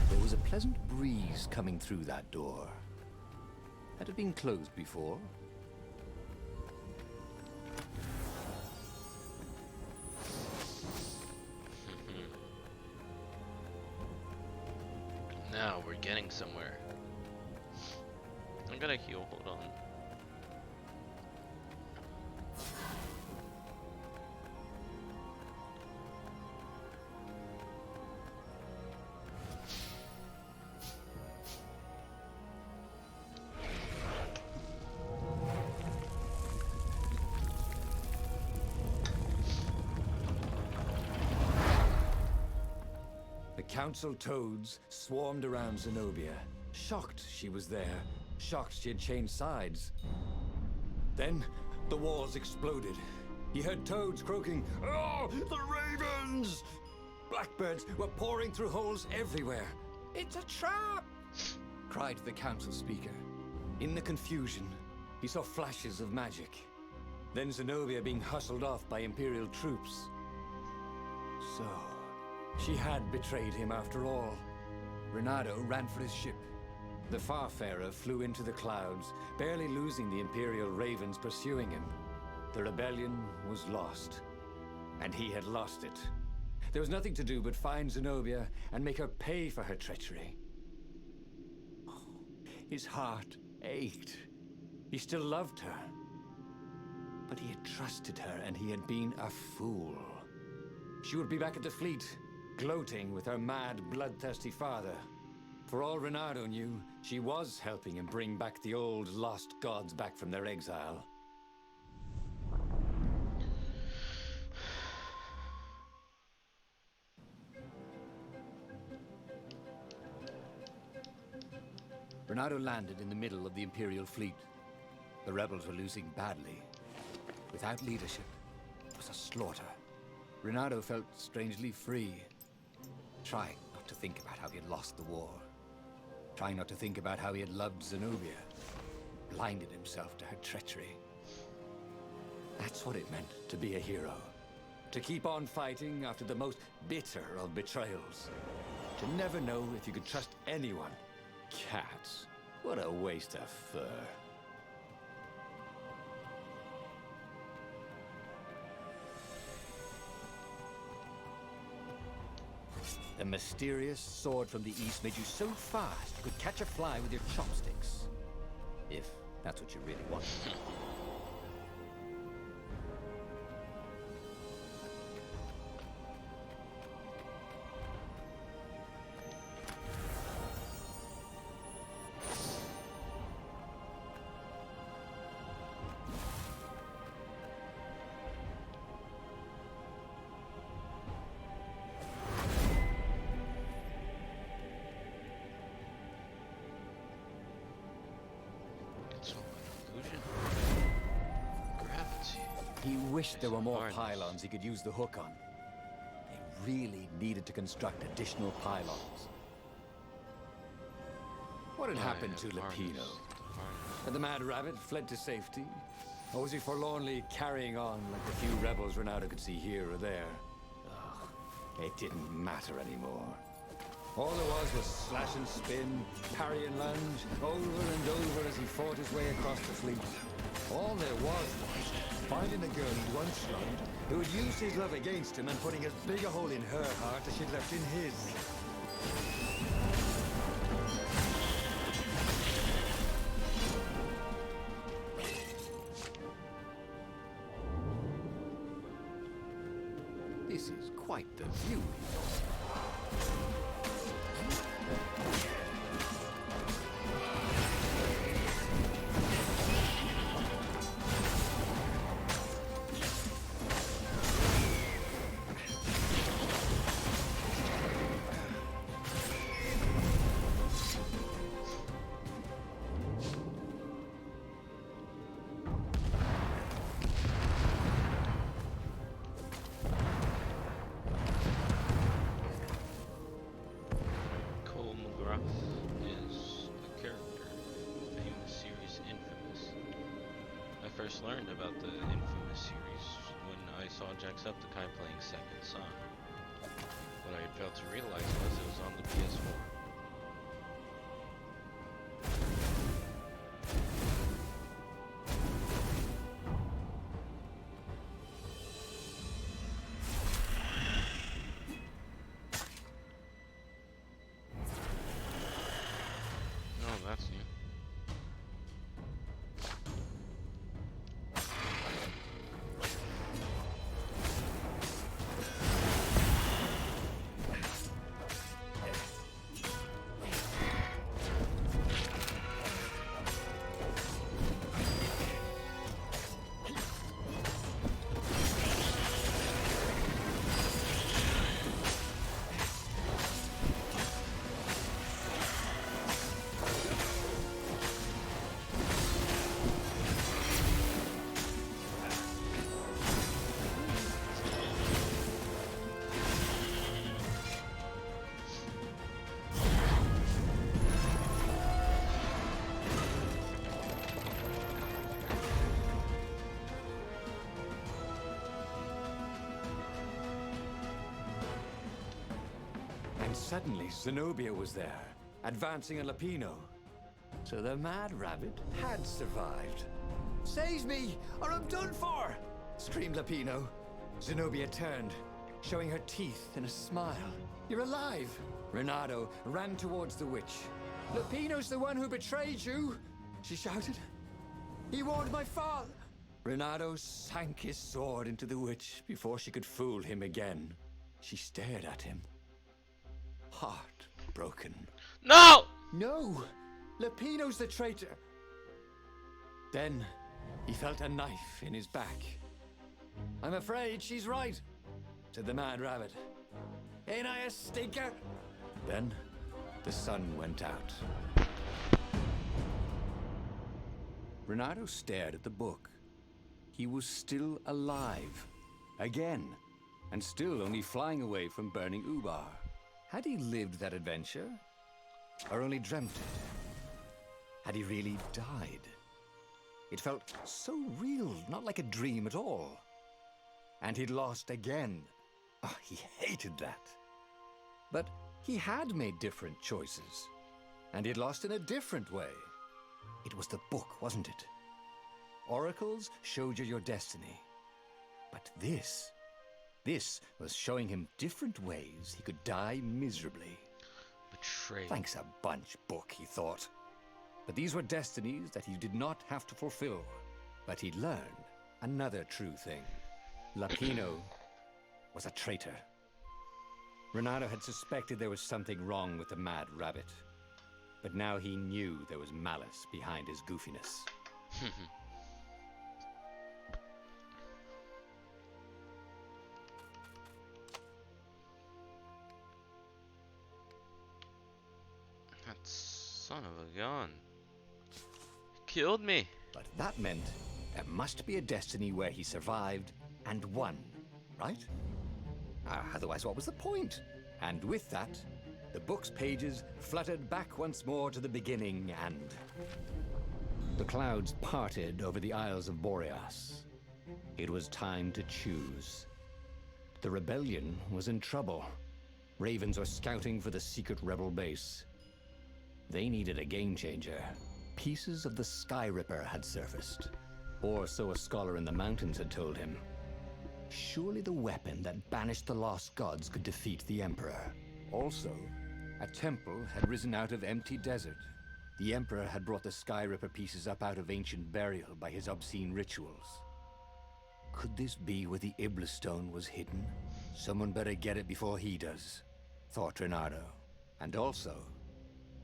C: There was a pleasant breeze coming through that door. Had it been closed before?
B: Now we're getting somewhere. I'm gonna heal, hold on.
C: The council toads swarmed around Zenobia, shocked she was there, shocked she had changed sides. Then the walls exploded. He heard toads croaking, "Oh, the ravens!" Blackbirds were pouring through holes everywhere. "It's a trap!" cried the council speaker. In the confusion, he saw flashes of magic. Then Zenobia being hustled off by Imperial troops. So, she had betrayed him after all. Renato ran for his ship. The Farfarer flew into the clouds, barely losing the Imperial ravens pursuing him. The rebellion was lost, and he had lost it. There was nothing to do but find Zenobia and make her pay for her treachery. His heart ached. He still loved her. But he had trusted her, and he had been a fool. She would be back at the fleet, gloating with her mad, bloodthirsty father. For all Renato knew, she was helping him bring back the old lost gods back from their exile. Renato landed in the middle of the Imperial fleet. The rebels were losing badly. Without leadership, it was a slaughter. Renato felt strangely free, trying not to think about how he had lost the war, trying not to think about how he had loved Zenobia, blinded himself to her treachery. That's what it meant to be a hero. To keep on fighting after the most bitter of betrayals. To never know if you could trust anyone. Cats. What a waste of fur. The mysterious sword from the east made you so fast you could catch a fly with your chopsticks. If that's what you really want.
B: Gravity.
C: He wished there were more
B: Harness.
C: pylons he could use the hook on. They really needed to construct additional pylons. What had happened to Lupino? Had the mad rabbit fled to safety? Or was he forlornly carrying on like the few rebels Renato could see here or there? Ugh, it didn't matter anymore.
D: All there was slash and spin, parry and lunge, over and over as he fought his way across the fleet. All there was finding the girl he'd once loved, who had used his love against him and putting as big a hole in her heart as she'd left in his.
C: This is quite the view.
B: First learned about the infamous series when I saw Jacksepticeye playing Second Son. What I had failed to realize was it was on the PS4. Oh, that's new.
D: Suddenly, Zenobia was there, advancing a Lapino. So the Mad Rabbit had survived. "Save me, or I'm done for!" screamed Lapino. Zenobia turned, showing her teeth in a smile. "You're alive!" Renato ran towards the witch. "Lapino's the one who betrayed you!" she shouted. "He warned my father!" Renato sank his sword into the witch before she could fool him again. She stared at him, heartbroken.
B: No!
D: "No! Lapino's the traitor!" Then he felt a knife in his back. "I'm afraid she's right," said the Mad Rabbit. "Ain't I a stinker?" Then the sun went out.
C: Renato stared at the book. He was still alive. Again. And still only flying away from burning Ubar. Had he lived that adventure? Or only dreamt it? Had he really died? It felt so real, not like a dream at all. And he'd lost again. Oh, he hated that. But he had made different choices. And he'd lost in a different way. It was the book, wasn't it? Oracles showed you your destiny. But this was showing him different ways he could die miserably.
B: Betrayed.
C: Thanks a bunch, book, he thought. But these were destinies that he did not have to fulfill. But he'd learn another true thing. Lapino was a traitor. Renato had suspected there was something wrong with the Mad Rabbit. But now he knew there was malice behind his goofiness.
B: That son of a gun. He killed me.
C: But that meant there must be a destiny where he survived and won, right? Otherwise, what was the point? And with that, the book's pages fluttered back once more to the beginning, and the clouds parted over the Isles of Boreas. It was time to choose. The rebellion was in trouble. Ravens were scouting for the secret rebel base. They needed a game changer. Pieces of the Sky Ripper had surfaced. Or so a scholar in the mountains had told him. Surely the weapon that banished the lost gods could defeat the Emperor. Also, a temple had risen out of empty desert. The Emperor had brought the Sky Ripper pieces up out of ancient burial by his obscene rituals. Could this be where the Iblis stone was hidden? Someone better get it before he does, thought Renato. And also,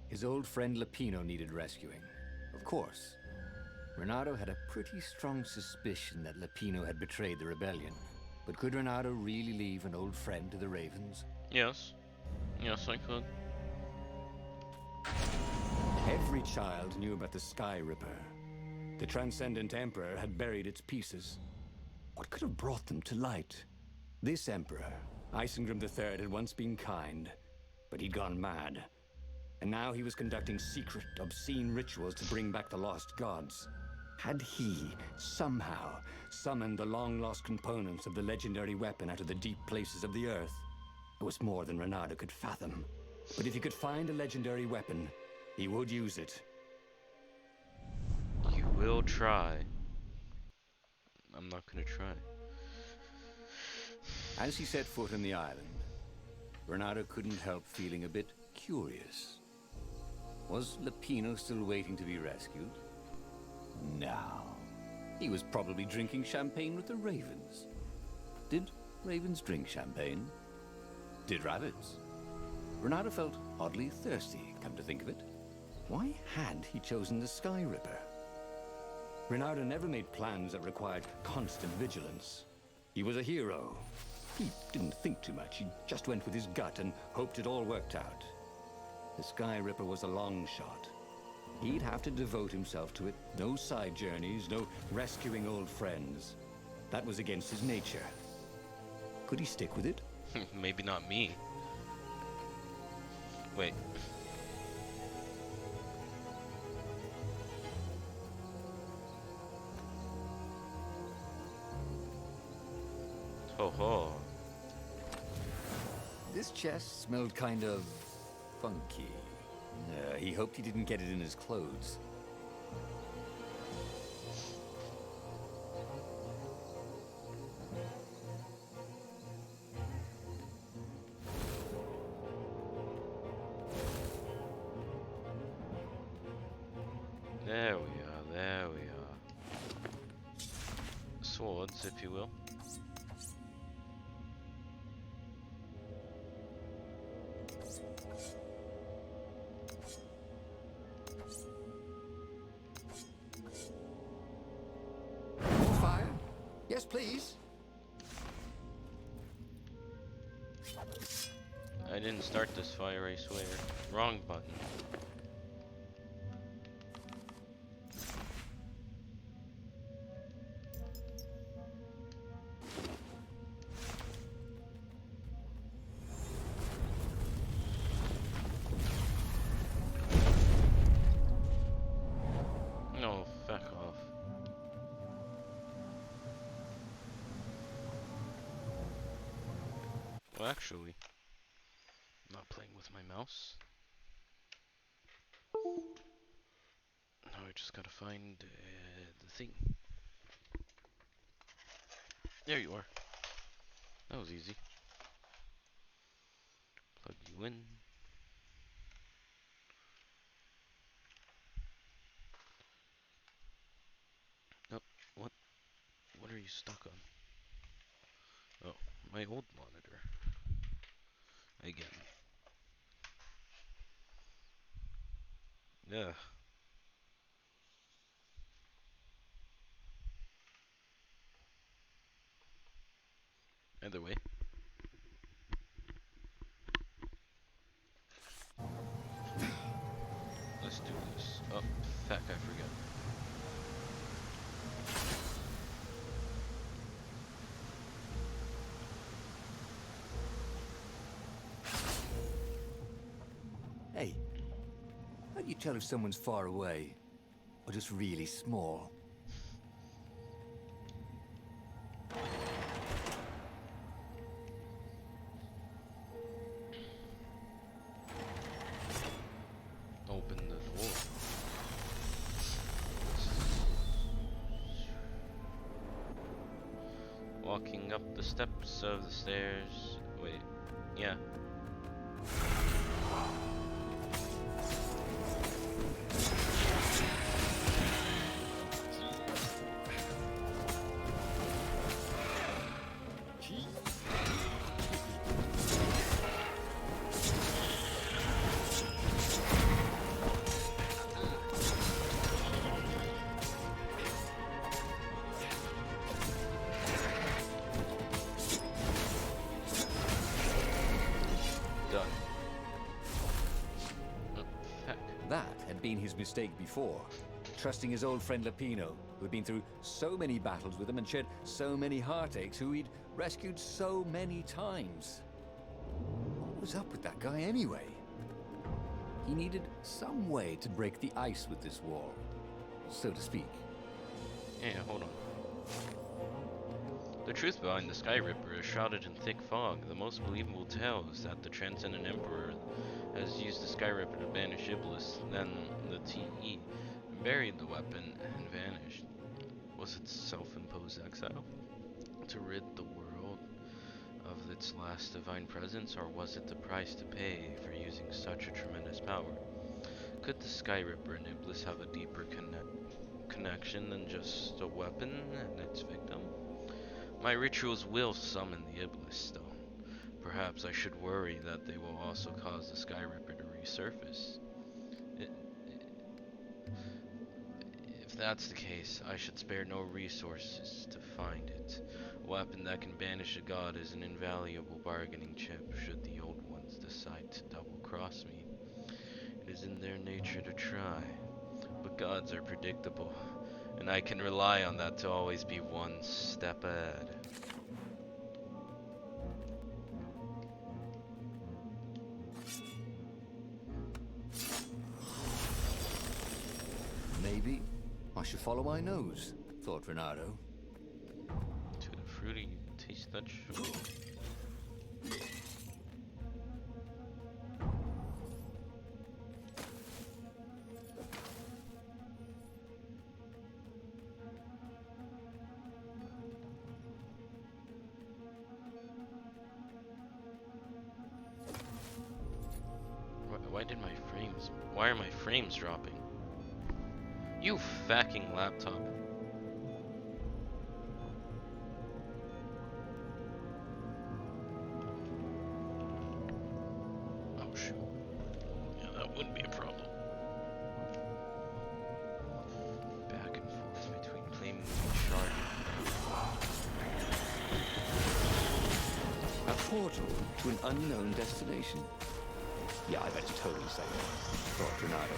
C: his old friend Lapino needed rescuing. Of course, Renato had a pretty strong suspicion that Lapino had betrayed the rebellion. But could Renato really leave an old friend to the Ravens?
B: Yes. Yes, I could.
C: Every child knew about the Sky Ripper. The Transcendent Emperor had buried its pieces. What could have brought them to light? This Emperor, Isengrim III, had once been kind, but he'd gone mad. And now he was conducting secret, obscene rituals to bring back the lost gods. Had he, somehow, summoned the long-lost components of the legendary weapon out of the deep places of the earth? It was more than Renato could fathom. But if he could find a legendary weapon, he would use it.
B: You will try. I'm not gonna try.
C: As he set foot on the island, Renato couldn't help feeling a bit curious. Was Lapino still waiting to be rescued? No. He was probably drinking champagne with the ravens. Did ravens drink champagne? Did rabbits? Renato felt oddly thirsty, come to think of it. Why had he chosen the Sky Ripper? Renato never made plans that required constant vigilance. He was a hero. He didn't think too much. He just went with his gut and hoped it all worked out. The Sky Ripper was a long shot. He'd have to devote himself to it. No side journeys, no rescuing old friends. That was against his nature. Could he stick with it?
B: Maybe not me. Wait. Ho ho.
C: This chest smelled kind of funky. He hoped he didn't get it in his clothes.
B: There we are, there we are. Swords, if you will.
D: Fire? Yes, please.
B: I didn't start this fire, I swear. Wrong button. No, fuck off. Well, actually, I'm not playing with my mouse. Now I just gotta find the thing. There you are. That was easy. Plug you in. Oh, what? What are you stuck on? Oh, my old monitor. Again. Yeah. Either way. Let's do this. Oh, fuck, I forgot.
C: Hey, how do you tell if someone's far away or just really small?
B: walking up the steps of the stairs. Wait, yeah. Done. Oh, heck.
C: That had been his mistake before, trusting his old friend Lapino, who had been through so many battles with him and shed so many heartaches, who he'd rescued so many times. What was up with that guy anyway? He needed some way to break the ice with this wall, so to speak.
B: Yeah, hold on. The truth behind the Sky Ripper is shrouded in thick fog. The most believable tale is that the Transcendent Emperor has used the Sky Ripper to banish Iblis, then the TE buried the weapon and vanished. Was it self-imposed exile to rid the world of its last divine presence, or was it the price to pay for using such a tremendous power? Could the Sky Ripper and Iblis have a deeper connection than just a weapon and its victim? My rituals will summon the Iblis, though. Perhaps I should worry that they will also cause the Sky Ripper to resurface. If that's the case, I should spare no resources to find it. A weapon that can banish a god is an invaluable bargaining chip should the old ones decide to double-cross me. It is in their nature to try, but gods are predictable, and I can rely on that to always be one step ahead.
C: Maybe I should follow my nose, thought Renato.
B: To the fruity taste that sugar. Why are my frames dropping? You fucking laptop. Oh shoot. Yeah, that wouldn't be a problem. Back and forth between claiming and charging.
C: A portal to an unknown destination. Yeah, I better totally say that, thought Renato.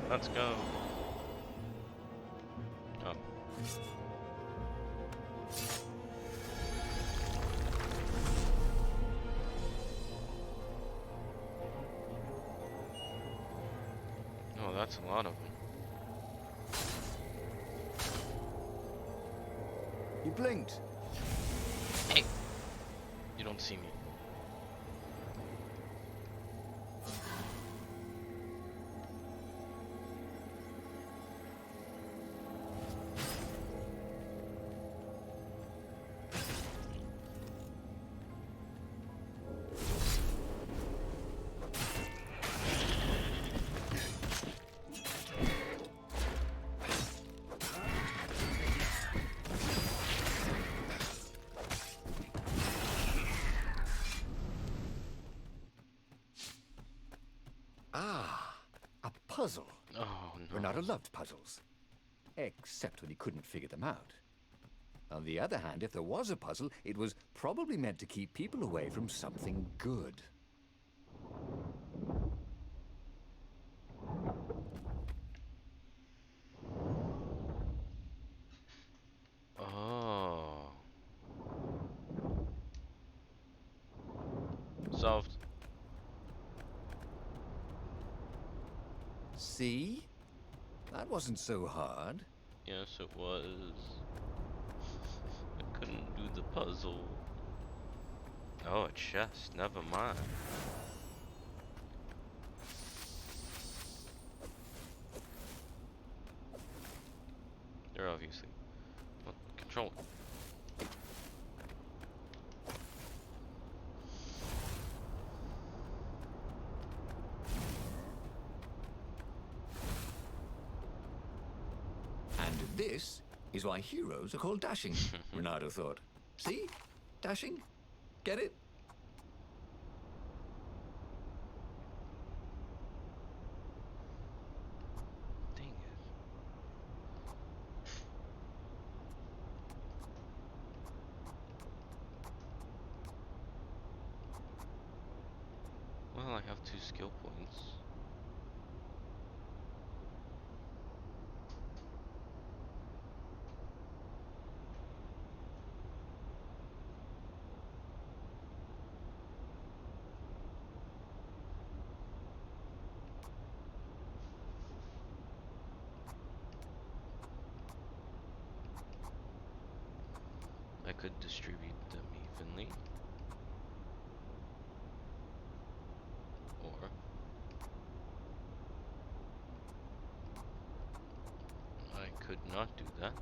B: Let's go. Oh. Oh, that's a lot of them.
C: You blinked.
B: Hey! You don't see me.
C: Ah, a puzzle.
B: Oh, no.
C: Renato loved puzzles, except when he couldn't figure them out. On the other hand, if there was a puzzle, it was probably meant to keep people away from something good.
B: Oh. Solved.
C: See?
D: That wasn't so hard.
B: Yes, it was. I couldn't do the puzzle. Oh, a chest. Never mind. They're obviously. Well, control.
D: And this is why heroes are called dashing, Renato thought. See? Dashing? Get it?
B: Dang it. Well, I have 2 skill points. I could distribute them evenly. Or I could not do that.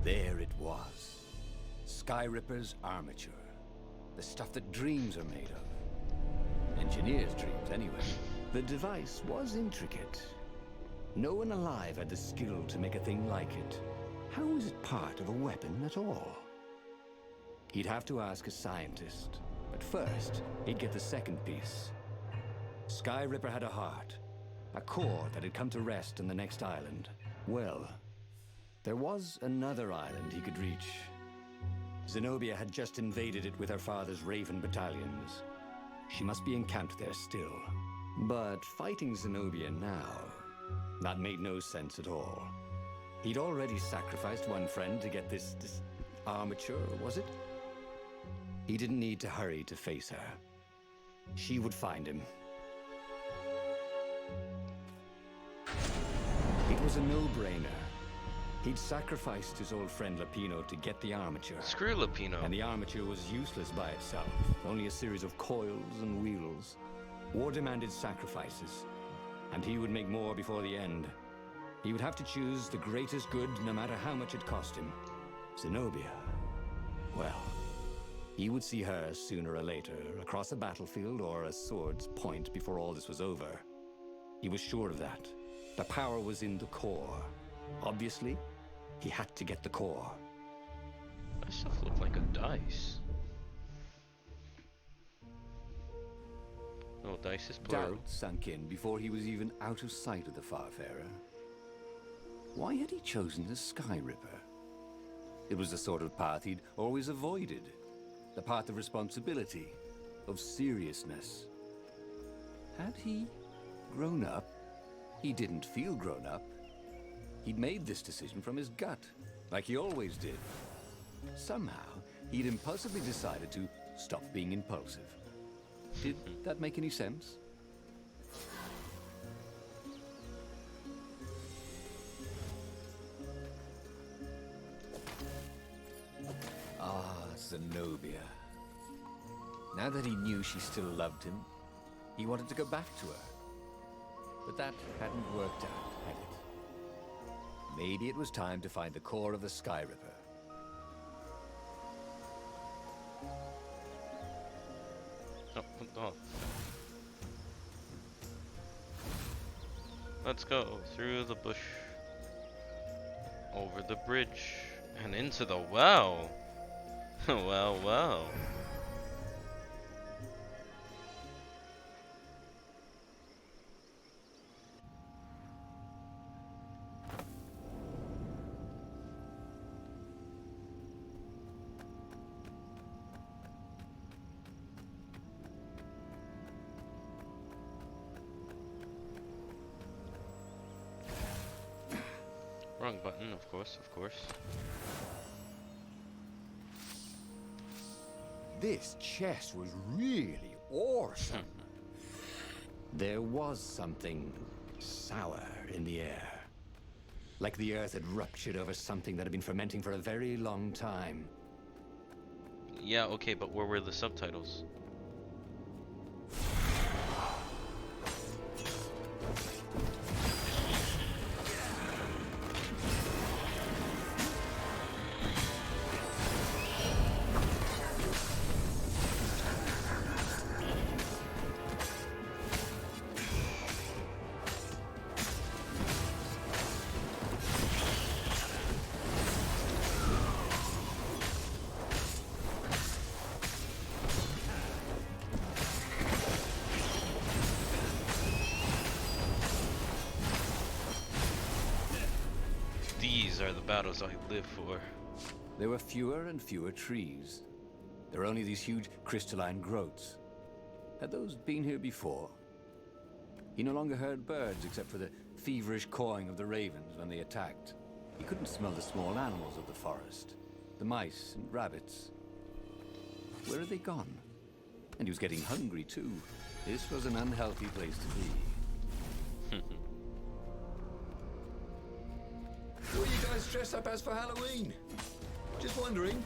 C: There it was. Skyripper's armature. The stuff that dreams are made of. Engineers' dreams, anyway. The device was intricate. No one alive had the skill to make a thing like it. How is it part of a weapon at all? He'd have to ask a scientist. But first, he'd get the second piece. Skyripper had a heart. A core that had come to rest on the next island. Well, there was another island he could reach. Zenobia had just invaded it with her father's Raven battalions. She must be encamped there still. But fighting Zenobia now, that made no sense at all. He'd already sacrificed one friend to get this armature, was it? He didn't need to hurry to face her. She would find him. It was a no-brainer. He'd sacrificed his old friend Lapino to get the armature.
B: Screw Lapino.
C: And the armature was useless by itself, only a series of coils and wheels. War demanded sacrifices, and he would make more before the end. He would have to choose the greatest good no matter how much it cost him. Zenobia. Well, he would see her sooner or later, across a battlefield or a sword's point before all this was over. He was sure of that. The power was in the core. Obviously, he had to get the core.
B: That stuff looked like a dice. No, dice is plural.
C: Doubt sunk in before he was even out of sight of the Farfarer. Why had he chosen the Skyripper? It was the sort of path he'd always avoided. The path of responsibility, of seriousness. Had he grown up? He didn't feel grown up. He'd made this decision from his gut, like he always did. Somehow, he'd impulsively decided to stop being impulsive. Did that make any sense? Ah, Zenobia. Now that he knew she still loved him, he wanted to go back to her. But that hadn't worked out, had it? Maybe it was time to find the core of the Skyripper.
B: Oh. Let's go through the bush, over the bridge, and into the well. Well, well. Wrong button, of course, of course.
C: This chest was really awesome. There was something sour in the air. Like the earth had ruptured over something that had been fermenting for a very long time.
B: Yeah, okay, but where were the subtitles? These are the battles I live for.
C: There were fewer and fewer trees. There were only these huge crystalline growths. Had those been here before? He no longer heard birds except for the feverish cawing of the ravens when they attacked. He couldn't smell the small animals of the forest. The mice and rabbits. Where had they gone? And he was getting hungry too. This was an unhealthy place to be.
D: What are you guys dressed up as for Halloween? Just wondering.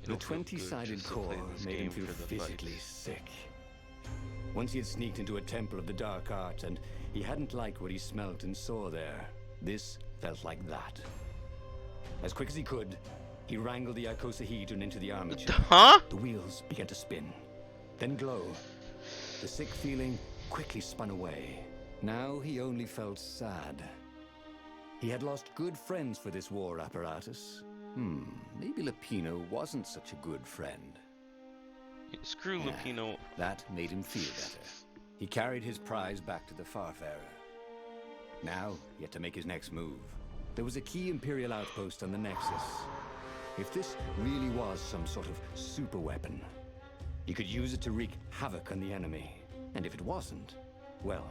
C: The
B: It'll feel good
C: 20-sided
B: just to
C: core
B: play this
C: made him
B: game
C: feel
B: for the
C: physically
B: fights.
C: sick. Once he had sneaked into a temple of the dark arts, and he hadn't liked what he smelt and saw there. This felt like that. As quick as he could, he wrangled the icosahedron into the armature.
B: Huh?
C: The wheels began to spin, then glow. The sick feeling quickly spun away. Now he only felt sad. He had lost good friends for this war apparatus. Maybe Lapino wasn't such a good friend.
B: Screw Lupino.
C: That made him feel better. He carried his prize back to the Farfarer. Now, he had to make his next move. There was a key Imperial outpost on the Nexus. If this really was some sort of super weapon, he could use it to wreak havoc on the enemy. And if it wasn't, well,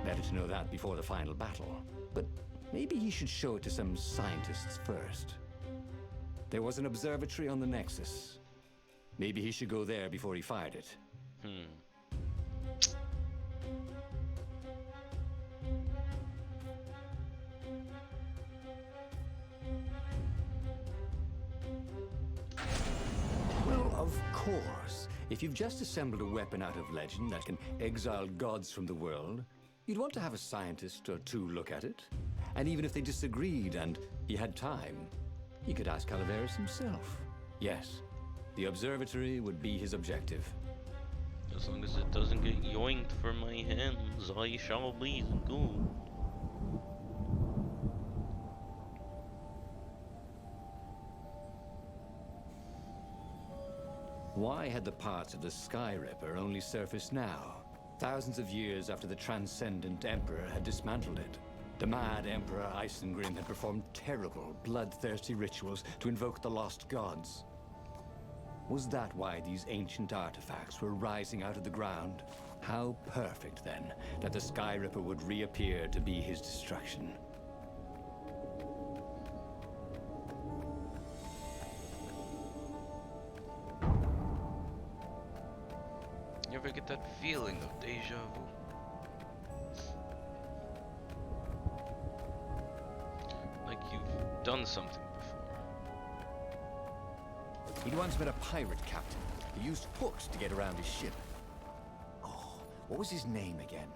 C: better to know that before the final battle. But maybe he should show it to some scientists first. There was an observatory on the Nexus. Maybe he should go there before he fired it. Well, of course. If you've just assembled a weapon out of legend that can exile gods from the world, you'd want to have a scientist or two look at it. And even if they disagreed and he had time, he could ask Calaveras himself. Yes, the observatory would be his objective.
B: As long as it doesn't get yoinked from my hands, I shall be good.
C: Why had the parts of the Sky Ripper only surfaced now, thousands of years after the Transcendent Emperor had dismantled it? The mad Emperor Isengrim had performed terrible, bloodthirsty rituals to invoke the lost gods. Was that why these ancient artifacts were rising out of the ground? How perfect, then, that the Sky Ripper would reappear to be his destruction.
B: You ever get that feeling of deja vu? Like you've done something before.
C: He'd once met a pirate captain who used hooks to get around his ship. Oh, what was his name again?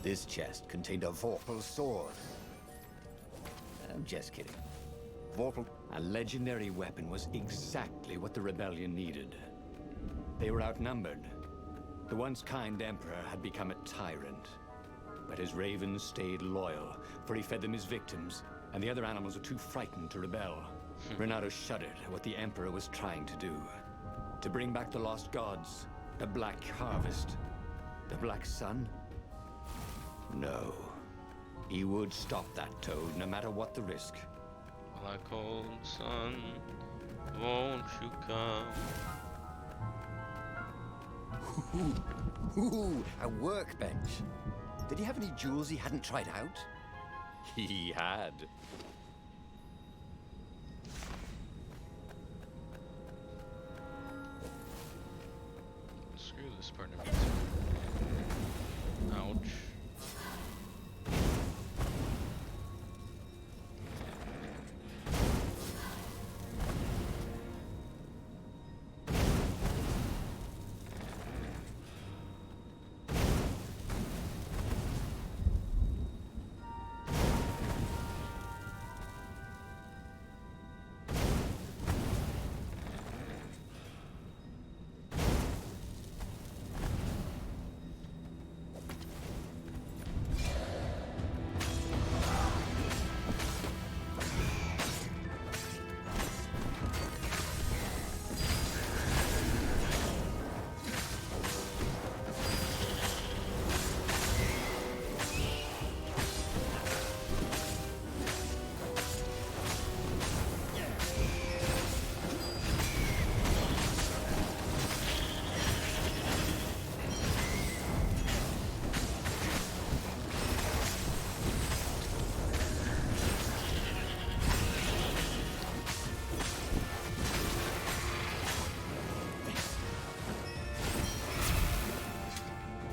C: This chest contained a Vorpal sword. I'm just kidding. Vorpal, a legendary weapon, was exactly what the rebellion needed. They were outnumbered. The once kind emperor had become a tyrant. But his ravens stayed loyal, for he fed them his victims, and the other animals were too frightened to rebel. Renato shuddered at what the emperor was trying to do. To bring back the lost gods, the Black Harvest, the Black Sun? No. He would stop that, Toad, no matter what the risk.
B: Black cold sun, won't you come?
C: Ooh, a workbench. Did he have any jewels he hadn't tried out? He had.
B: Screw this partner. Ouch.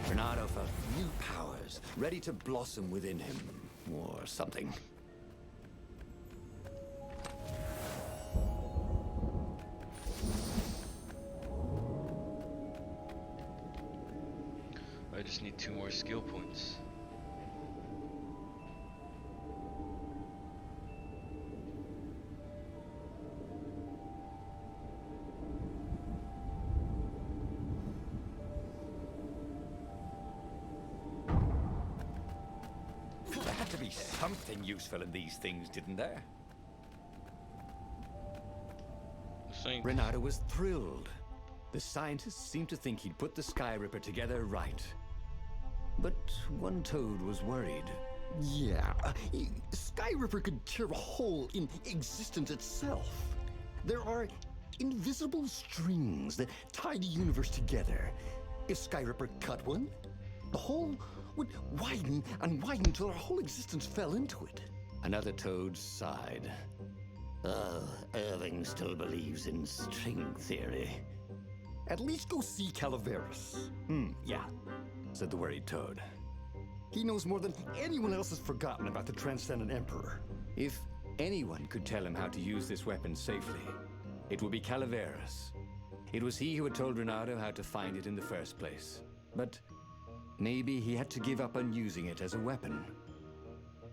C: Renato felt new powers ready to blossom within him, or something.
B: I just need 2 more skill points.
C: There had to be something useful in these things, didn't there? Renato was thrilled. The scientists seemed to think he'd put the Sky Ripper together right. But one Toad was worried.
F: Yeah, Sky Ripper could tear a hole in existence itself. There are invisible strings that tie the universe together. If Sky Ripper cut one, the hole would widen and widen until our whole existence fell into it.
C: Another Toad sighed. Irving still believes in string theory.
F: At least go see Calaveras.
C: Yeah, said the worried Toad.
F: He knows more than anyone else has forgotten about the Transcendent Emperor.
C: If anyone could tell him how to use this weapon safely, it would be Calaveras. It was he who had told Renato how to find it in the first place. But maybe he had to give up on using it as a weapon.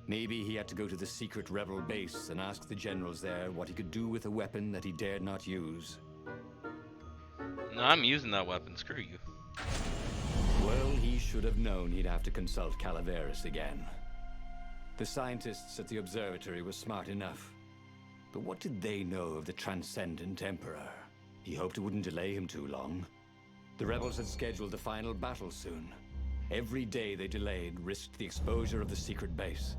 C: Maybe he had to go to the secret rebel base and ask the generals there what he could do with a weapon that he dared not use.
B: No, I'm using that weapon. Screw you.
C: Well, he should have known he'd have to consult Calaveras again. The scientists at the observatory were smart enough. But what did they know of the Transcendent Emperor? He hoped it wouldn't delay him too long. The rebels had scheduled the final battle soon. Every day they delayed risked the exposure of the secret base.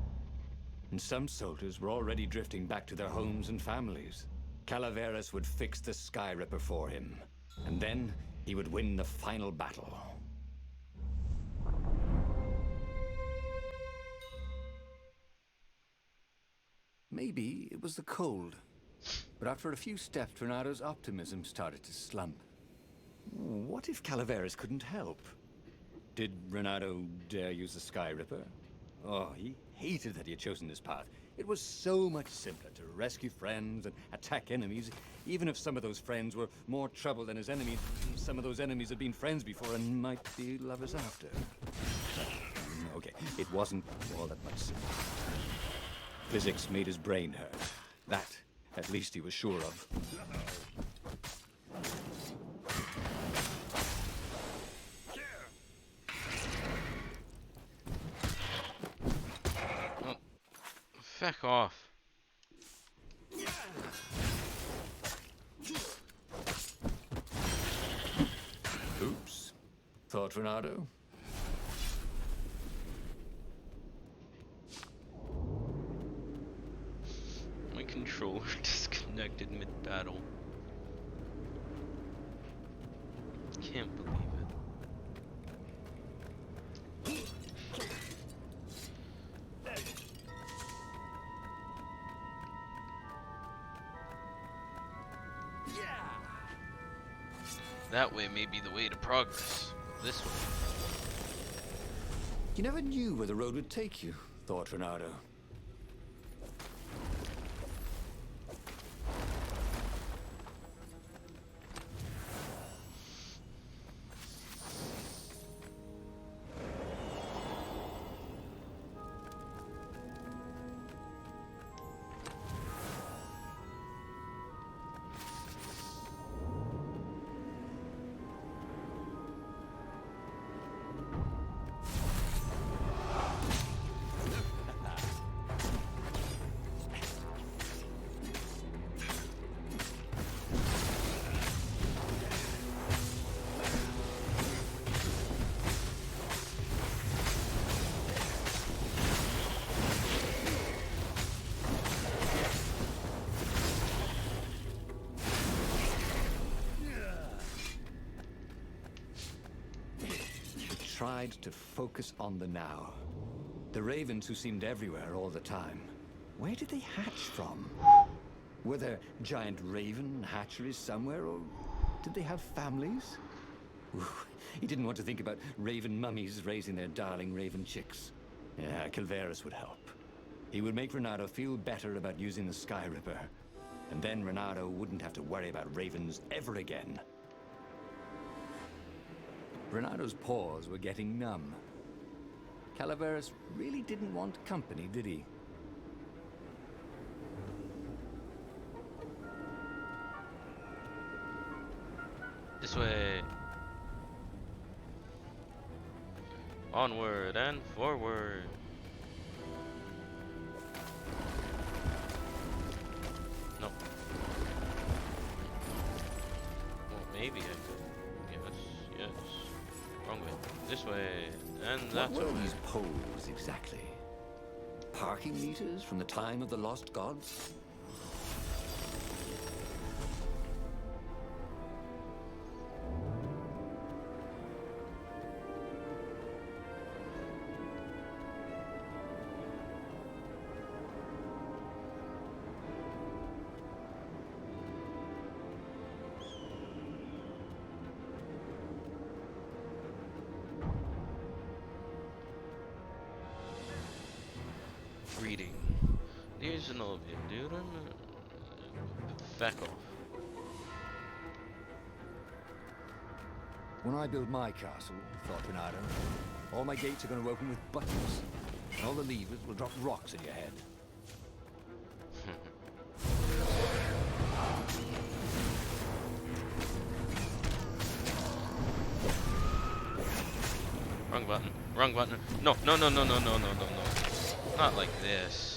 C: And some soldiers were already drifting back to their homes and families. Calaveras would fix the Sky Ripper for him. And then he would win the final battle. Maybe it was the cold. But after a few steps, Renato's optimism started to slump. What if Calaveras couldn't help? Did Renato dare use the Sky Ripper? Oh, he hated that he had chosen this path. It was so much simpler to rescue friends and attack enemies, even if some of those friends were more trouble than his enemies. Some of those enemies had been friends before and might be lovers after. Okay, it wasn't all that much simpler. Physics made his brain hurt. That, at least, he was sure of.
B: Oh, feck off.
D: Oops. Thought, Renato?
B: My controller disconnected mid-battle. Can't believe it. That way may be the way to progress. This way.
D: You never knew where the road would take you, thought Renato. Tried to focus on the now. The ravens who seemed everywhere all the time. Where did they hatch from? Were there giant raven hatcheries somewhere, or did they have families? Ooh, he didn't want to think about raven mummies raising their darling raven chicks. Yeah, Calvaris would help. He would make Renato feel better about using the Sky Ripper. And then Renato wouldn't have to worry about ravens ever again. Renato's paws were getting numb. Calaveras really didn't want company, did he?
B: This way. Onward and forward. Nope. Well, maybe I could. Yes. Wrong way. This way. And that
D: What were
B: way.
D: these poles exactly? Parking meters from the time of the lost gods?
B: Reading. Here's an old dude. Feck off.
C: When I build my castle, thought Renato, all my gates are going to open with buttons, and all the levers will drop rocks in your head.
B: Wrong button. Wrong button. No, no, no, no, no, no, no, no, no. Not like this.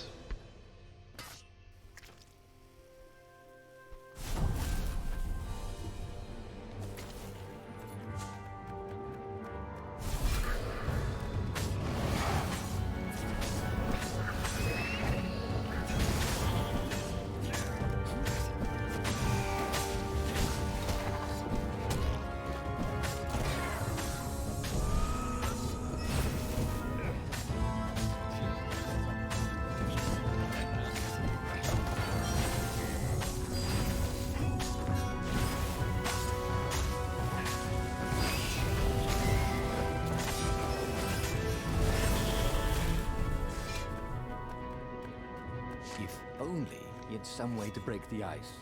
C: If only he had some way to break the ice.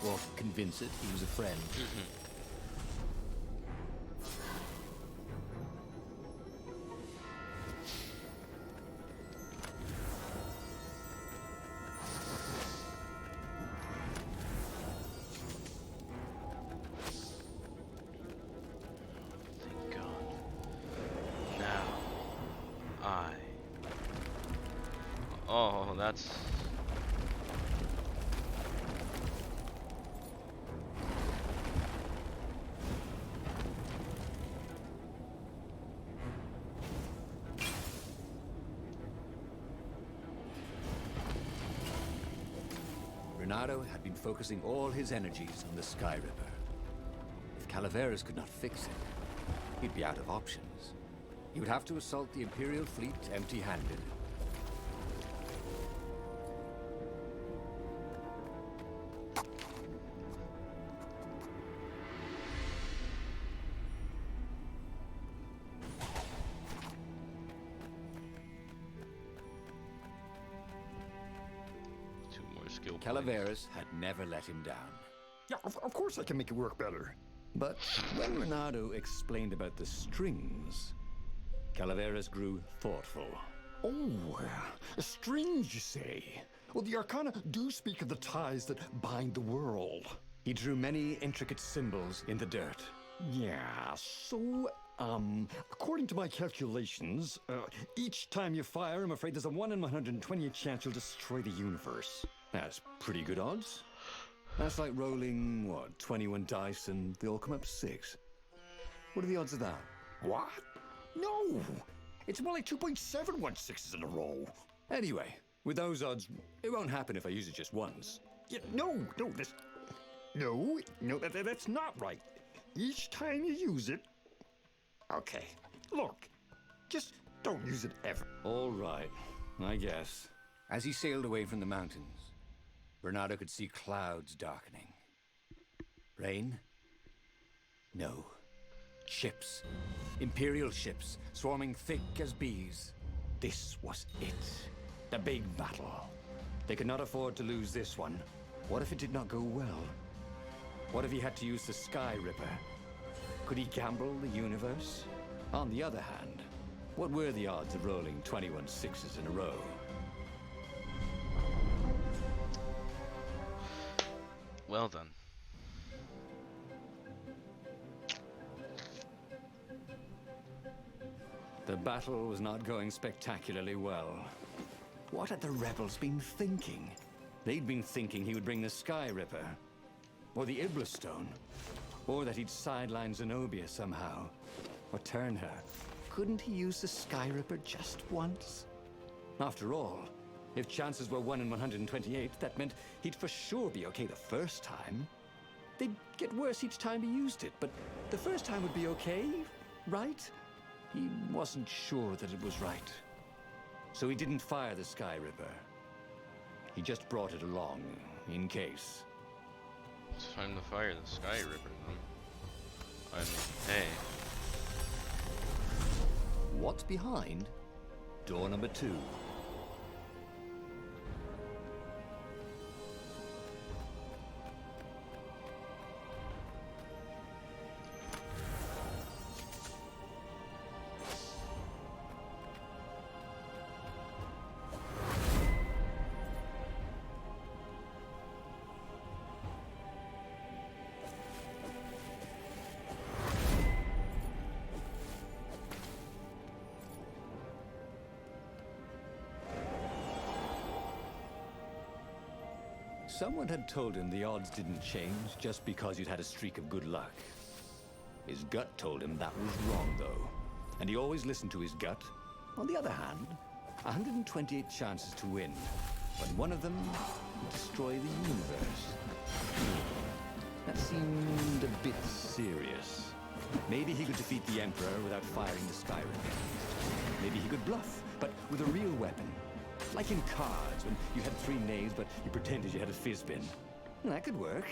C: Or convince it he was a friend.
B: that's...
C: Renato had been focusing all his energies on the Sky Ripper. If Calaveras could not fix it, he'd be out of options. He would have to assault the Imperial fleet empty-handed.
B: Two more skill points.
C: Calaveras had never let him down.
F: Yeah, of course I can make it work better.
C: But when Renato explained about the strings, Calaveras grew thoughtful.
F: Oh, strings, you say? Well, the Arcana do speak of the ties that bind the world.
C: He drew many intricate symbols in the dirt.
F: Yeah, so, according to my calculations, each time you fire, I'm afraid there's a 1 in 128 chance you'll destroy the universe.
C: That's pretty good odds. That's like rolling, what, 21 dice and they all come up 6. What are the odds of that?
F: What? No! It's more like 2.716s in a row.
C: Anyway, with those odds, it won't happen if I use it just once.
F: Yeah, no, that's not right. Each time you use it... Okay, look, just don't use it ever.
C: All right, I guess. As he sailed away from the mountains, Renato could see clouds darkening. Rain? No. Ships. Imperial ships, swarming thick as bees. This was it. The big battle. They could not afford to lose this one. What if it did not go well? What if he had to use the Sky Ripper? Could he gamble the universe? On the other hand, what were the odds of rolling 21 sixes in a row?
B: Well then.
C: The battle was not going spectacularly well. What had the rebels been thinking? They'd been thinking he would bring the Sky Ripper, or the Iblis Stone, or that he'd sideline Zenobia somehow, or turn her. Couldn't he use the Sky Ripper just once? After all, if chances were 1 in 128, that meant he'd for sure be okay the first time. They'd get worse each time he used it, but the first time would be okay, right? He wasn't sure that it was right. So he didn't fire the Sky Ripper. He just brought it along, in case.
B: It's time to fire the Sky Ripper then. I mean, hey.
C: What's behind door number 2? Someone had told him the odds didn't change just because you'd had a streak of good luck. His gut told him that was wrong, though. And he always listened to his gut. On the other hand, 128 chances to win, but one of them would destroy the universe. That seemed a bit serious. Maybe he could defeat the Emperor without firing the Sky Ripper. Maybe he could bluff, but with a real weapon. Like in cards, when you had 3 knaves, but you pretended you had a fizbin. That could work.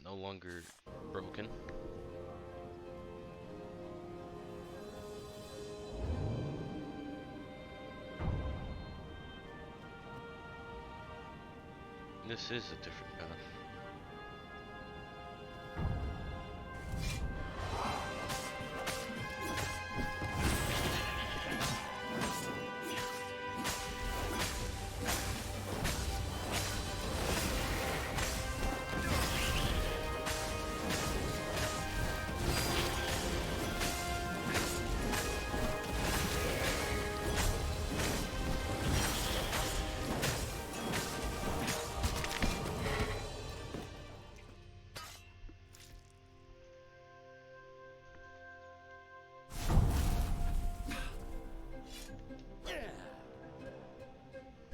B: no longer broken. This is a different path.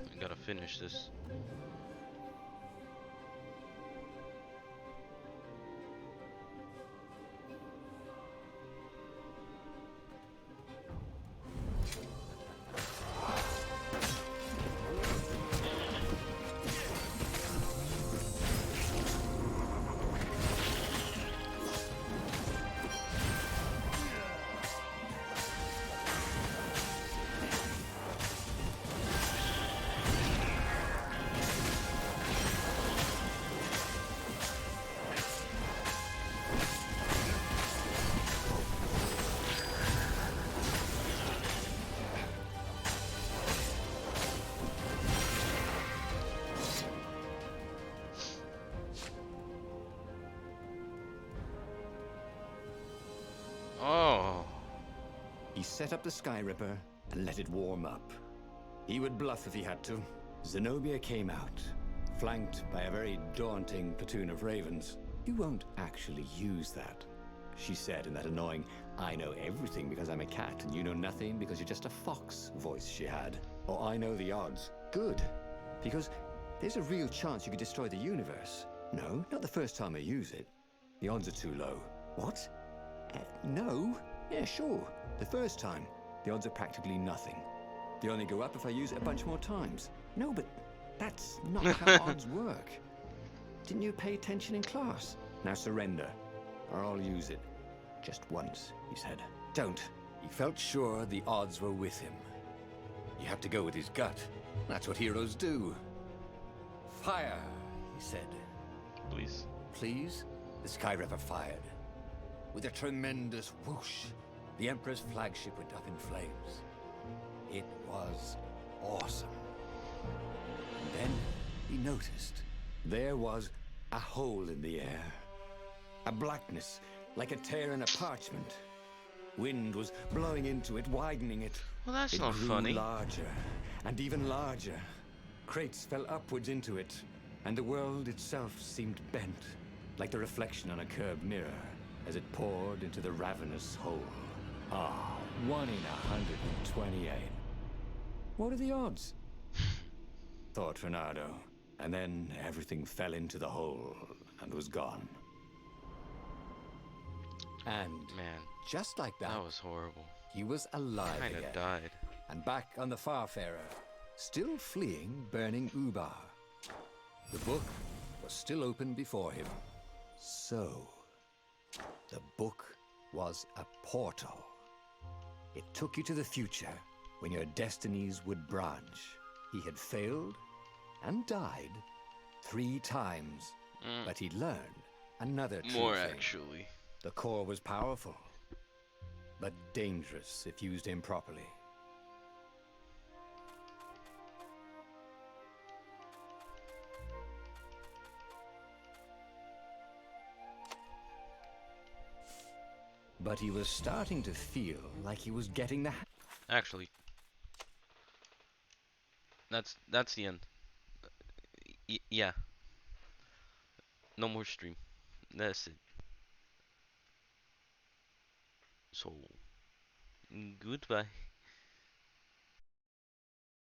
B: I gotta finish this. Oh,
D: He set up the Sky Ripper and let it warm up. He would bluff if he had to. Zenobia came out, flanked by a very daunting platoon of ravens. You won't actually use that, she said in that annoying, I know everything because I'm a cat and you know nothing because you're just a fox voice she had. Or I know the odds. Good, because there's a real chance you could destroy the universe. No, not the first time I use it. The odds are too low. What? No? Yeah, sure. The first time, the odds are practically nothing. They only go up if I use it a bunch more times. No, but that's not how odds work. Didn't you pay attention in class? Now surrender, or I'll use it. Just once, he said. Don't.
C: He felt sure the odds were with him. He had to go with his gut. That's what heroes do. Fire, he said.
B: please.
C: Please? The Sky Ripper fired. With a tremendous whoosh, the Emperor's flagship went up in flames. It was awesome. And then he noticed there was a hole in the air. A blackness, like a tear in a parchment. Wind was blowing into it, widening it.
B: Well, that's
C: It
B: not
C: grew
B: funny.
C: larger, and even larger. Crates fell upwards into it, and the world itself seemed bent, like the reflection on a curved mirror, as it poured into the ravenous hole. Ah, 1 in 128. What are the odds? Thought Fernando. And then everything fell into the hole and was gone. And
B: Man,
C: just like that,
B: that was horrible.
C: he was alive
B: Kinda
C: again.
B: died.
C: And back on the Farfarer, still fleeing burning Ubar. The book was still open before him. So, the book was a portal. It took you to the future, when your destinies would branch. He had failed and died 3 times, but he'd learned another true
B: More,
C: thing.
B: actually.
C: The core was powerful, but dangerous if used improperly. But he was starting to feel like he was getting the
B: Actually, that's the end. Yeah. No more stream. That's it. So, goodbye.